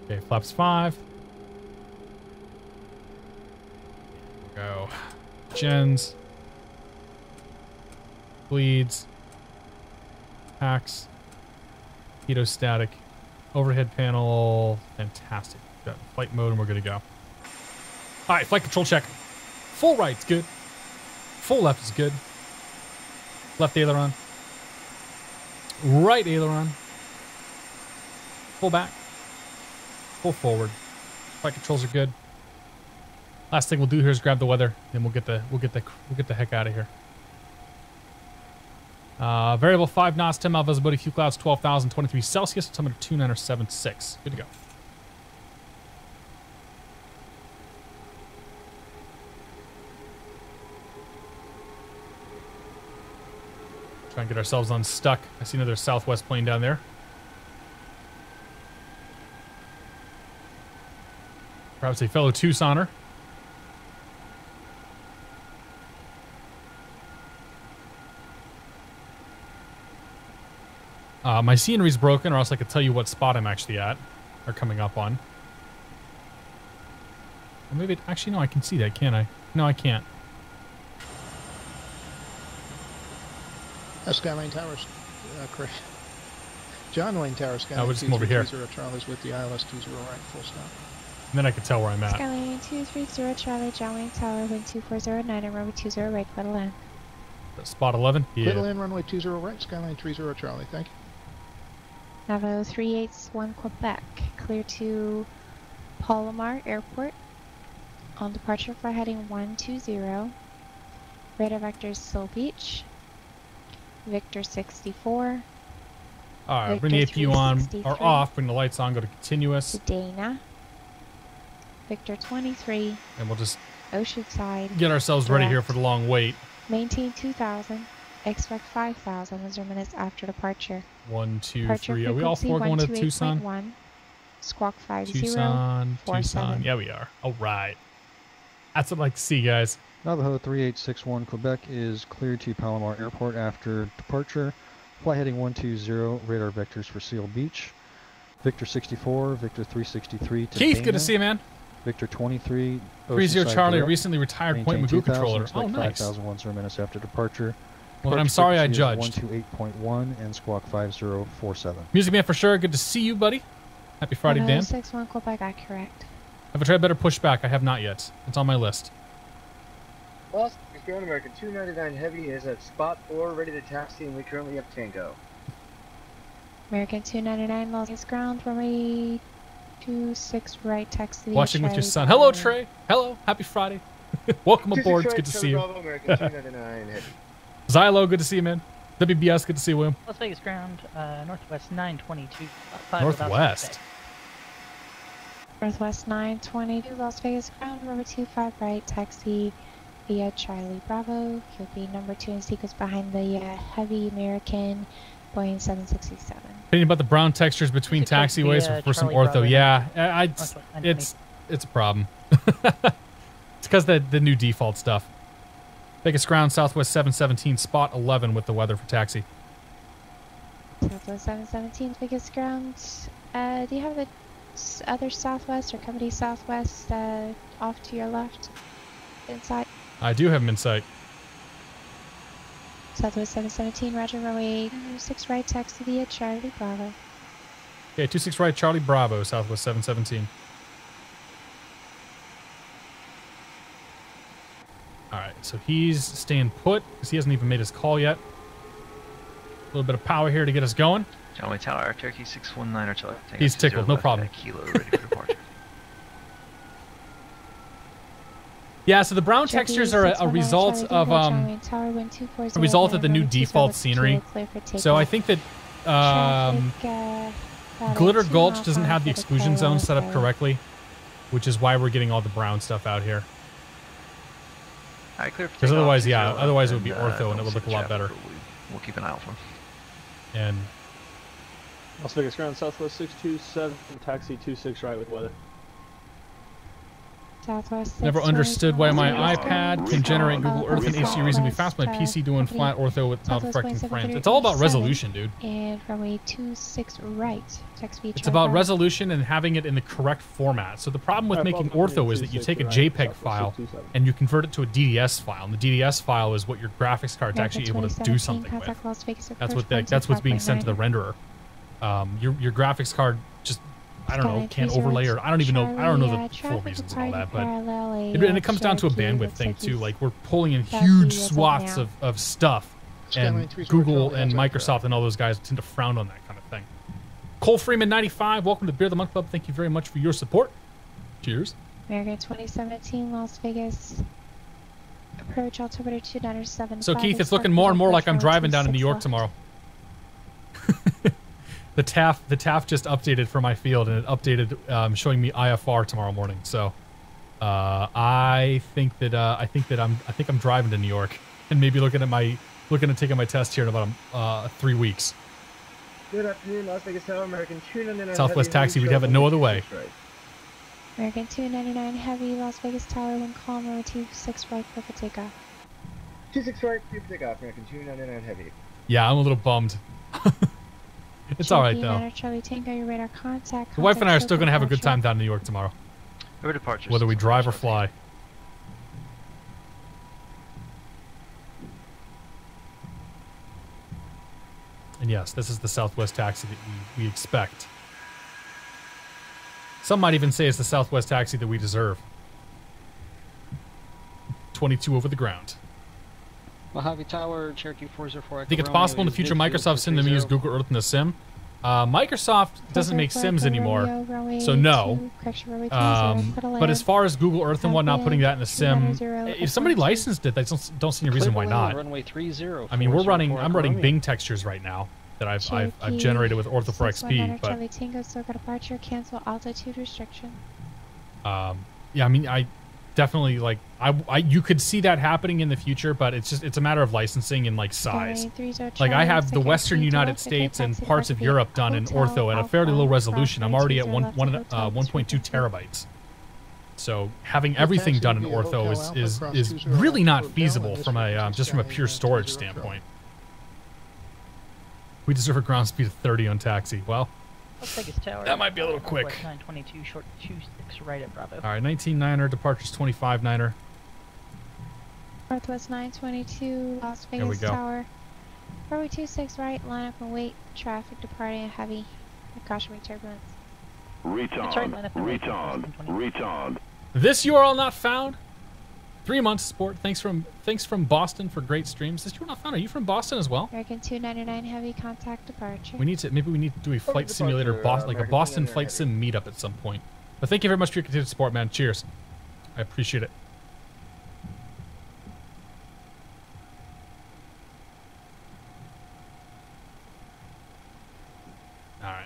Okay, flaps 5. Go. Gens. Bleeds. Packs. Static. Overhead panel. Fantastic. Got flight mode and we're good to go. Alright, flight control check. Full right's good. Full left is good. Left aileron. Right aileron. Full back. Full forward. Flight controls are good. Last thing we'll do here is grab the weather, and we'll get the heck out of here. Variable 5 knots, 10 mile visibility, Q clouds 12,000, 23 Celsius, altimeter 2976. Good to go. Try and get ourselves unstuck. I see another Southwest plane down there. Perhaps a fellow Tucsoner. My scenery's broken, or else I could tell you what spot I'm actually at, or coming up on. Or maybe, actually, no, I can see that, can't I? No, I can't. Skyline Towers, correct. John Wayne Towers, Skyline we'll just come over here. 230 Charlie's with the ILS 20 right, full stop. And then I can tell where I'm at. Skyline 230 Charlie, John Wayne Tower, wind 2409 and runway 20 right, clear to land. Spot 11? Yeah. Clear to land, runway 20 right, Skyline 30 Charlie, thank you. Navo 381 Quebec, clear to Palomar Airport. On departure for heading 120. Radar vectors Seal Beach. Victor 64. Alright, bring the APU on, or off, bring the lights on, go to continuous. Dana. Victor 23. And we'll just Oceanside. get ourselves ready here for the long wait. Maintain 2,000. Expect 5,000 as 0 minutes after departure. 1, 2, Departure 3. Are we all four going to Tucson? 128.1. Squawk 50. Tucson. Yeah, we are. All right. That's what I like to see, guys. Navajo 3861 Quebec is cleared to Palomar Airport after departure. Fly heading 120. Radar vectors for Seal Beach. Victor 64, Victor 363 to Keith, Dana. good to see you, man. Victor 23. 30 Charlie, direct. recently retired Maintain Point Magoo controller. Expect Oh, nice. 5,000 0 minutes after departure. Well, then I'm sorry I Departure judged. frequency is 128.1 and squawk 5047. Music Man for sure. Good to see you, buddy. Happy Friday, Dan. 61 Quebec, accurate. Have I tried better push back? I have not yet. It's on my list. Lost Ground American 299 Heavy is at spot 4, ready to taxi, and we currently have Tango. American 299, Los Angeles ground, runway 26 right, taxi. Watching with your son. Hello, Trey. Hello. Happy Friday. Welcome aboard. It's good to see you. American 299 heavy. Xylo, good to see you, man. WBS, good to see you, William. Las Vegas ground, northwest 922. Northwest. Northwest 922, Las Vegas ground, runway 25 right, taxi via Charlie Bravo. You'll be number 2 in sequence behind the heavy American Boeing 767. Opinion about the brown textures between taxiways for some ortho. Yeah, it's a problem. It's because the new default stuff. Vegas ground, Southwest 717, spot 11 with the weather for taxi. Southwest 717, Vegas ground. Do you have the other Southwest or company Southwest off to your left? Inside? I do have them in sight. Southwest 717, roger, runway 26 right, taxi via Charlie Bravo. Okay, 26 right, Charlie Bravo, Southwest 717. Alright, so he's staying put because he hasn't even made his call yet. A little bit of power here to get us going. John Wayne Tower, Turkey 619 or Charlie. He's tickled, no problem. Kilo, ready for departure. Yeah, so the brown textures are a result of the new default scenery. So I think that Glitter Gulch doesn't have the exclusion zone set up correctly, which is why we're getting all the brown stuff out here. Because otherwise, yeah, otherwise it would be ortho and it would look a lot better. We'll keep an eye out for him. And Las Vegas ground, Southwest 627, taxi 26 right with weather. Southwest. Never understood why my iPad can generate Google Earth and HD reasonably fast. My PC doing flat ortho without affecting frames. It's all about resolution, dude. And runway 26 right. It's about resolution and having it in the correct format. So the problem with making ortho is that you take a JPEG file and you convert it to a DDS file, and the DDS file is what your graphics card's actually able to do something with. That's what's being sent to the renderer. Your graphics card just, I don't know, can't overlay, or I don't even know. I don't know the full reasons and all that, but it comes down to a bandwidth thing too. Like, we're pulling in huge swaths of stuff, and Google and Microsoft and all those guys tend to frown on that kind of thing. Cole Freeman 95, welcome to the Beer of the Month Club. Thank you very much for your support. Cheers. American 2017 Las Vegas. Approach altimeter 297. So Keith, it's looking more and more like I'm driving down to New York tomorrow. The TAF just updated for my field, and it updated showing me IFR tomorrow morning. So I think I'm driving to New York and maybe looking at taking my test here in about 3 weeks. Good afternoon, Las Vegas Tower, American 299 Southwest taxi, we'd have it no other way. American 299 heavy, Las Vegas Tower, when calm, runway 26 right, clear for takeoff. 26 right, clear for takeoff, American 299 heavy. Yeah, I'm a little bummed. It's all right though. Charlie Tango, your radar contact. The wife and I are still going to have a good time down in New York tomorrow. Whether we drive or fly. And yes, this is the Southwest taxi that we expect. Some might even say it's the Southwest taxi that we deserve. 22 over the ground. Mojave Tower, Cherokee 404. I think it's possible in the future Microsoft sim to use Google Earth in the sim. Microsoft doesn't make sims anymore, so no. But as far as Google Earth and whatnot, putting that in the sim, if somebody licensed it, I don't see any reason why not. Runway 30. I mean, I'm running Bing textures right now that I've generated with Ortho for XP. But Charlie Tango, circle departure, cancel altitude restriction. Yeah, I mean, I definitely you could see that happening in the future, but it's a matter of licensing and like size. Like, I have the Western United States and parts of Europe done in ortho at a fairly low resolution. I'm already at 1.2 terabytes. So having everything done in ortho is really not feasible from a just from a pure storage standpoint. We deserve a ground speed of 30 on taxi. Well, that might be a little quick. 922 short 26 right at Bravo. All right, 19-9er, departures 25-9er. Northwest 922, Las Vegas Tower. Runway 26 right, line up and wait. Traffic departing at heavy. Caution turbulence. Retard. This URL not found? 3 months support. Thanks from Boston for great streams. Sister, not found. Are you from Boston as well? American 299 Heavy, contact departure. Maybe we need to do a flight simulator, like a Boston flight sim meetup at some point. But thank you very much for your continued support, man. Cheers. I appreciate it. All right.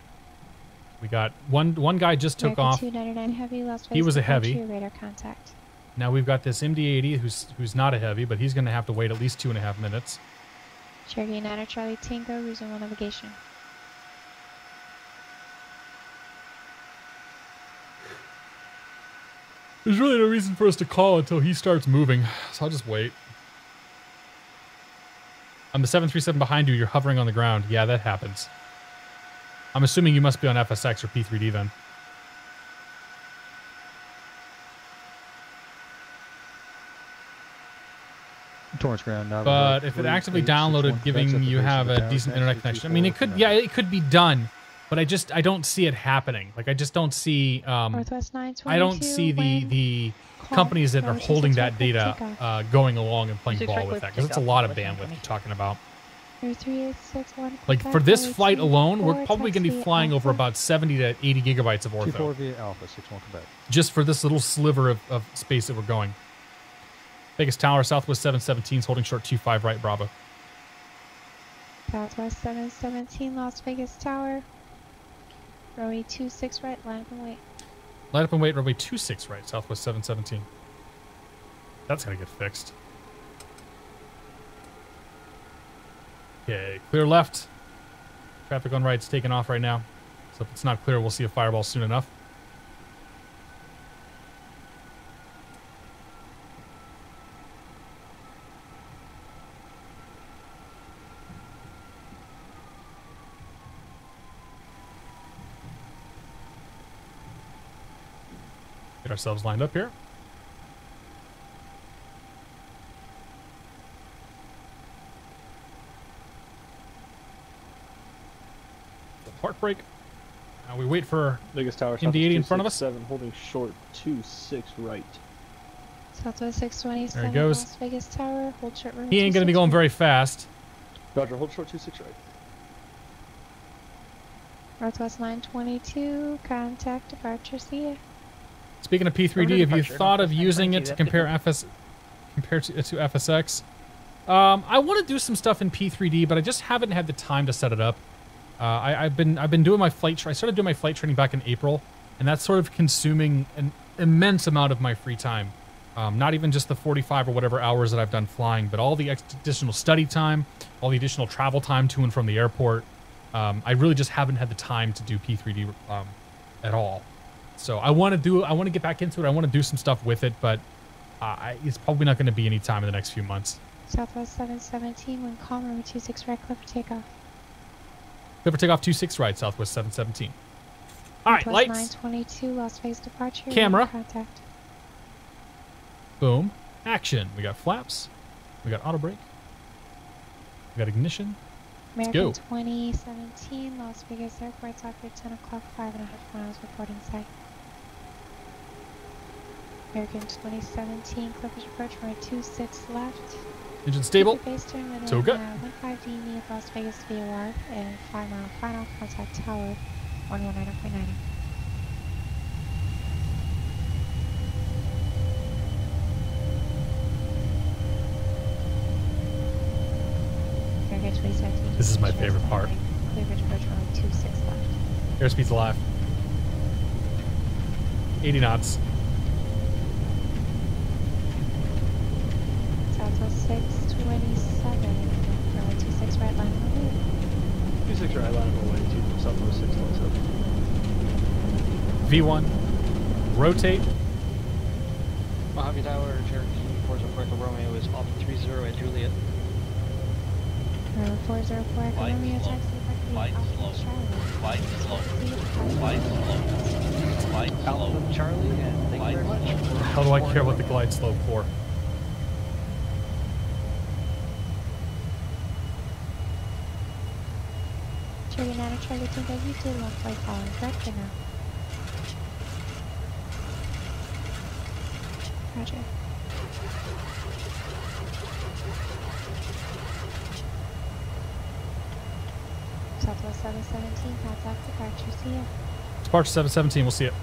We got one guy just took American off. 299 Heavy, Las Vegas He was a departure, heavy. radar contact. Now we've got this MD-80 who's not a heavy, but he's going to have to wait at least 2.5 minutes. Cherokee 9 Charlie Tango, resume navigation. There's really no reason for us to call until he starts moving, so I'll just wait. I'm the 737 behind you. You're hovering on the ground. Yeah, that happens. I'm assuming you must be on FSX or P3D then. Torrance ground now. But if it actively downloaded, giving you have a decent internet connection, I mean, it could, yeah, it could be done, but I don't see it happening. Like, I just don't see, Northwest 922, I don't see the companies that are holding that data going along and playing ball with that, because it's a lot of bandwidth you're talking about. 33861. Like, for this flight alone, we're probably going to be flying over about 70 to 80 gigabytes of ortho. 24 via Alpha, 61 Quebec. Just for this little sliver of space that we're going. Vegas Tower, Southwest 717 is holding short 25 right, Bravo. Southwest 717, Las Vegas Tower. Runway 26 right, line up and wait. Line up and wait, runway 26 right, Southwest 717. That's going to get fixed. Okay, clear left. Traffic on right's taking off right now. So if it's not clear, we'll see a fireball soon enough. Get ourselves lined up here. Park brake. Now we wait for Vegas Tower, MD-80 in front of us. 7 holding short 26 right. Southwest 627, There he goes. Las Vegas Tower, hold short runway He ain't going to be going very fast. Roger, hold short 26 right. Northwest 922, contact departure, see ya. Speaking of P3D, have you thought of using it to compare to FSX? I want to do some stuff in P3D, but I just haven't had the time to set it up. I've been doing my flight. I started doing my flight training back in April, and that's sort of consuming an immense amount of my free time. Not even just the 45 or whatever hours that I've done flying, but all the additional study time, all the additional travel time to and from the airport. I really just haven't had the time to do P3D at all. So I want to get back into it. I want to do some stuff with it, but it's probably not going to be any time in the next few months. Southwest 717, wind calm, runway 26 right, clear for takeoff. Clear for takeoff 26 right, Southwest 717. All right, Northwest lights. 922, Las Vegas departure. Camera. Contact. Boom. Action. We got flaps. We got auto brake. We got ignition. American Let's go. 2017, Las Vegas Airport's after 10 o'clock, 5.5 miles, reporting site. American 2017, Clippers approach, runway 26 left. Engine stable. Base turn within So good. 15D near Las Vegas VOR and 5 mile final, contact tower 119.9. American 2017. This is my favorite part. Clear approach, runway 26 left. Airspeed's alive. 80 knots. Southwest 627, runway 26 right, line of way. 26 right, line of way to Southwest 627. V1. Rotate. Mojave Tower, Cherokee, Forza Puerto Romeo is off 30 at Juliet. 404, Echo Romeo, taxi, Flight slow. Flight slow. Flight slow. Flight slow. Alpha Charlie, and thank you very much. How do I care what the glide slope for? Cherokee 9 Charlie Tango, you did want flight following, correct or no? Roger. Southwest 717, contact departure, see ya. Departure 717, we'll see it.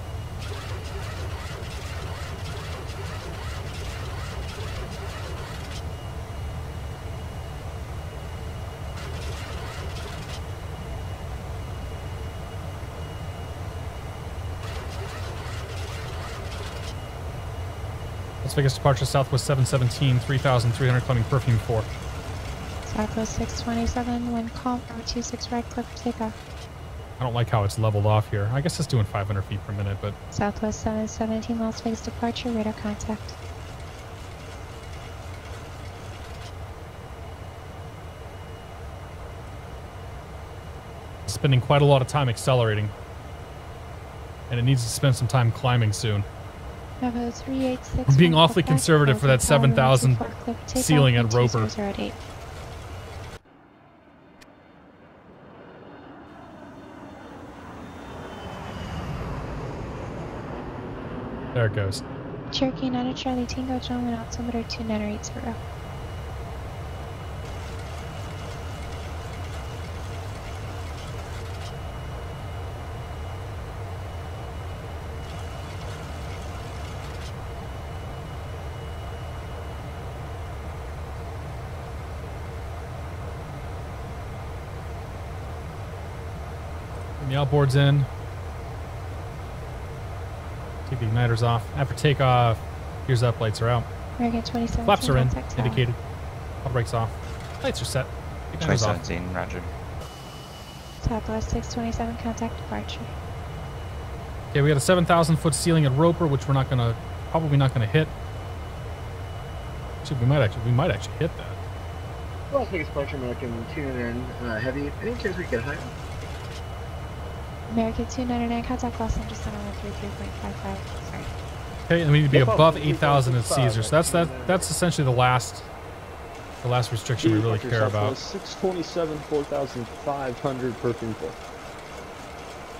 Las Vegas departure Southwest 717, 3,300 climbing Perfume 4. Southwest 627, wind calm, 26 right, clear for takeoff. I don't like how it's leveled off here. I guess it's doing 500 feet per minute, but Southwest 717, Las Vegas departure, radar contact. spending quite a lot of time accelerating. And it needs to spend some time climbing soon. Bravo 386. We're being awfully conservative for that 7,000 ceiling at Roper. There it goes. Cherokee 9 Charlie Tango, gentlemen, altimeter 2980. The outboard's in. Take the igniters off. After takeoff, gears up, lights are out. American 27. Flaps are in, indicated. All brakes off. Lights are set. Igniters off. 2017, roger. Southwest 627, contact departure. Okay, we got a 7,000 foot ceiling at Roper, which we're not gonna, probably not gonna hit. Actually, we might actually hit that. Las Vegas departure, American 299 heavy. Any chance we get higher? American 299, contact Los Angeles Center 133.55. Sorry. Okay, and we need to be above 8,000 at Caesar. So that's essentially the last restriction we really care about. 627, 4,500 Perfume 4.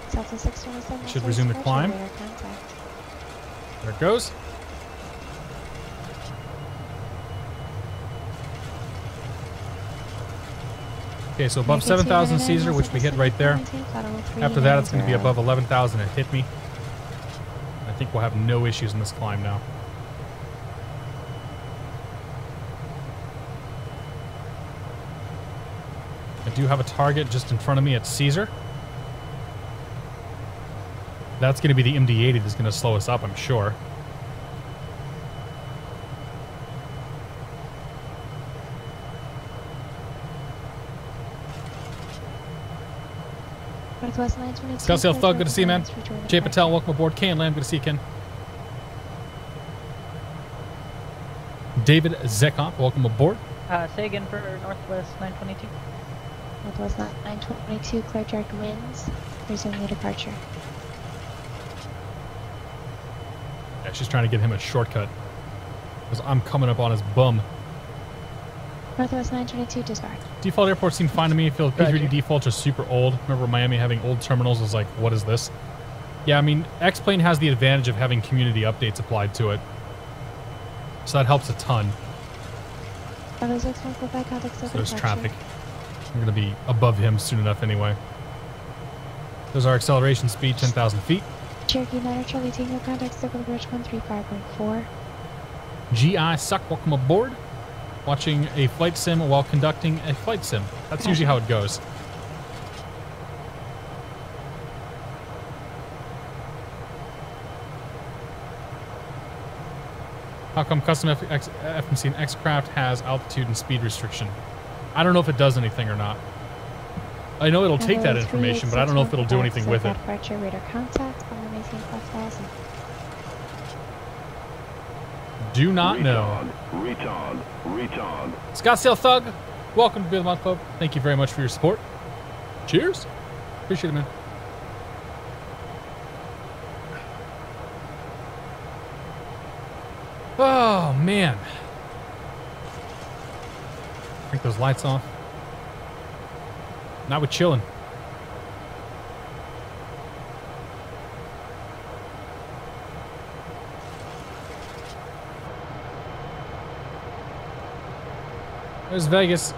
Southwest 627. Should resume the climb. There it goes. Okay, so above 7,000 Caesar, which we hit right there. After that, it's going to be above 11,000 and hit me. I think we'll have no issues in this climb now. I do have a target just in front of me at Caesar. That's going to be the MD-80 that's going to slow us up, I'm sure. Scottsdale Thug, good to see you, man. Jay Patel, welcome aboard. Ken Lamb, good to see you, Ken. David Zekop, welcome aboard. Say again for Northwest 922. Northwest 922, clear direct winds. Resume the departure. Yeah, she's trying to get him a shortcut. Because I'm coming up on his bum. Northwest 922, disbarred. Default airports seem fine to me. I feel like P3D defaults are super old. Remember Miami having old terminals was like, what is this? Yeah, I mean, X-Plane has the advantage of having community updates applied to it. So that helps a ton. So there's traffic. We're going to be above him soon enough anyway. There's our acceleration speed, 10,000 feet. Cherokee 9 Charlie Tango, contact Circle Bridge 135.4. GI Suck, welcome aboard. Watching a flight sim while conducting a flight sim. That's usually how it goes. How come custom FMC and X-Craft has altitude and speed restriction? I don't know if it does anything or not. I know it'll take that information, but I don't know if it'll do anything with it. Departure radar contact, Do not know. Retard. Scottsdale Thug, welcome to Be the Month Club. Thank you very much for your support. Cheers. Appreciate it, man. Oh, man. Take those lights off. Now we're chilling. There's Vegas.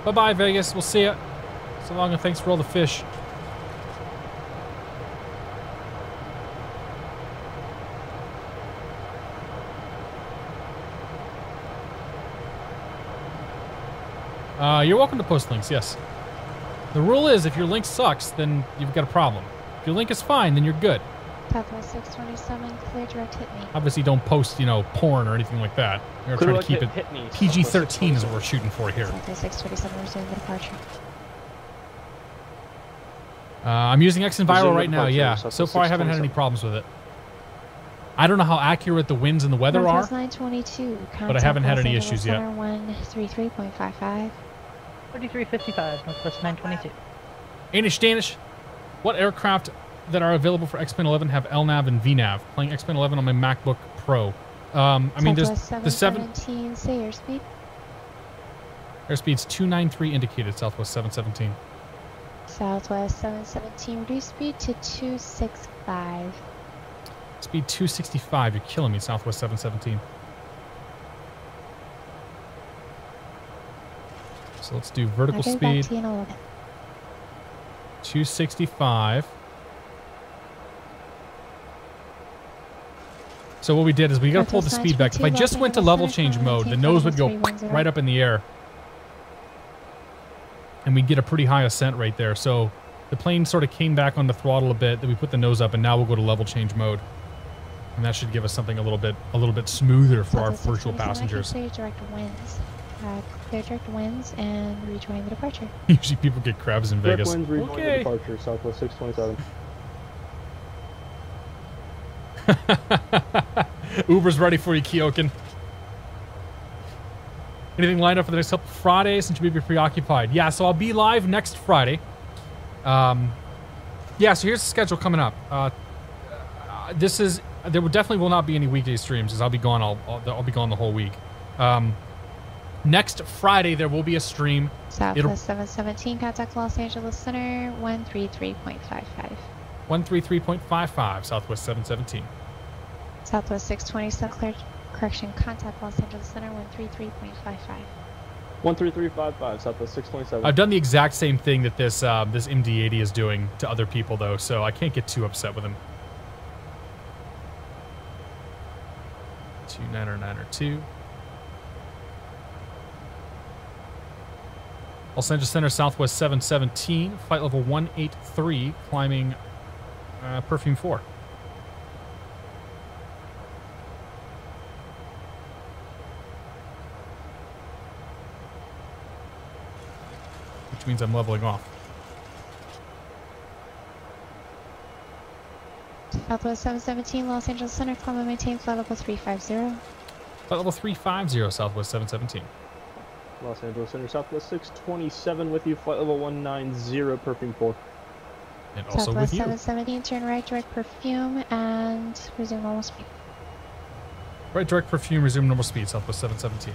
Bye-bye, Vegas. We'll see ya. So long, and thanks for all the fish. You're welcome to post links, yes. The rule is, if your link sucks, then you've got a problem. If your link is fine, then you're good. Southwest 627, clear direct hit me. Obviously, don't post, you know, porn or anything like that. We're trying to keep it PG-13 is what we're shooting for here. Southwest 627, resume the departure. I'm using X and Viral Resume right now, departure, yeah. Southwest So far, I haven't had any 627. problems with it. I don't know how accurate the winds and the weather are, Northwest 922, but I haven't had contact any Los issues Angeles yet. Center 133.55. 3355, Northwest 922. Anish Danish, what aircraft that are available for X-Plane 11 have LNAV and VNAV? Playing X-Plane 11 on my MacBook Pro. I mean, there's the 717, say airspeed. Airspeed's 293 indicated, Southwest 717. Southwest 717, reduce speed to 265. Speed 265, you're killing me, Southwest 717. So let's do vertical Okay, speed. back to you in a little bit. 265. So what we did is we got to pull the speed back. If I just went to level change mode, the nose would go right up in the air. And we'd get a pretty high ascent right there. So the plane sort of came back on the throttle a bit, then we put the nose up, and now we'll go to level change mode. And that should give us something a little bit smoother for our virtual passengers. Clear direct winds. Clear direct winds and rejoin the departure. Usually people get crabs in Direct Vegas. winds, rejoin the Okay. departure, Southwest 627. Uber's ready for you, Kyokin. Anything lined up for the next couple Fridays since you may be preoccupied? Yeah, so I'll be live next Friday. Yeah, so here's the schedule coming up. There definitely will not be any weekday streams because I'll be gone. I'll be gone the whole week. Next Friday there will be a stream. Southwest 717, contact Los Angeles Center 133.55. 133.55, Southwest 717. Southwest 627, clear correction, contact Los Angeles Center 133.55. 13355, Southwest 627. I've done the exact same thing that this this MD-80 is doing to other people though, so I can't get too upset with him. 2992. Los Angeles Center, Southwest 717, flight level 183, climbing Perfume 4. Which means I'm leveling off. Southwest 717, Los Angeles Center, climb and maintain flight level 350. Flight level 350, Southwest 717. Los Angeles Center, Southwest 627 with you, flight level 190, Perfume 4. And also Southwest with you. 717, turn right, direct Perfume, and resume normal speed. Right, direct Perfume, resume normal speed, Southwest 717.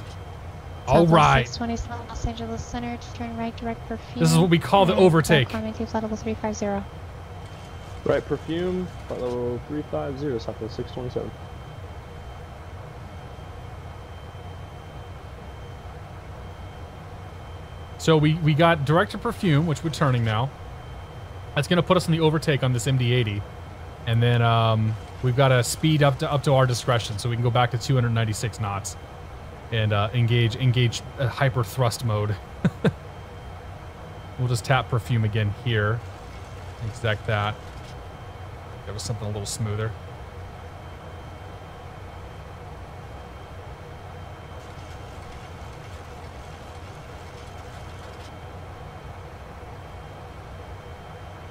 All Southwest right. 627, Los Angeles Center, turn right, direct Perfume. This is what we call the overtake. Climb and maintain flight level 350. Right, Perfume, flight level 350, Southwest 627. So we got direct to Perfume, which we're turning now. That's going to put us in the overtake on this MD-80. And then we've got a speed up to our discretion, so we can go back to 296 knots and engage hyper thrust mode. We'll just tap Perfume again here. Exact that. That was something a little smoother.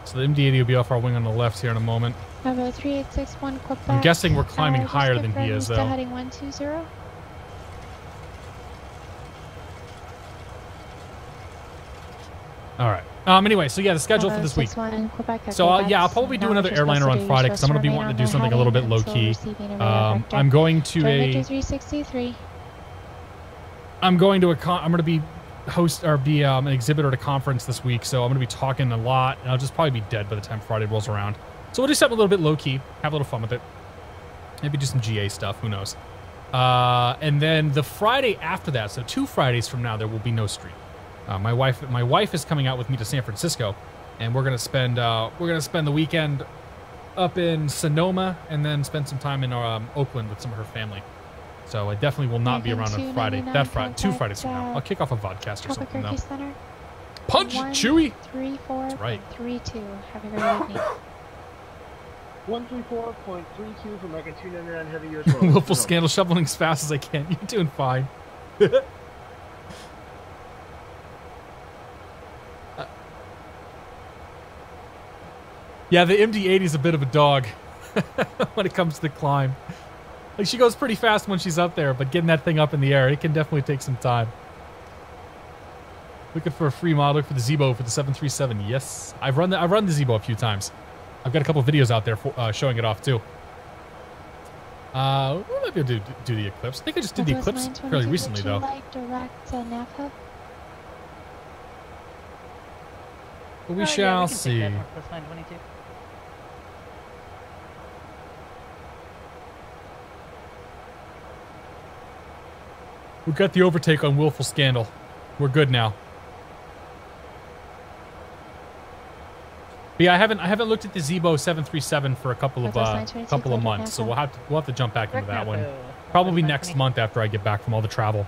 So the MD-80 will be off our wing on the left here in a moment. Number 3861 Quebec. I'm guessing we're climbing higher than he is, though. Heading 120. All right. Anyway, so yeah, the schedule for this week. So yeah, I'll probably do another airliner on Friday because I'm going to be wanting to do something a little bit low key. I'm going to I'm going to be an exhibitor at a conference this week, so I'm going to be talking a lot, and I'll just probably be dead by the time Friday rolls around. So we'll do something a little bit low key, have a little fun with it. Maybe do some GA stuff. Who knows? And then the Friday after that, so 2 Fridays from now, there will be no stream. My wife is coming out with me to San Francisco, and we're gonna spend the weekend up in Sonoma, and then spend some time in Oakland with some of her family. So I definitely will not be around on Friday. That Friday, 2 Fridays from now. I'll kick off a vodcast or something though. Center. Punch, Chewy. 134.32. That's right. Have a great evening. 134.32 for American 299 heavy US Willful scandal, shoveling as fast as I can. You're doing fine. Yeah, the MD-80 is a bit of a dog when it comes to the climb. Like, she goes pretty fast when she's up there, but getting that thing up in the air, it can definitely take some time. Looking for a free mod, look for the Zebo for the 737. Yes, I've run the Zebo a few times. I've got a couple of videos out there for, showing it off too. We might be able to do the Eclipse. I think I just did the Eclipse fairly recently though. Like direct NAVHA? But we shall see. Plus 922. We've got the overtake on Willful Scandal. We're good now. But yeah, I haven't looked at the Zebo 737 for a couple of months, so we'll have to jump back into that one. Probably next month after I get back from all the travel.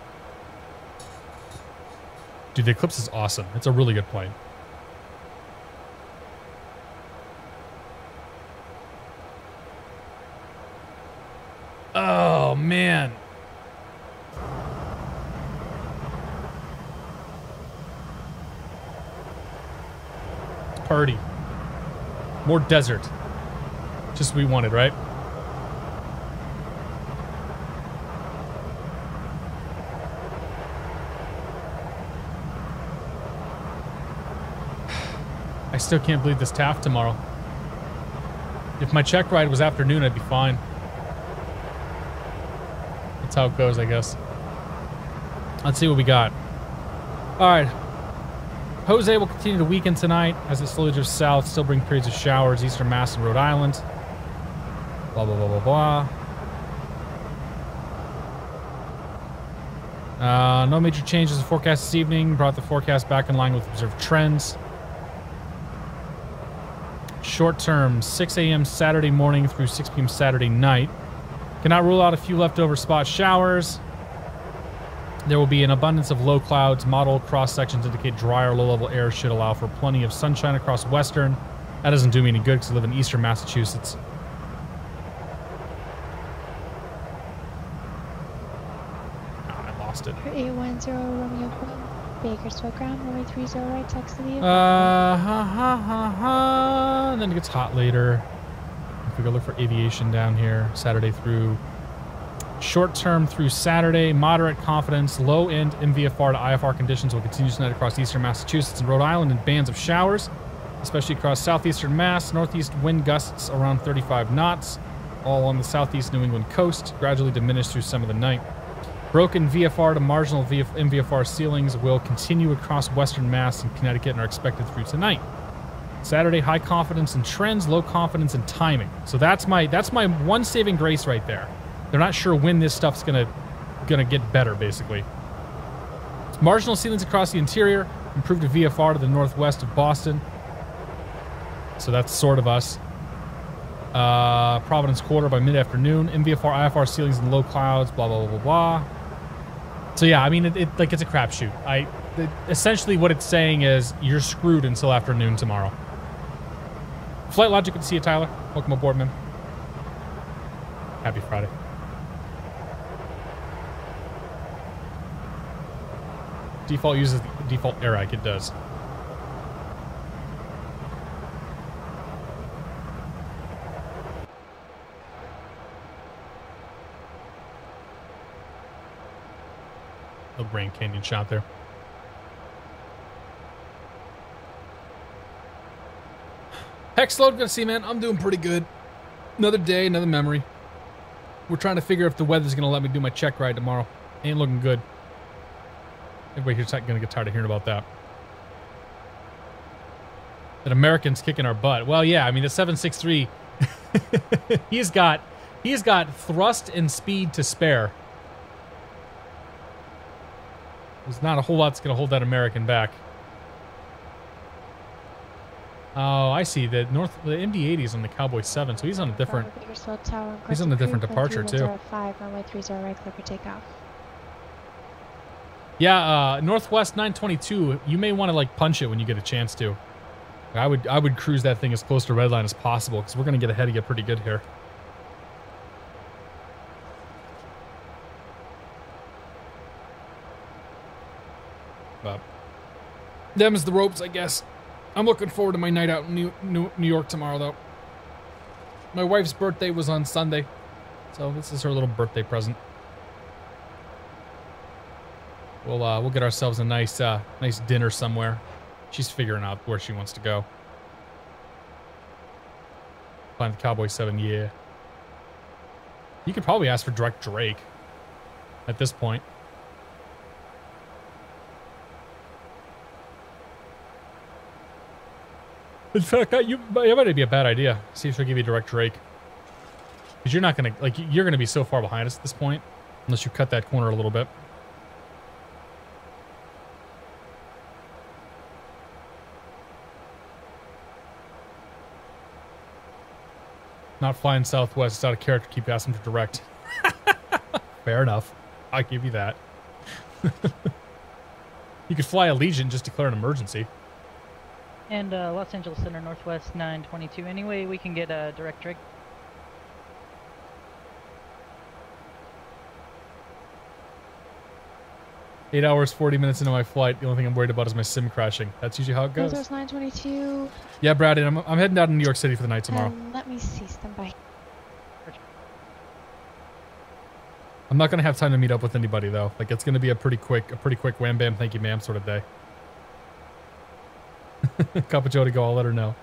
Dude, the Eclipse is awesome. It's a really good plane. Oh man. Party. More desert. Just what we wanted, right? I still can't believe this TAF tomorrow. If my check ride was afternoon, I'd be fine. That's how it goes, I guess. Let's see what we got. All right. Jose will continue to weaken tonight as it slowly drifts south, still bring periods of showers, eastern Mass and Rhode Island. Blah, blah, blah, blah, blah. No major changes in the forecast this evening. Brought the forecast back in line with observed trends. Short term, 6 a.m. Saturday morning through 6 p.m. Saturday night. Cannot rule out a few leftover spot showers. There will be an abundance of low clouds. Model cross-sections indicate drier low-level air should allow for plenty of sunshine across western. That doesn't do me any good because I live in eastern Massachusetts. Oh, I lost it. 810 Romeo Queen. Bakersfield ground, runway 30 right, taxi to the And then it gets hot later. If we go look for aviation down here, Saturday through... Short term through Saturday, moderate confidence, low end MVFR to IFR conditions will continue tonight across eastern Massachusetts and Rhode Island in bands of showers, especially across southeastern Mass. Northeast wind gusts around 35 knots, all on the southeast New England coast, gradually diminish through some of the night. Broken VFR to marginal MVFR ceilings will continue across western Mass and Connecticut and are expected through tonight. Saturday, high confidence in trends, low confidence in timing. So that's my one saving grace right there. They're not sure when this stuff's gonna get better, basically. Marginal ceilings across the interior, improved to VFR to the northwest of Boston. So that's sort of us. Providence Quarter by mid-afternoon. MVFR, IFR ceilings and low clouds, blah, blah, blah, blah, blah. So yeah, I mean, it's a crapshoot. Essentially what it's saying is you're screwed until afternoon tomorrow. Flight Logic, good to see you, Tyler. Welcome aboard, man. Happy Friday. Default uses the default AirIC, it does. No Grand Canyon shot there. Hexload, good to see you, man. I'm doing pretty good. Another day, another memory. We're trying to figure if the weather's going to let me do my check ride tomorrow. Ain't looking good. Everybody here's going to get tired of hearing about that. That Americans kicking our butt. Well, yeah, I mean, the 763, he's got thrust and speed to spare. There's not a whole lot that's going to hold that American back. Oh, I see. The MD-80 is on the Cowboy 7, so he's on a different... He's on a different departure, too. 5, runway 30 right, clear for takeoff. Yeah, Northwest 922, you may want to, like, punch it when you get a chance to. I would cruise that thing as close to redline as possible, because we're going to get ahead of you pretty good here. But them's the ropes, I guess. I'm looking forward to my night out in New York tomorrow, though. My wife's birthday was on Sunday, so this is her little birthday present. We'll get ourselves a nice dinner somewhere. She's figuring out where she wants to go. Find the Cowboy 7, yeah. You could probably ask for direct Drake at this point. In fact, it might be a bad idea. See if she'll give you direct Drake. Because you're not going to, like, you're going to be so far behind us at this point. Unless you cut that corner a little bit. Not flying Southwest. It's out of character. Keep asking for direct. Fair enough. I'll give you that. You could fly Allegiant, just declare an emergency. And Los Angeles Center Northwest 922. Anyway, we can get a direct Drake. Eight hours, 40 minutes into my flight. The only thing I'm worried about is my sim crashing. That's usually how it goes. Northwest 922. Yeah, Brad, I'm heading out to New York City for the night tomorrow. Let me see. Stand by. I'm not gonna have time to meet up with anybody though. Like it's gonna be a pretty quick wham bam, thank you ma'am sort of day. Capucho to go, I'll let her know.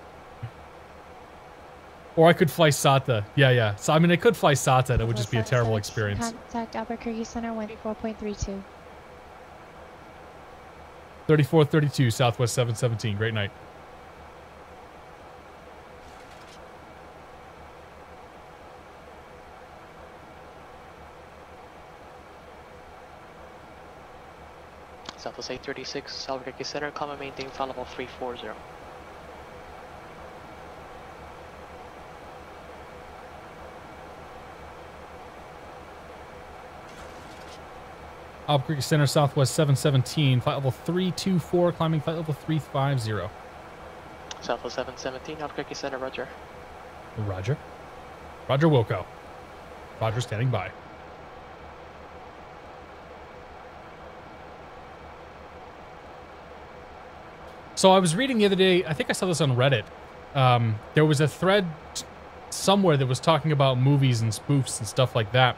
Or I could fly SATA. Yeah. So I mean I could fly SATA, it would just be a terrible experience. Contact Albuquerque Center 14.32. 3432 Southwest 717. Great night. Southwest 836, Albuquerque Center, common maintain flight level 340. Albuquerque Center, Southwest 717, flight level 324, climbing flight level 350. Southwest 717, Albuquerque Center, roger. Roger. Roger Wilco. Roger standing by. So I was reading the other day, I think I saw this on Reddit. There was a thread somewhere that was talking about movies and spoofs and stuff like that.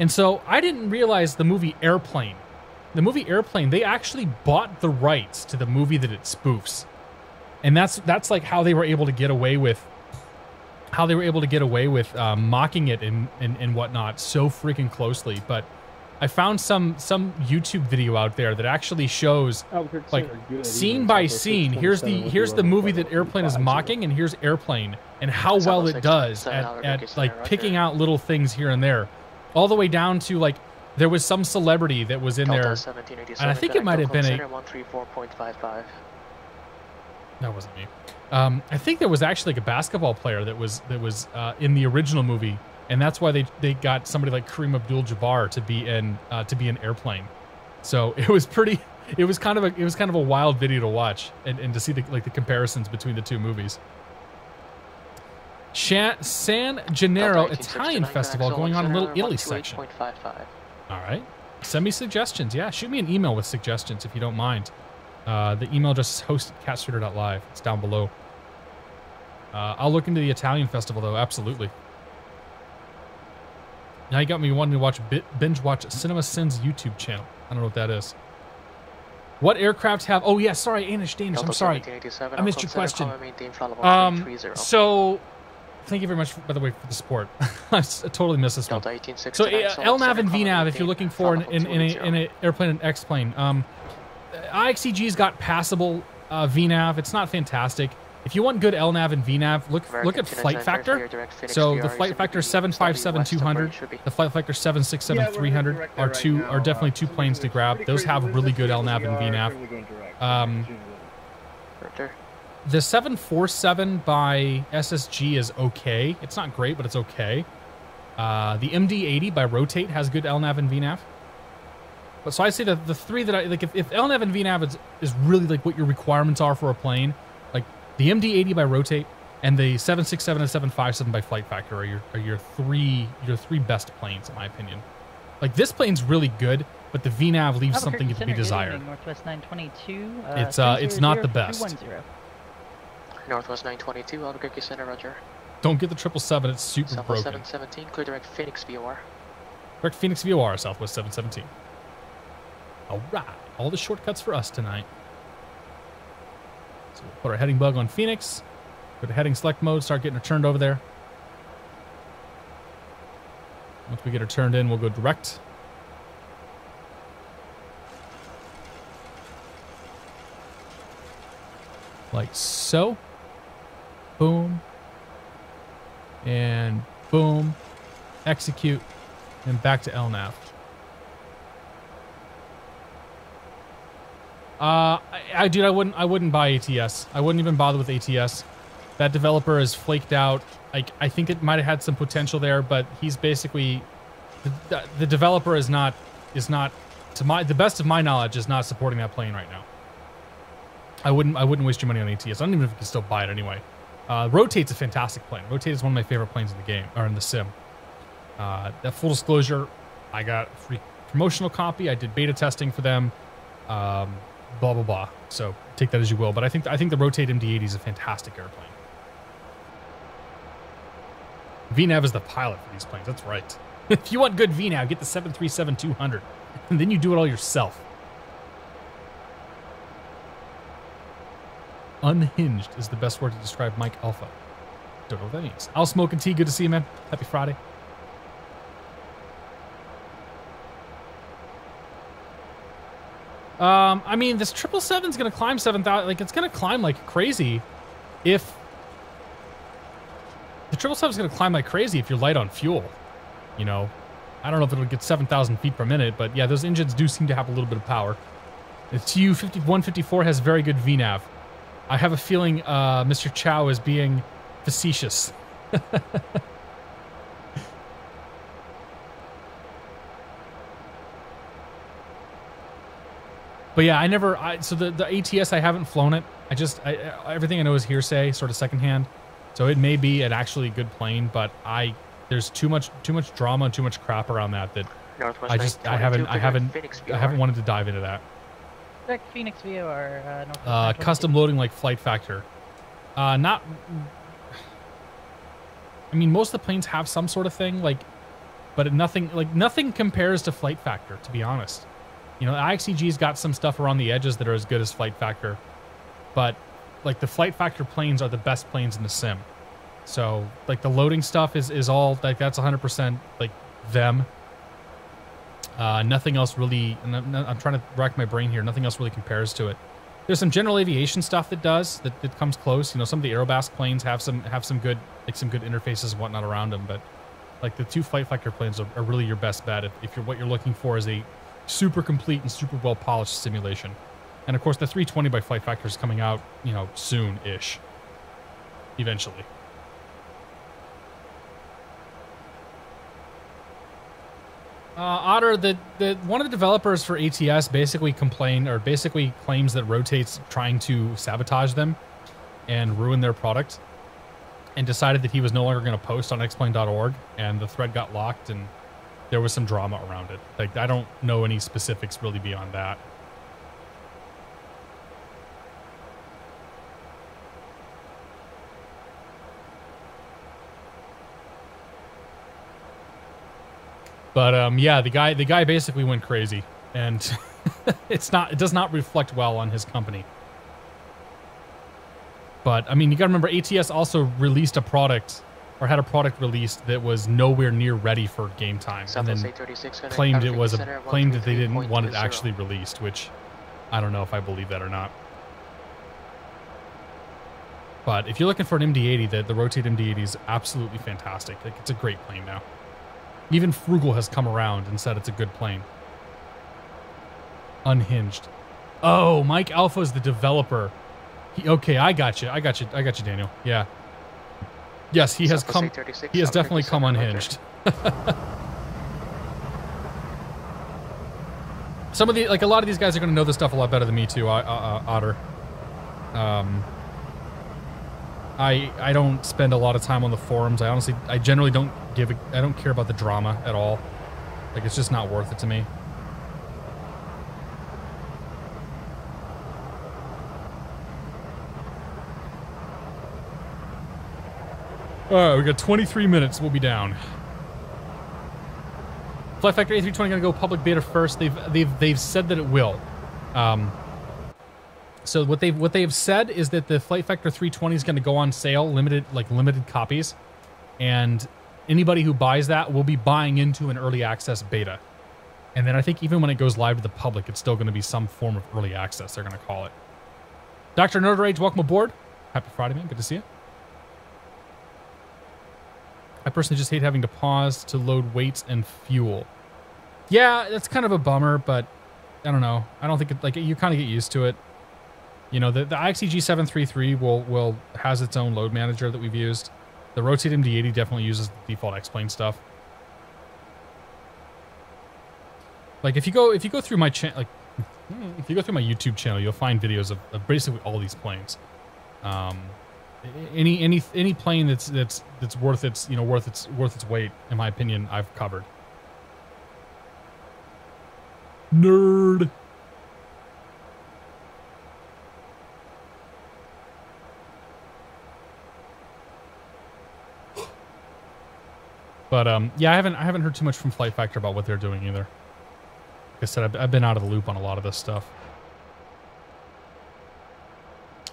And so I didn't realize the movie Airplane. The movie Airplane, they actually bought the rights to the movie that it spoofs. And that's like how they were able to get away with mocking it and whatnot so freaking closely. But I found some YouTube video out there that actually shows like scene by scene. Here's the movie that Airplane is mocking, and here's Airplane, and how well it does at like picking out little things here and there, all the way down to like there was some celebrity that was in there, and I think it might have been a. That wasn't me. I think there was actually like a basketball player that was in the original movie. And that's why they got somebody like Kareem Abdul-Jabbar to be in Airplane. So it was kind of a wild video to watch and to see the comparisons between the two movies. San Gennaro Italian Festival going on in Little Italy section. All right, send me suggestions. Yeah, shoot me an email with suggestions if you don't mind. The email address is host@catstrator.live. It's down below. I'll look into the Italian festival though. Absolutely. Now you got me wanting to binge watch Cinema Sins YouTube channel. I don't know what that is. What aircraft have... Oh, yeah, sorry, Danish, I'm sorry. I missed your question. So, thank you very much, by the way, for the support. I totally missed this one. So, LNAV and VNAV, if you're looking for in an airplane and X-plane. IXEG's got passable VNAV. It's not fantastic. If you want good LNAV and VNAV, look at flight factor. So the flight factor 757-200, the flight factor 767-300 are definitely two planes to grab. Those have really good LNAV and VNAV. The 747 by SSG is okay. It's not great, but it's okay. The MD-80 by Rotate has good LNAV and VNAV. But so I'd say that the three that I like, if LNAV and VNAV is really like what your requirements are for a plane, like the MD-80 by Rotate and the 767 and 757 by Flight Factor are your three best planes in my opinion. Like this plane's really good, but the VNAV leaves something to be desired. Northwest 922. It's not the best. 210. Northwest 922, Albuquerque Center, roger. Don't get the 777, it's super Southwest broken. 717, clear direct Phoenix VOR. Direct Phoenix VOR, Southwest 717. Alright, all the shortcuts for us tonight. So we'll put our heading bug on Phoenix, go to heading select mode, start getting her turned over there. Once we get her turned in, we'll go direct. Like so. Boom. And boom. Execute. And back to LNAV. Dude, I wouldn't buy ATS. I wouldn't even bother with ATS. That developer is flaked out. I think it might have had some potential there, but he's basically the developer is not to the best of my knowledge is not supporting that plane right now. I wouldn't waste your money on ATS. I don't even know if you can still buy it anyway. Rotate's a fantastic plane. Rotate is one of my favorite planes in the game or in the sim. That full disclosure, I got a free promotional copy. I did beta testing for them. Blah blah blah. So take that as you will. But I think the Rotate MD-80 is a fantastic airplane. VNAV is the pilot for these planes. That's right. If you want good VNAV, get the 737-200, and then you do it all yourself. Unhinged is the best word to describe Mike Alpha. Don't know what that means. I'll smoke and tea. Good to see you, man. Happy Friday. I mean, this 777's gonna climb 7,000. Like, it's gonna climb like crazy. If the 777's gonna climb like crazy, if you're light on fuel, you know, I don't know if it'll get 7,000 feet per minute, but yeah, those engines do seem to have a little bit of power. The Tu-154 has very good VNAV. I have a feeling Mr. Chow is being facetious. But yeah, so the ATS, I haven't flown it. Everything I know is hearsay, sort of secondhand. So it may be an actually good plane, but there's too much drama and too much crap around that I haven't wanted to dive into that. Direct Phoenix VOR, custom loading like Flight Factor. I mean, most of the planes have some sort of thing, but nothing compares to Flight Factor, to be honest. You know, IXEG's got some stuff around the edges that are as good as Flight Factor, but like the Flight Factor planes are the best planes in the sim. So like the loading stuff is all like that's 100% like them. Nothing else really, and I'm trying to rack my brain here. Nothing else really compares to it. There's some general aviation stuff that comes close. You know, some of the Aerobas planes have some good interfaces and whatnot around them, but like the two Flight Factor planes are really your best bet if what you're looking for is a super complete and super well polished simulation. And of course, the 320 by Flight Factor is coming out, you know, soon-ish, eventually. Otter, one of the developers for ATS basically claims that Rotate's trying to sabotage them and ruin their product, and decided that he was no longer going to post on xplane.org, and the thread got locked, and there was some drama around it. Like, I don't know any specifics really beyond that. But yeah, the guy basically went crazy, and it does not reflect well on his company. But I mean, you gotta remember, ATS also released a product, or had a product released that was nowhere near ready for game time, and then claimed that they didn't want it actually released, which I don't know if I believe that or not. But if you're looking for an MD-80, the Rotate MD-80 is absolutely fantastic. Like, it's a great plane now. Even Frugal has come around and said it's a good plane. Unhinged. Oh, Mike Alpha is the developer. Okay, I got you, Daniel. Yeah. Yes, he has come. He has definitely come unhinged. Some of the, like, a lot of these guys are going to know this stuff a lot better than me too, Otter. I don't spend a lot of time on the forums. I generally don't I don't care about the drama at all. Like, it's just not worth it to me. Alright, we got 23 minutes, we'll be down. Flight Factor A320 gonna go public beta first. They've said that it will. So what they've said is that the Flight Factor 320 is gonna go on sale, limited copies, and anybody who buys that will be buying into an early access beta. And then I think even when it goes live to the public, it's still gonna be some form of early access, they're gonna call it. Dr. Nerdrage, welcome aboard. Happy Friday, man, good to see you. I personally just hate having to pause to load weights and fuel. Yeah, that's kind of a bummer, but I don't know. I don't think it, like, you kind of get used to it. You know, the IXEG 733 has its own load manager that we've used. The Rotate MD-80 definitely uses the default X-Plane stuff. Like, if you go through my channel, like, if you go through my YouTube channel, you'll find videos of basically all these planes. Any plane that's worth its worth its weight, in my opinion, I've covered. Nerd. But yeah, I haven't heard too much from Flight Factor about what they're doing either. Like I said, I've been out of the loop on a lot of this stuff.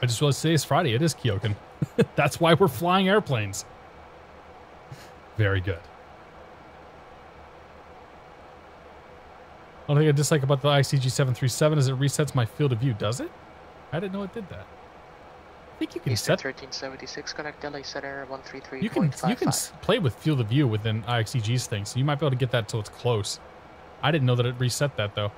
I just realized today is Friday. It is Kyokin. That's why we're flying airplanes. Very good. One thing I dislike about the IXEG 737 is it resets my field of view. Does it? I didn't know it did that. I think you can Eastern set 1376, connect LA Center 133.55. you can play with field of view within IXEG's thing, so you might be able to get that till it's close. I didn't know that it reset that though.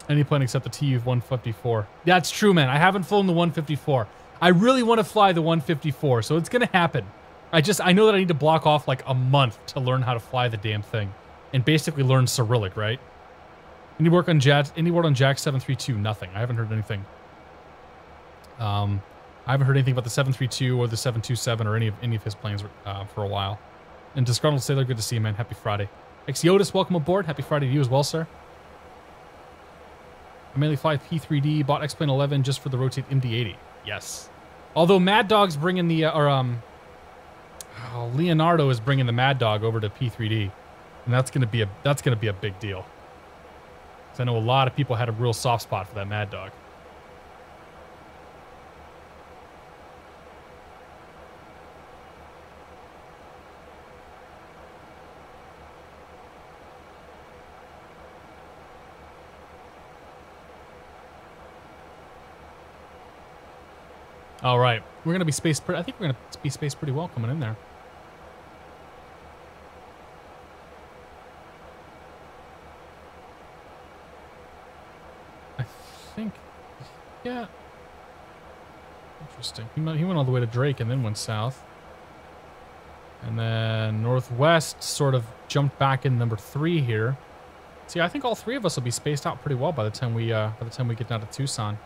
Any plane except the TU-154. That's true, man. I haven't flown the 154. I really want to fly the 154, so it's gonna happen. I know that I need to block off like a month to learn how to fly the damn thing, and basically learn Cyrillic, right? Any word on Jack 732? Nothing. I haven't heard anything. I haven't heard anything about the 732 or the 727 or any of his planes for a while. And Disgruntled Sailor, good to see you, man. Happy Friday. Exiotis, welcome aboard. Happy Friday to you as well, sir. I mainly fly P3D, bought X-Plane 11 just for the Rotate MD-80. Yes. Although Mad Dog's bringing the, Leonardo is bringing the Mad Dog over to P3D, and that's gonna be a big deal. Because I know a lot of people had a real soft spot for that Mad Dog. All right, we're gonna be spaced. I think we're gonna be spaced pretty well coming in there. I think, yeah. Interesting. He went all the way to Drake and then went south, and then northwest sort of jumped back in number 3 here. See, I think all 3 of us will be spaced out pretty well by the time we get down to Tucson.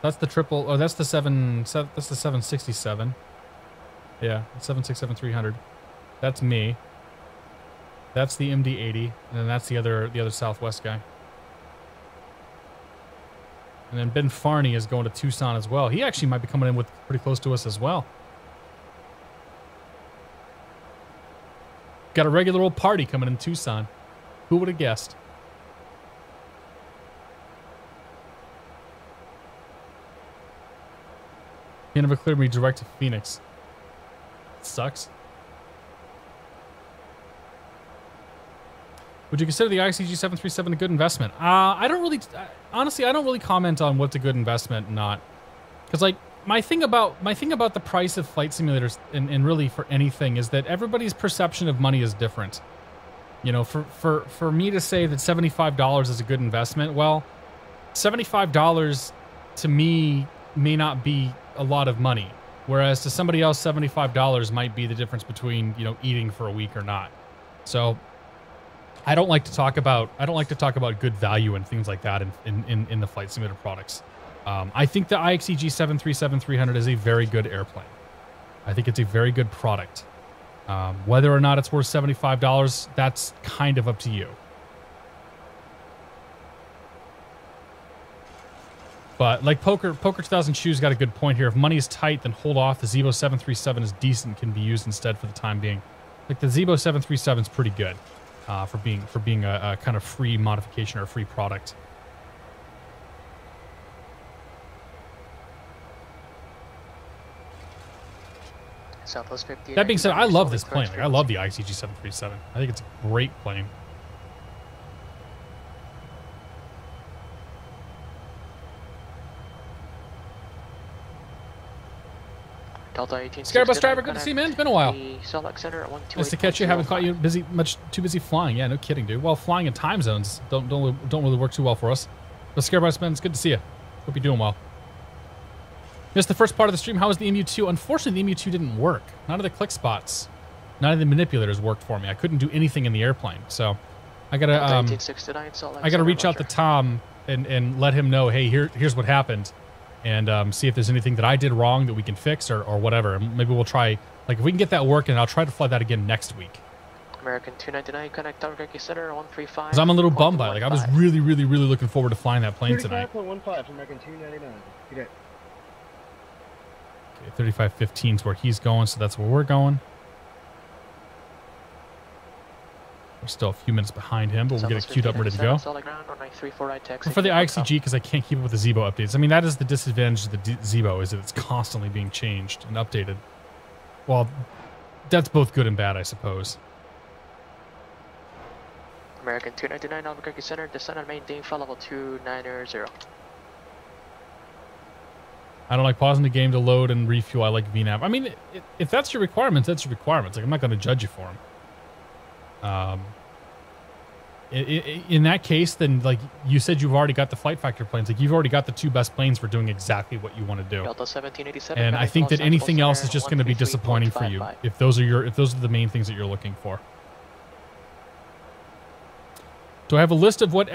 That's the triple. Oh, that's the 767. Yeah, 767-300. That's me. That's the MD-80, and then that's the other Southwest guy. And then Ben Farney is going to Tucson as well. He actually might be coming in with pretty close to us as well. Got a regular old party coming in Tucson. Who would have guessed? You never cleared me direct to Phoenix. sucks. Would you consider the IXEG 737 a good investment? I don't really, honestly, I don't really comment on what's a good investment and not. Because, like, my thing about the price of flight simulators and really for anything is that everybody's perception of money is different. You know, for me to say that $75 is a good investment, well, $75 to me may not be a lot of money. Whereas to somebody else, $75 might be the difference between, you know, eating for a week or not. So I don't like to talk about good value and things like that in the flight simulator products. I think the IXEG 737-300 is a very good airplane. I think it's a very good product. Whether or not it's worth $75, that's kind of up to you. But like Poker 2000 Shoes got a good point here. If money is tight, then hold off. The Zebo 737 is decent, can be used instead for the time being. Like the Zebo 737 is pretty good for being a kind of free modification or a free product. Southwest 50. That being said, I love this plane. Like, I love the IXEG 737. I think it's a great plane. Delta 18. Scarabus driver, good to see you, man. It's been a while. Center Nice to catch you. Haven't caught you too busy flying. Yeah, no kidding, dude. Well, flying in time zones don't really work too well for us. But Scarabus, man, it's good to see you. Hope you're doing well. Missed the first part of the stream. How was the EMU2? Unfortunately, the EMU2 didn't work. None of the click spots, none of the manipulators worked for me. I couldn't do anything in the airplane. So I gotta reach out to Tom and let him know, hey, here's what happened. And see if there's anything that I did wrong that we can fix or whatever. And maybe we'll try, like, if we can get that working, I'll try to fly that again next week. American 299, connect Albuquerque Center, 135. Because I'm a little bummed by it. Like, I was really looking forward to flying that plane tonight. 35.15 for American 299. Okay. 3515 is where he's going, so that's where we're going. We're still a few minutes behind him, but we'll get it queued up and ready to go. For the IXEG, because I can't keep up with the Zebo updates. I mean, that is the disadvantage of the Zebo, is that it's constantly being changed and updated. Well, that's both good and bad, I suppose. American 299, Albuquerque Center, descend and maintain flight level 290. I don't like pausing the game to load and refuel. I like VNAV. I mean, if that's your requirements, that's your requirements. Like, I'm not going to judge you for them. In that case, then, like you said, you've already got the flight factor planes. Like, you've already got the two best planes for doing exactly what you want to do. Delta 1787, and I think that anything else is just going to be disappointing for you if those are the main things that you're looking for. Do I have a list of what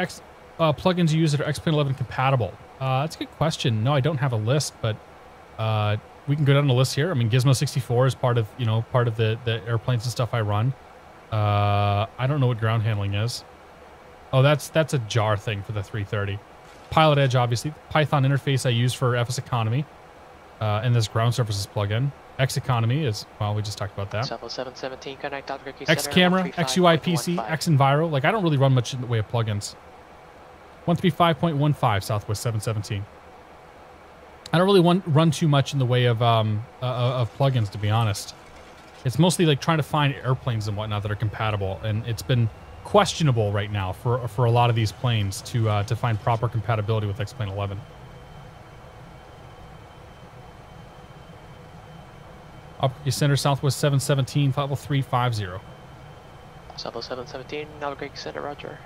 plugins you use that are X-Plane 11 compatible? That's a good question. No, I don't have a list, but we can go down the list here. I mean, Gizmo 64 is part of the airplanes and stuff I run. I don't know what ground handling is. Oh, that's a jar thing for the 330. PilotEdge, obviously. Python interface I use for FS Economy, and this ground surfaces plugin. X Economy is, well, we just talked about that. 717, connect Albuquerque X Camera, XUI PC, X Enviro. Like, I don't really run much in the way of plugins. 135.15 Southwest 717. I don't really run too much in the way of plugins, to be honest. It's mostly like trying to find airplanes and whatnot that are compatible, and it's been questionable right now for a lot of these planes to find proper compatibility with X-Plane 11. Albuquerque Center, Southwest 717, flight level 350. Southwest 717, Albuquerque Center, roger.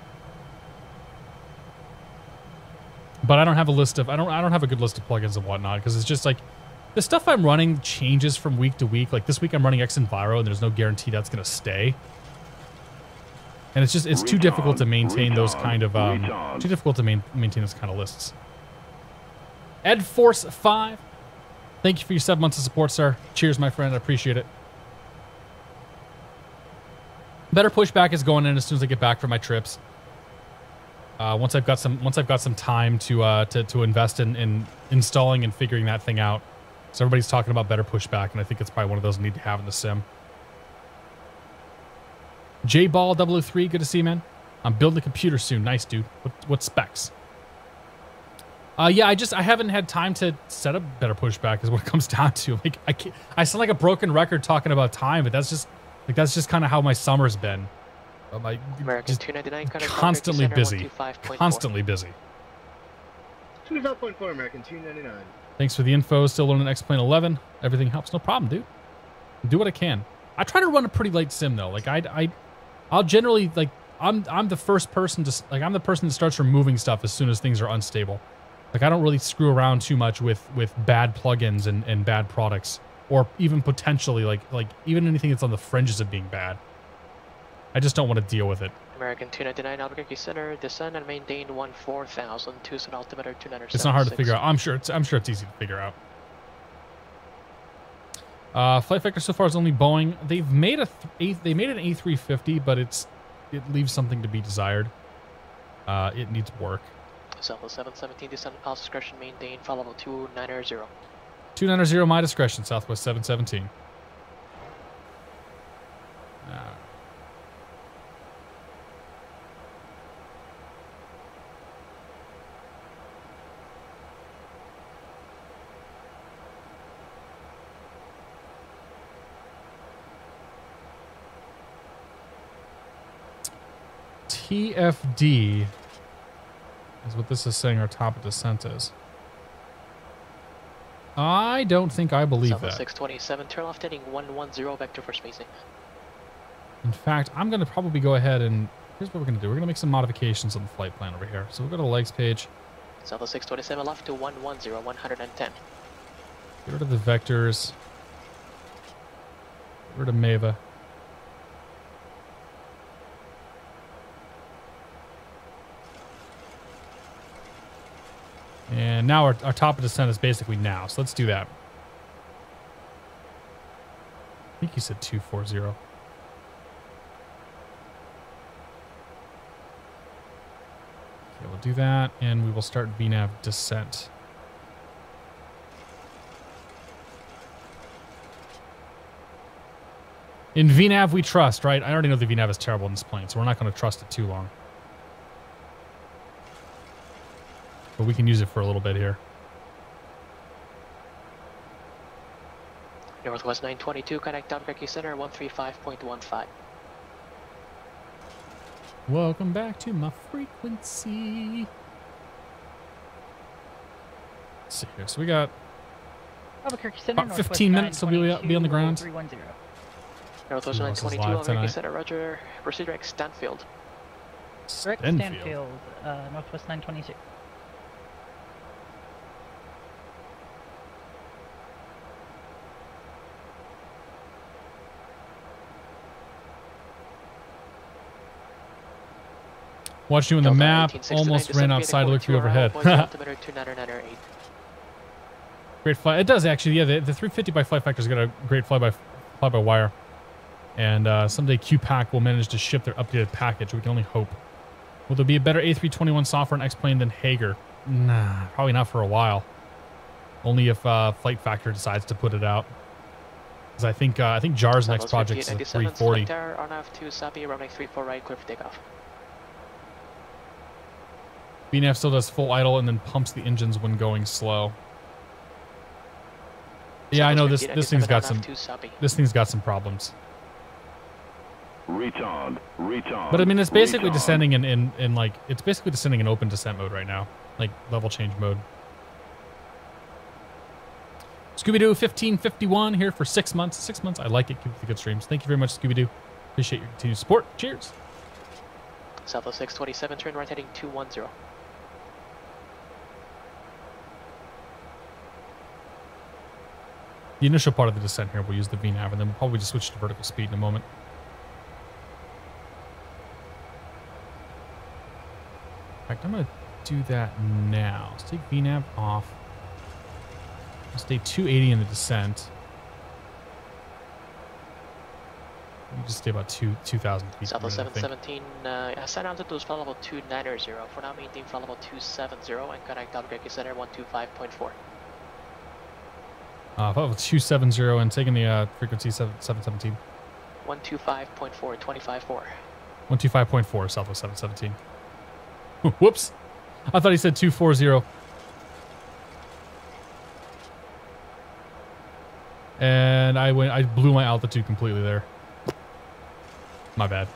But I don't have a list of I don't have a good list of plugins and whatnot, because it's just like the stuff I'm running changes from week to week. Like this week I'm running X Enviro, and there's no guarantee that's going to stay. And it's too difficult to maintain those kind of maintain those kind of lists. Ed Force 5, thank you for your 7 months of support, sir. Cheers, my friend. I appreciate it. Better Pushback is going in as soon as I get back from my trips. Once I've got some time to invest in installing and figuring that thing out. So everybody's talking about Better Pushback, and I think it's probably one of those I need to have in the sim. J-Ball003, good to see you, man. I'm building a computer soon. Nice, dude. What specs? Yeah, I haven't had time to set up better pushback is what it comes down to. Like I sound like a broken record talking about time, but that's just kind of how my summer's been. American 299 constantly busy. Constantly busy. 25.4 American 299. Thanks for the info. Still learning X-Plane 11. Everything helps. No problem, dude. Do what I can. I try to run a pretty light sim though. Like I'll generally like I'm the first person to like I'm the person that starts removing stuff as soon as things are unstable. Like I don't really screw around too much with bad plugins and bad products, or even potentially like even anything that's on the fringes of being bad. I just don't want to deal with it. American 299 Albuquerque Center, descend and maintain 14,000, Tucson altimeter 296. It's not hard to figure out. I'm sure it's easy to figure out. Flight vector so far is only Boeing. They've made an A350, but it leaves something to be desired. It needs work. Southwest 717 descend pulse discretion maintain flight level 290. 290 my discretion, Southwest 717. TFD is what this is saying our top of descent is. I don't think I believe Southwest that. 627, turn left heading 110 vector for spacing. In fact, I'm going to probably go ahead and... Here's what we're going to do. We're going to make some modifications on the flight plan over here. So we'll go to the legs page. Southwest 627 left to 110, 110. Get rid of the vectors. Get rid of Mava. And now our top of descent is basically now. So let's do that. I think you said 240. Okay, we'll do that, and we will start VNAV descent. In VNAV we trust, right? I already know the VNAV is terrible in this plane, so we're not going to trust it too long. But we can use it for a little bit here. Northwest 922, connect Albuquerque Center 135.15. Welcome back to my frequency. Let's see here. So we got Albuquerque Center, about 15 minutes till we'll be on the ground. 310. Northwest 922, Albuquerque Center, roger. Proceed direct Stanfield. Direct Stanfield, Northwest 922. Watched you on the map, almost ran outside, looked you overhead. Great fly. It does actually, yeah. The 350 by flight factor's got a great fly-by-wire. And someday QPAC will manage to ship their updated package. We can only hope. Will there be a better A321 software and X-Plane than Hager? Nah, probably not for a while. Only if Flight Factor decides to put it out. Because I think JAR's next project is a 340. VNAV still does full idle and then pumps the engines when going slow. Yeah, I know this thing's got some problems. Reach on. But I mean, it's basically descending in like it's basically descending in open descent mode right now, like level change mode. Scooby-Doo 1551 here for 6 months. 6 months. I like it. Keep the good streams. Thank you very much, Scooby-Doo. Appreciate your continued support. Cheers. Southwest 627, turn right heading 210. The initial part of the descent here, we'll use the VNAV, and then we'll probably just switch to vertical speed in a moment. In fact, I'm going to do that now. Let's take VNAV off. I'll stay 280 in the descent. You just stay about 2,000 feet. Southwest 717, ascend altitude is flight level 290. For now, maintain flight level 270 and connect Albuquerque Center 125.4. Flight level 270 and taking the frequency 717. 125.4, 25.4. 125.4, Southwest 717. Whoops. I thought he said 240. And I blew my altitude completely there. My bad.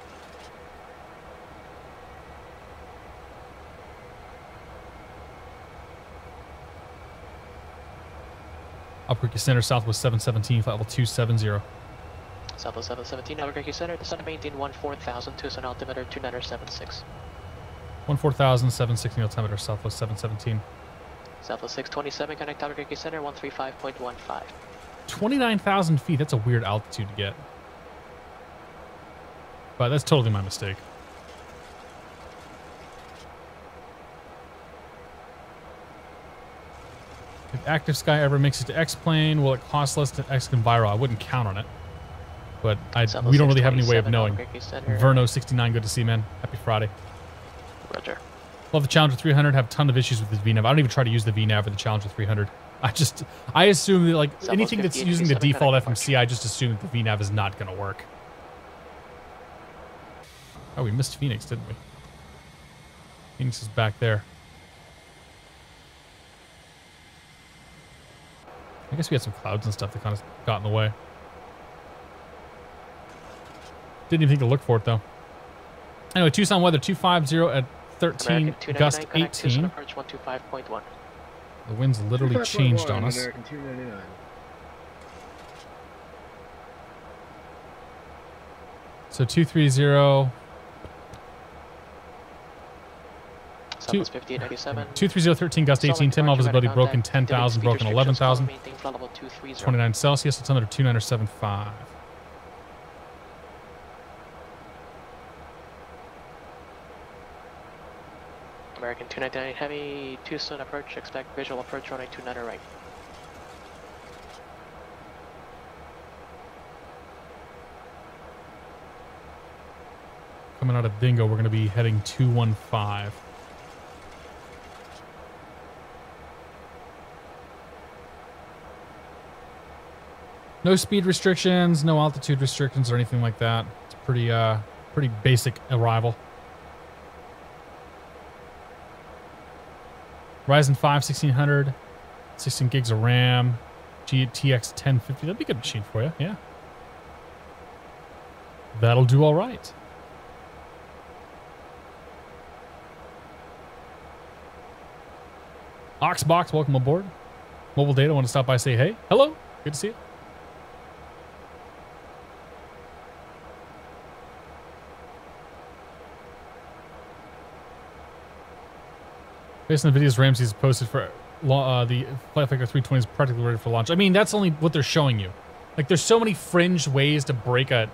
Albuquerque Center, Southwest 717, flight level 270. Southwest 717, Albuquerque Center, descend to maintain 14,000, Tucson altimeter 2976. 14,000, 760 altimeter, Southwest 717. Southwest 627, connect Albuquerque Center 135.15. 29,000 feet, that's a weird altitude to get. But that's totally my mistake. If Active Sky ever makes it to X-Plane, will it cost less than X-Enviro? I wouldn't count on it. But we don't really have any way of knowing. Verno69, good to see you, man. Happy Friday. Roger. Love the Challenger 300. Have a ton of issues with this VNAV. I don't even try to use the VNAV or the Challenger 300. I assume that, like, anything that's using the default FMC, I just assume that the VNAV is not going to work. Oh, we missed Phoenix, didn't we? Phoenix is back there. I guess we had some clouds and stuff that kind of got in the way. Didn't even think to look for it, though. Anyway, Tucson weather, 250 at 13, gust 18. Approach 125.1. The wind's literally changed on us. American 299. So 230. Southwest 5897. 230, 13, gust 18, 10 mile visibility, broken 10,000, broken 11,000. 29 Celsius, it's under 2975. American 299 heavy, Tucson approach, expect visual approach runway 29 right. Coming out of Dingo, we're going to be heading 215. No speed restrictions, no altitude restrictions or anything like that. It's pretty basic arrival. Ryzen 5 1600, 16 gigs of RAM, GTX 1050. That'd be a good machine for you, yeah. That'll do all right. Oxbox, welcome aboard. Mobile Data, want to stop by, say hey. Hello, good to see you. Based on the videos Ramsey's posted for the Flight Fighter 320 is practically ready for launch. I mean, that's only what they're showing you. Like, there's so many fringe ways to break an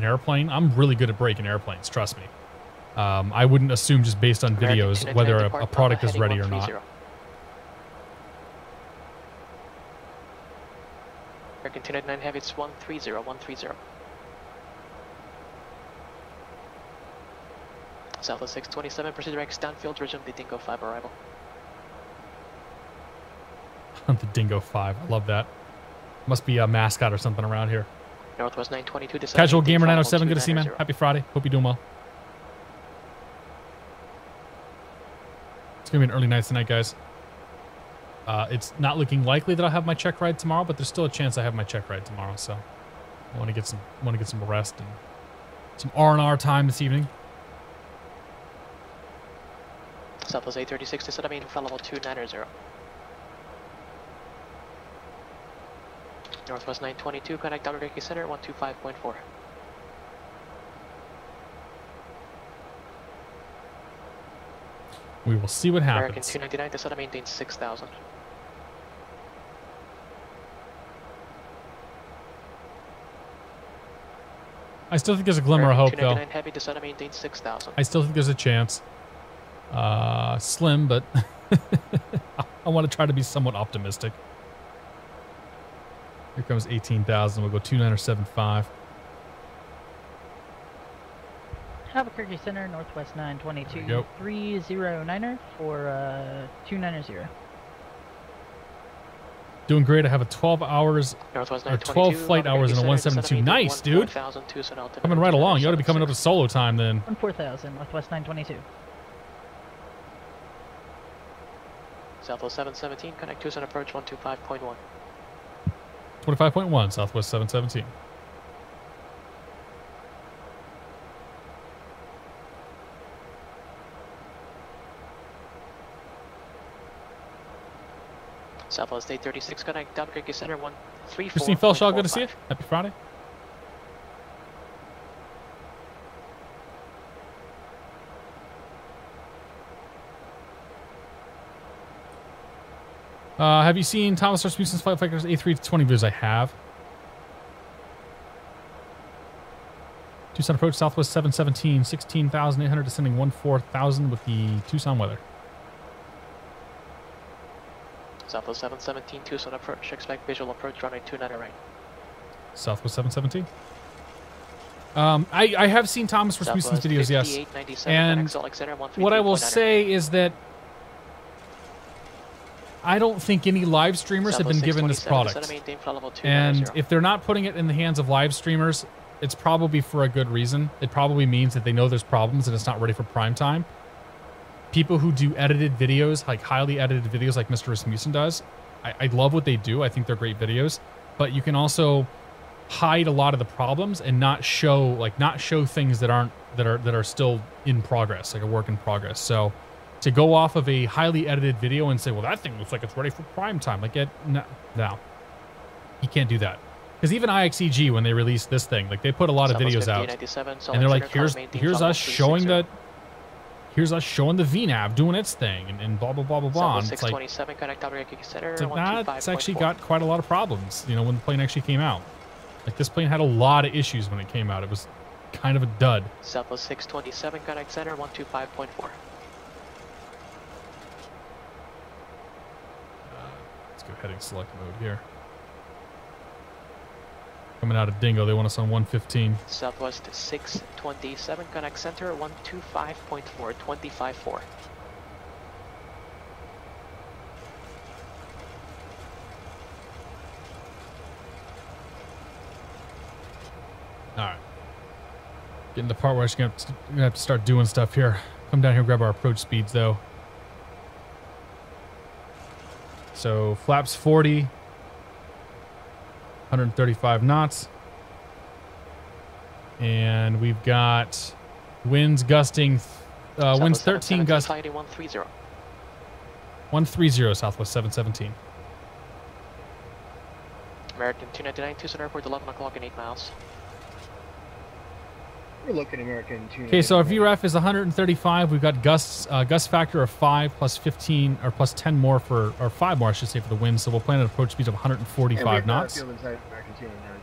airplane. I'm really good at breaking airplanes, trust me. I wouldn't assume just based on videos whether a product is ready or not. American 299 heavy, it's 130, 130. Southwest 627, proceed direct downfield, resume the Dingo 5 arrival. The Dingo 5, I love that. Must be a mascot or something around here. Northwest 922, Casual Gamer 907, good to see you, man. Happy Friday. Hope you're doing well. It's going to be an early night tonight, guys. It's not looking likely that I'll have my check ride tomorrow, but there's still a chance I have my check ride tomorrow, so I want to get some rest and some R&R time this evening. Southwest 836 to set up main flight level 290. Northwest 922, connect Albuquerque Center 125.4. We will see what happens. American 299 to set up maintain 6,000. I still think there's a glimmer of hope, though. 299 heavy to set up maintain 6,000. I still think there's a chance. Slim, but I want to try to be somewhat optimistic. Here comes 18,000. We'll go 2975. Albuquerque Center, Northwest 922, 309er for 290. Doing great. I have a 12 hours, or 12 flight hours and a 172. Nice, dude. Coming right along. You ought to be coming up to solo time then. 14,000, Northwest 922. Southwest 717, connect Tucson approach 125.1. 145.1, Southwest 717. Southwest 836, connect Albuquerque Center 134. Christine Felshaw, good to see you. Happy Friday. Have you seen Thomas Rasmussen's Flight Fighters A320 videos? I have. Tucson approach, Southwest 717, 16,800, descending 14,000 with the Tucson weather. Southwest 717, Tucson approach, expect visual approach, runway 29 right. Southwest 717. I have seen Thomas Rasmussen's videos, yes. And what I will say is that I don't think any live streamers have been given this product. And if they're not putting it in the hands of live streamers, it's probably for a good reason. It probably means that they know there's problems and it's not ready for prime time. People who do edited videos, like highly edited videos like Mr. Rasmussen does, I love what they do. I think they're great videos. But you can also hide a lot of the problems and not show things that are still in progress, like a work in progress. So to go off of a highly edited video and say, well, that thing looks like it's ready for prime time. Like, no, you can't do that. Because even IXEG, when they released this thing, like they put a lot of videos out, and they're like, here's us showing the VNAV doing its thing, and blah blah blah blah blah. And it's like, that's actually got quite a lot of problems. You know, when the plane actually came out, like this plane had a lot of issues when it came out. It was kind of a dud. Southwest 627, connect center 125.4. Let's go heading select mode here. Coming out of Dingo, they want us on 115. Southwest 627, connect center 125.4, 25.4. Alright. Getting the part where I'm gonna have to start doing stuff here. Come down here, grab our approach speeds though. So flaps 40, 135 knots. And we've got winds gusting, winds 13 gusts. 130. 130 Southwest 717. American 299, Tucson Airport, 11 o'clock and 8 miles. We're looking American 299. Okay, so our VREF is 135. We've got gust factor of 5 plus 15 or plus 10 more for, or 5 more I should say, for the wind. So we'll plan an approach speed of 145 knots. Field inside American 299.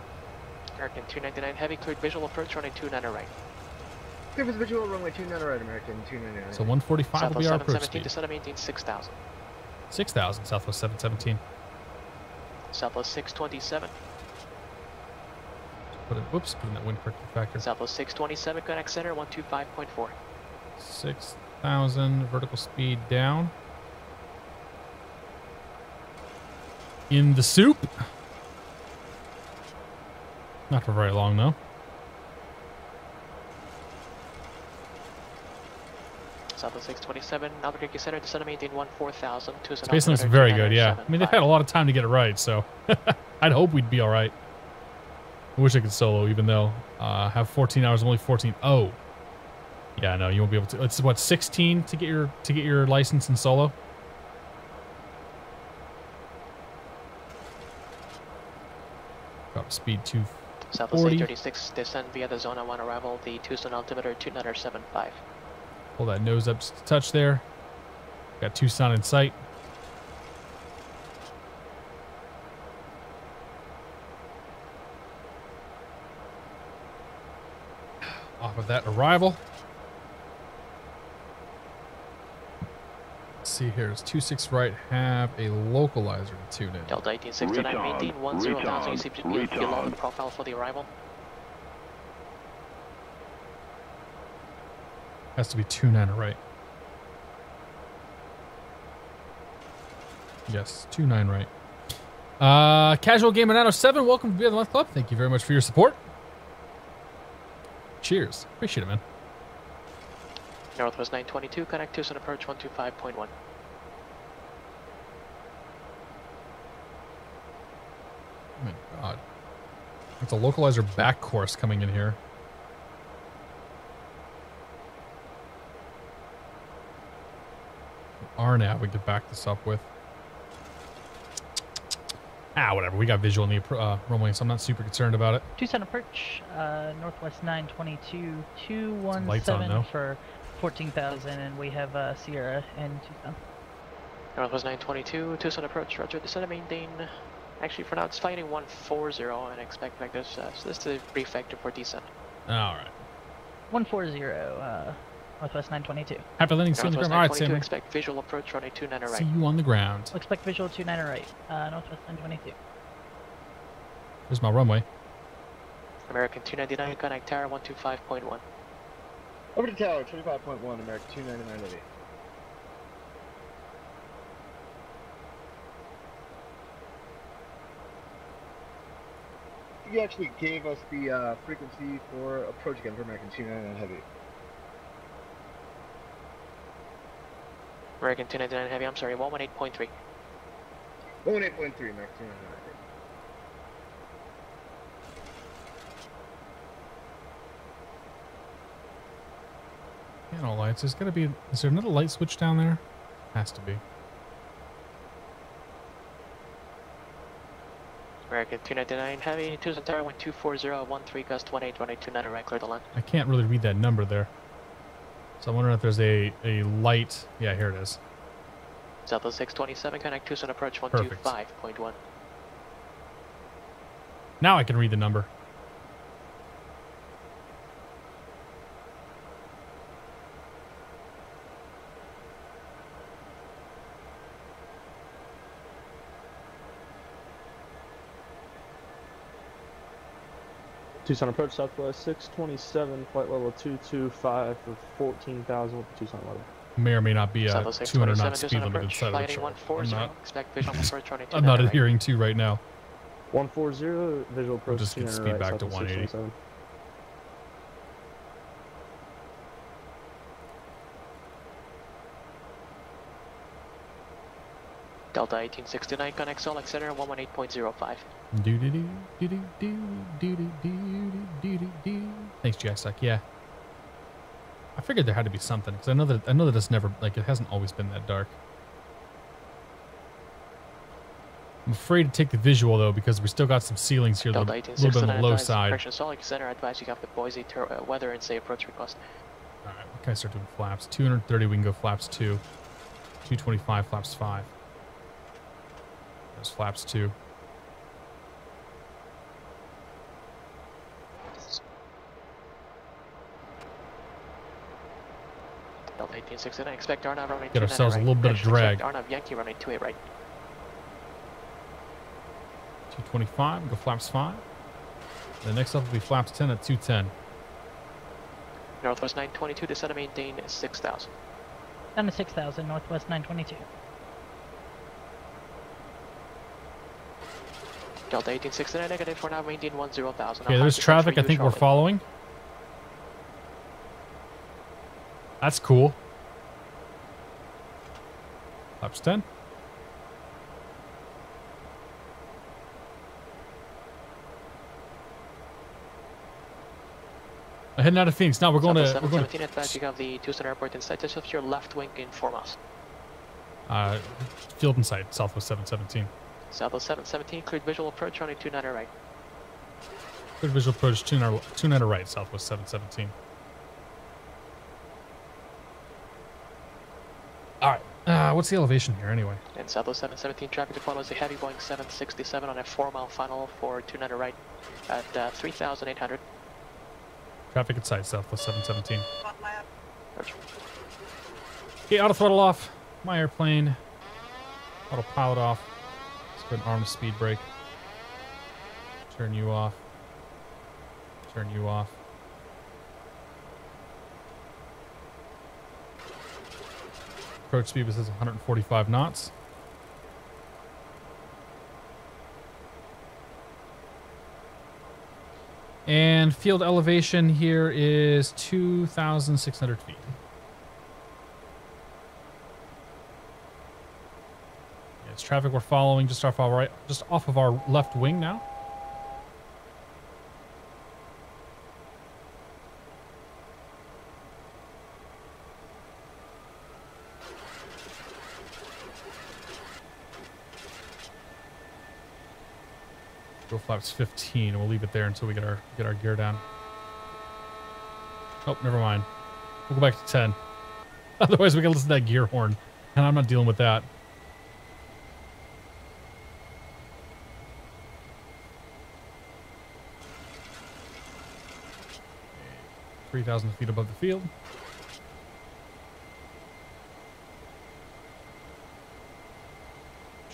American 299 heavy, cleared visual approach, runway 29 right. Clear for the visual, runway 29 right, American 299. So 145 will be our approach speed. Descend maintain 6,000. 6,000 Southwest 717. Southwest 627. Put in that wind corrective factor. Southwest 627, connect center 125.4. 6,000 vertical speed down. In the soup. Not for very long though. Southwest 627, Albuquerque Center, descend maintain 14,000. Space looks very good, yeah. I mean, they've had a lot of time to get it right, so I'd hope we'd be all right. I wish I could solo, even though have 14 hours, only 14. Oh, yeah, no, you won't be able to. It's what, 16 to get your license in solo. Drop speed to Southwest 836, descend via the zone 1 arrival, the Tucson altimeter 2975. Pull that nose up just a touch there. Got Tucson in sight. Off of that arrival. Let's see here. It's 26 right. Have a localizer to tune in. Delta 1869, maintain 10,000. You see below the profile for the arrival. Has to be 29 right. Yes, 29 right. Casual Gamer 907, welcome to Be of the Month Club. Thank you very much for your support. Cheers. Appreciate it, man. Northwest 922, connect Tucson approach 125.1. Oh my god. It's a localizer back course coming in here. RNAV we could back this up with. Whatever. We got visual in the runway, so I'm not super concerned about it. Tucson approach, Northwest 922, Lights on, 217 though. for 14,000, and we have Sierra in Tucson. Northwest 922, Tucson approach, roger, descend and maintain. Actually, for now, it's flighting 140 and expect like this. So this is the brief vector for descent. Alright. 140, Northwest 922. Happy landing, see you on the Northwest ground. Alright, 922, Sam. expect visual approach, runway 29 right. See you on the ground. Expect visual 29 right, Northwest 922. Here's my runway. American 299, connect tower 125.1. Over to tower, 25.1, American 299 Levy. You actually gave us the frequency for approach again for American 299 Heavy. American 299 heavy, I'm sorry, 118.3. 118.3, American 299 Heavy. Panel lights. There's gotta be. Is there another light switch down there? Has to be. American 299 heavy, Tucson tower 1240, 13 gust 18, runway 29 right, clear the line. I can't really read that number there. So I'm wondering if there's a light. Yeah, here it is. Southwest 627, connect Tucson approach 125.1. Now I can read the number. Tucson approach Southwest 627, flight level 225 for 14,000 with the Tucson weather. May or may not be a Southwest 200 knot 627, speed Tucson limit approach, inside of the flighting chart. 140, expect visual approach runway 29 I'm not right. adhering to right now. 140, visual approach. We'll just get 200 speed right, back to Southwest 180. 627. Delta 1869, connect Solix Center 118.05. Do do do do do do do do do do do. Thanks, Jack. Yeah. I figured there had to be something because I know that it's never like it hasn't always been that dark. I'm afraid to take the visual though because we still got some ceilings here, a little bit on the low side. Correction, Solix Center, advise you have the Boise weather and say approach request. All right, we can start doing flaps. 230, we can go flaps 2. 225, flaps 5. There's flaps 2. Delta 1869, expect Arnav runway 29 Get ourselves right. a little bit of drag. Expect Arnav Yankee runway 28 right. 225, go flaps 5. The next up will be flaps 10 at 210. Northwest 922, descend and maintain 6,000. Down to 6,000, Northwest 922. Delta 1869 negative for now, maintain 10,000. Okay, there's traffic I think we're following. That's cool. Flaps 10. Heading out of Phoenix. Now we're going to 17 advance, you have the Tucson airport in sight. Just off your left wing in 4 miles. field in sight, Southwest 717. Southwest 717, cleared visual approach, running 29 right. Cleared visual approach, 29 right, Southwest 717. All right. What's the elevation here anyway? And Southwest 717 traffic to follow is a heavy Boeing 767 on a 4-mile final for 29 right at 3,800. Traffic at sight, Southwest 717. Okay, auto throttle off. My airplane. Autopilot off. Let's go ahead and arm the speed brake. Turn you off. Turn you off. Approach speed says 145 knots. And field elevation here is 2,600 feet. It's traffic we're following just off of our left wing now. Go flaps 15, and we'll leave it there until we get our gear down. Oh, never mind. We'll go back to 10. Otherwise, we gotta listen to that gear horn, and I'm not dealing with that. 3,000 feet above the field.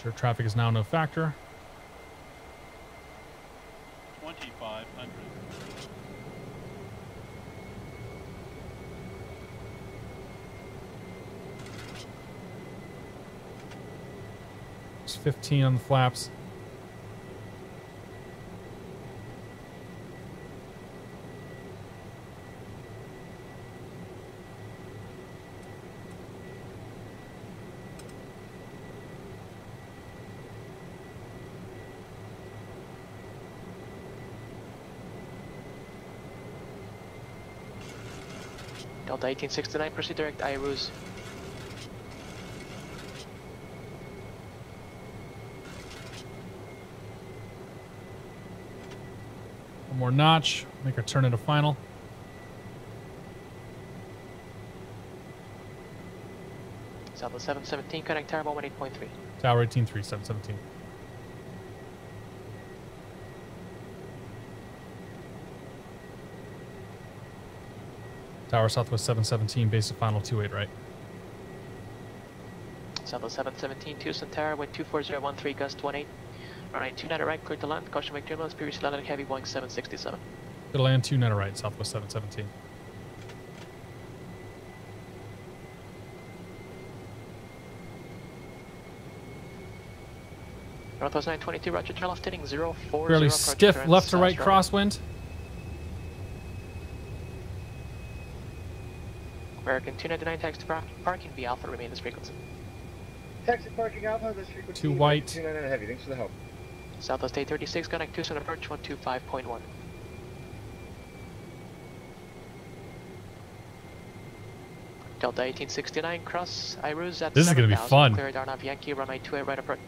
Sure, traffic is now no factor. 2,500. It's 15 on the flaps. Delta 1869, proceed direct IRUs. One more notch. Make our turn into final. Southwest 717, connect tower 18.3. Tower 18-3, 717. Tower Southwest 717, base of final 28 right. Southwest 717, Tucson Tower, wind 24013, gust 18. Runway 29 right, clear to land. Caution vector noise, previously landed heavy Boeing 767. Good to land 29 right, Southwest 717. Northwest 922, roger, turn left heading 040. Fairly stiff left to right crosswind. American 299, taxi parking via Alpha, remain this frequency. Taxi parking Alpha, this frequency. 2 white. 299 heavy, thanks for the help. Southwest 836, connect Tucson approach 125.1. Delta 1869, cross IRUs at This is going to be fun. Clear Darnav Yankee, runway 28 right approach.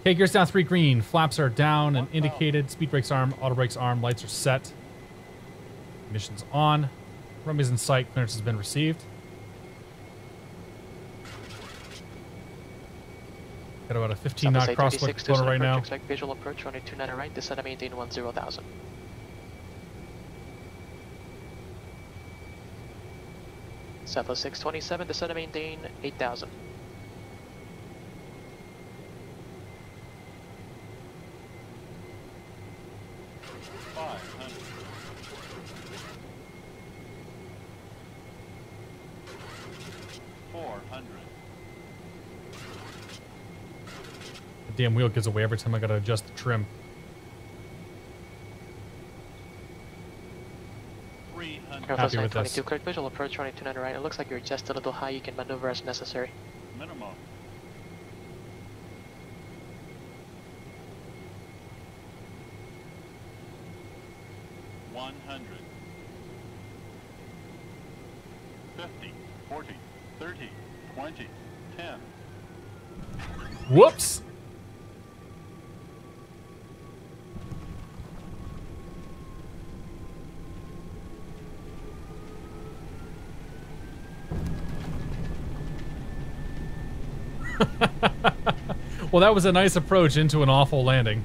Okay, gears down 3 green. Flaps are down and indicated. Speed brakes arm, auto brakes arm, lights are set. Ignition's on. Runway's in sight. Clearance has been received. Got about a 15 knot crosswind floater right now. Expect visual approach, runway 29 right, descend and maintain 10,000. Southwest 627, descend and maintain 8,000. The damn wheel gives away every time I gotta adjust the trim. 300. Happy with this. 22, cleared visual approach, runway 29 right. It looks like you're just a little high. You can maneuver as necessary. Minimum. $100. 50, 40, 30, 20, 10. Whoops! Well, that was a nice approach into an awful landing.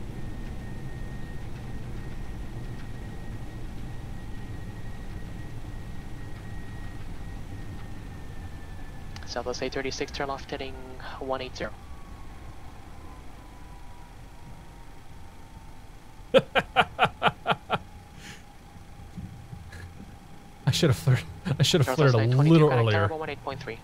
Southwest 836, turn left heading 180. I should have flirted a little earlier. 18.3.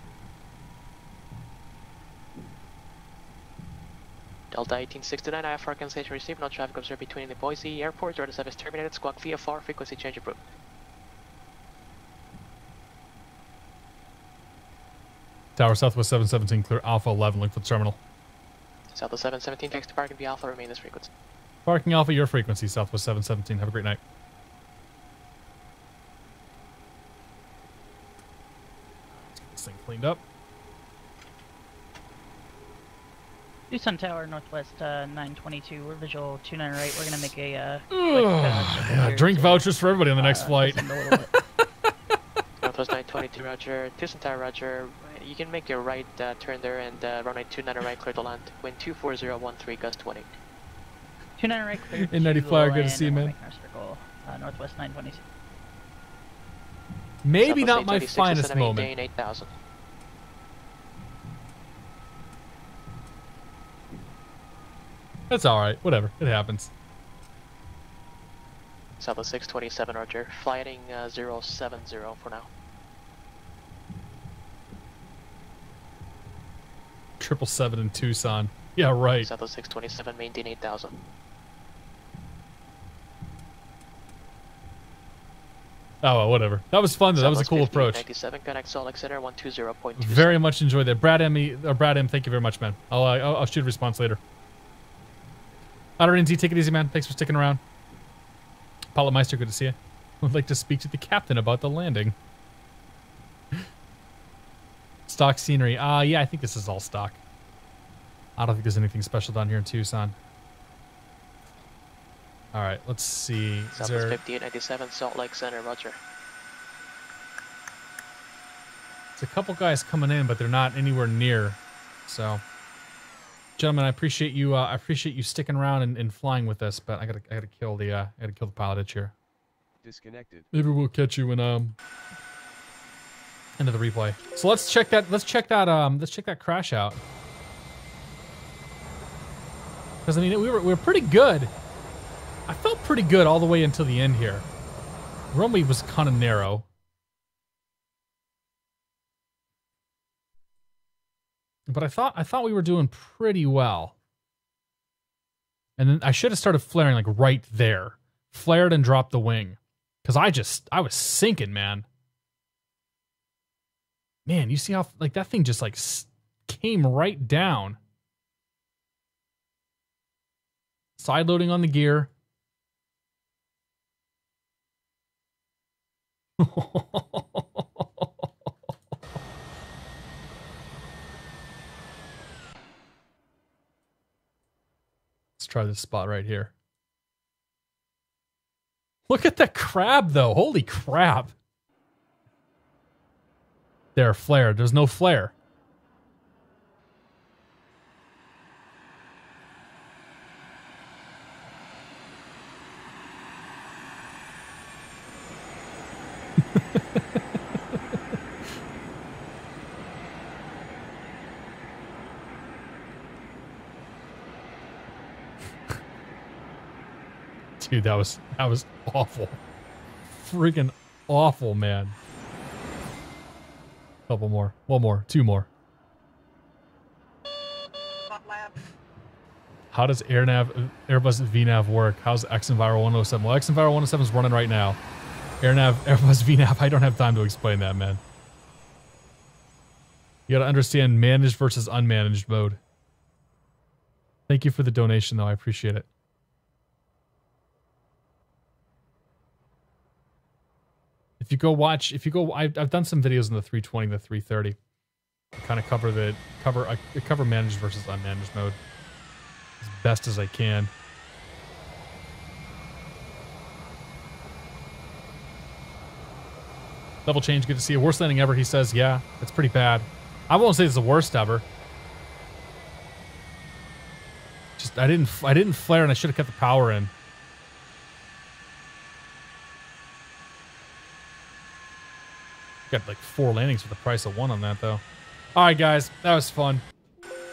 Delta 1869, IFR cancellation received. No traffic observed between the Boise Airport. Order service terminated. Squawk VFR. Frequency change approved. Tower Southwest 717, clear Alpha 11, link for the terminal. Southwest 717, text to parking via Alpha, remain this frequency. Parking Alpha, your frequency, Southwest 717. Have a great night. Let's get this thing cleaned up. Tucson Tower, Northwest 922. We're visual 29 right. We're gonna make a Yeah, drink vouchers for everybody on the next flight. Northwest 922, roger. Tucson Tower, roger. You can make your right turn there and runway 29 right, clear to land. Wind 24013, gust 20. 29 right, clear. In-90 flyer, good to see you, man. Circle, Northwest 922. Maybe Southwest not my 826, finest Cinnamon moment. Dane 8000. That's alright. Whatever. It happens. Southwest 627, roger. Flighting 070 for now. 777 in Tucson. Yeah, right. Southwest 627, maintain 8000. Oh, well, whatever. That was fun, though. That was a cool approach. 97, connect Salt Lake Center, 120.2. Very much enjoyed that. Brad M, thank you very much, man. I'll shoot a response later. Addons, take it easy, man. Thanks for sticking around. Pilot Meister, good to see you. Would like to speak to the captain about the landing. Stock scenery. Yeah, I think this is all stock. I don't think there's anything special down here in Tucson. All right, let's see. Southwest 5897, Salt Lake Center, roger. There's a couple guys coming in, but they're not anywhere near. So, gentlemen, I appreciate you. I appreciate you sticking around and flying with us. But I gotta kill the PilotEdge here. Disconnected. Maybe we'll catch you when into the replay. So let's check that. Let's check that crash out. Because I mean, we were pretty good. I felt pretty good all the way until the end here. Runway was kind of narrow. But I thought we were doing pretty well. And then I should have started flaring like right there. Flared and dropped the wing. Because I was sinking, man. Man, you see how like that thing just like came right down. Side loading on the gear. Let's try this spot right here. Look at the crab, though. Holy crap. There, flare. There's no flare. Dude, that was awful. Freaking awful, man. Couple more. One more. Two more. How does Airbus VNAV work? How's XEnviro 107? Well, XEnviro 107 is running right now. Airbus VNAV, I don't have time to explain that, man. You gotta understand managed versus unmanaged mode. Thank you for the donation, though. I appreciate it. If you go, I've done some videos in the 320, the 330. Kind of cover managed versus unmanaged mode as best as I can. Level change, good to see you. Worst landing ever, he says. Yeah, it's pretty bad. I won't say it's the worst ever. Just I didn't flare and I should have kept the power in. Got like 4 landings for the price of 1 on that, though. All right, guys, that was fun.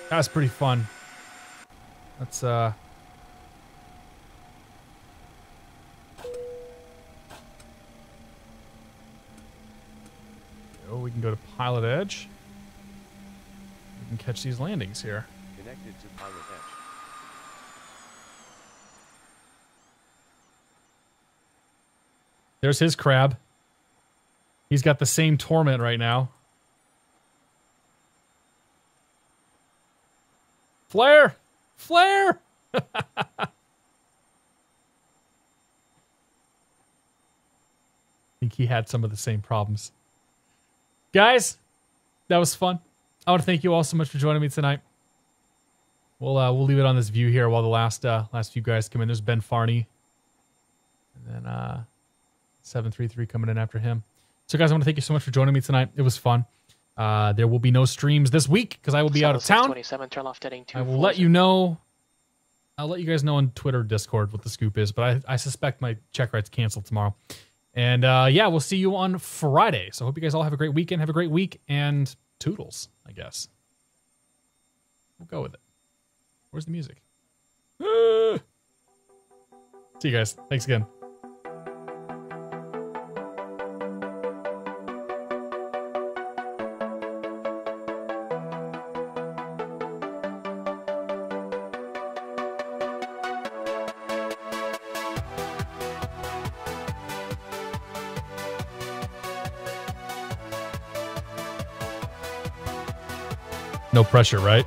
That was pretty fun. Let's oh, we can go to PilotEdge. We can catch these landings here. Connected to PilotEdge. There's his crab. He's got the same torment right now. Flare! Flare! I think he had some of the same problems. Guys, that was fun. I want to thank you all so much for joining me tonight. We'll leave it on this view here while the last few guys come in. There's Ben Farney, and then 733 coming in after him. So guys, I want to thank you so much for joining me tonight. It was fun. There will be no streams this week because I will be out of town. 27, turn left heading I will let you know. I'll let you guys know on Twitter, Discord what the scoop is, but I suspect my check ride's canceled tomorrow. And yeah, we'll see you on Friday. So I hope you guys all have a great weekend, have a great week, and toodles, I guess. We'll go with it. Where's the music? See you guys. Thanks again. No pressure, right?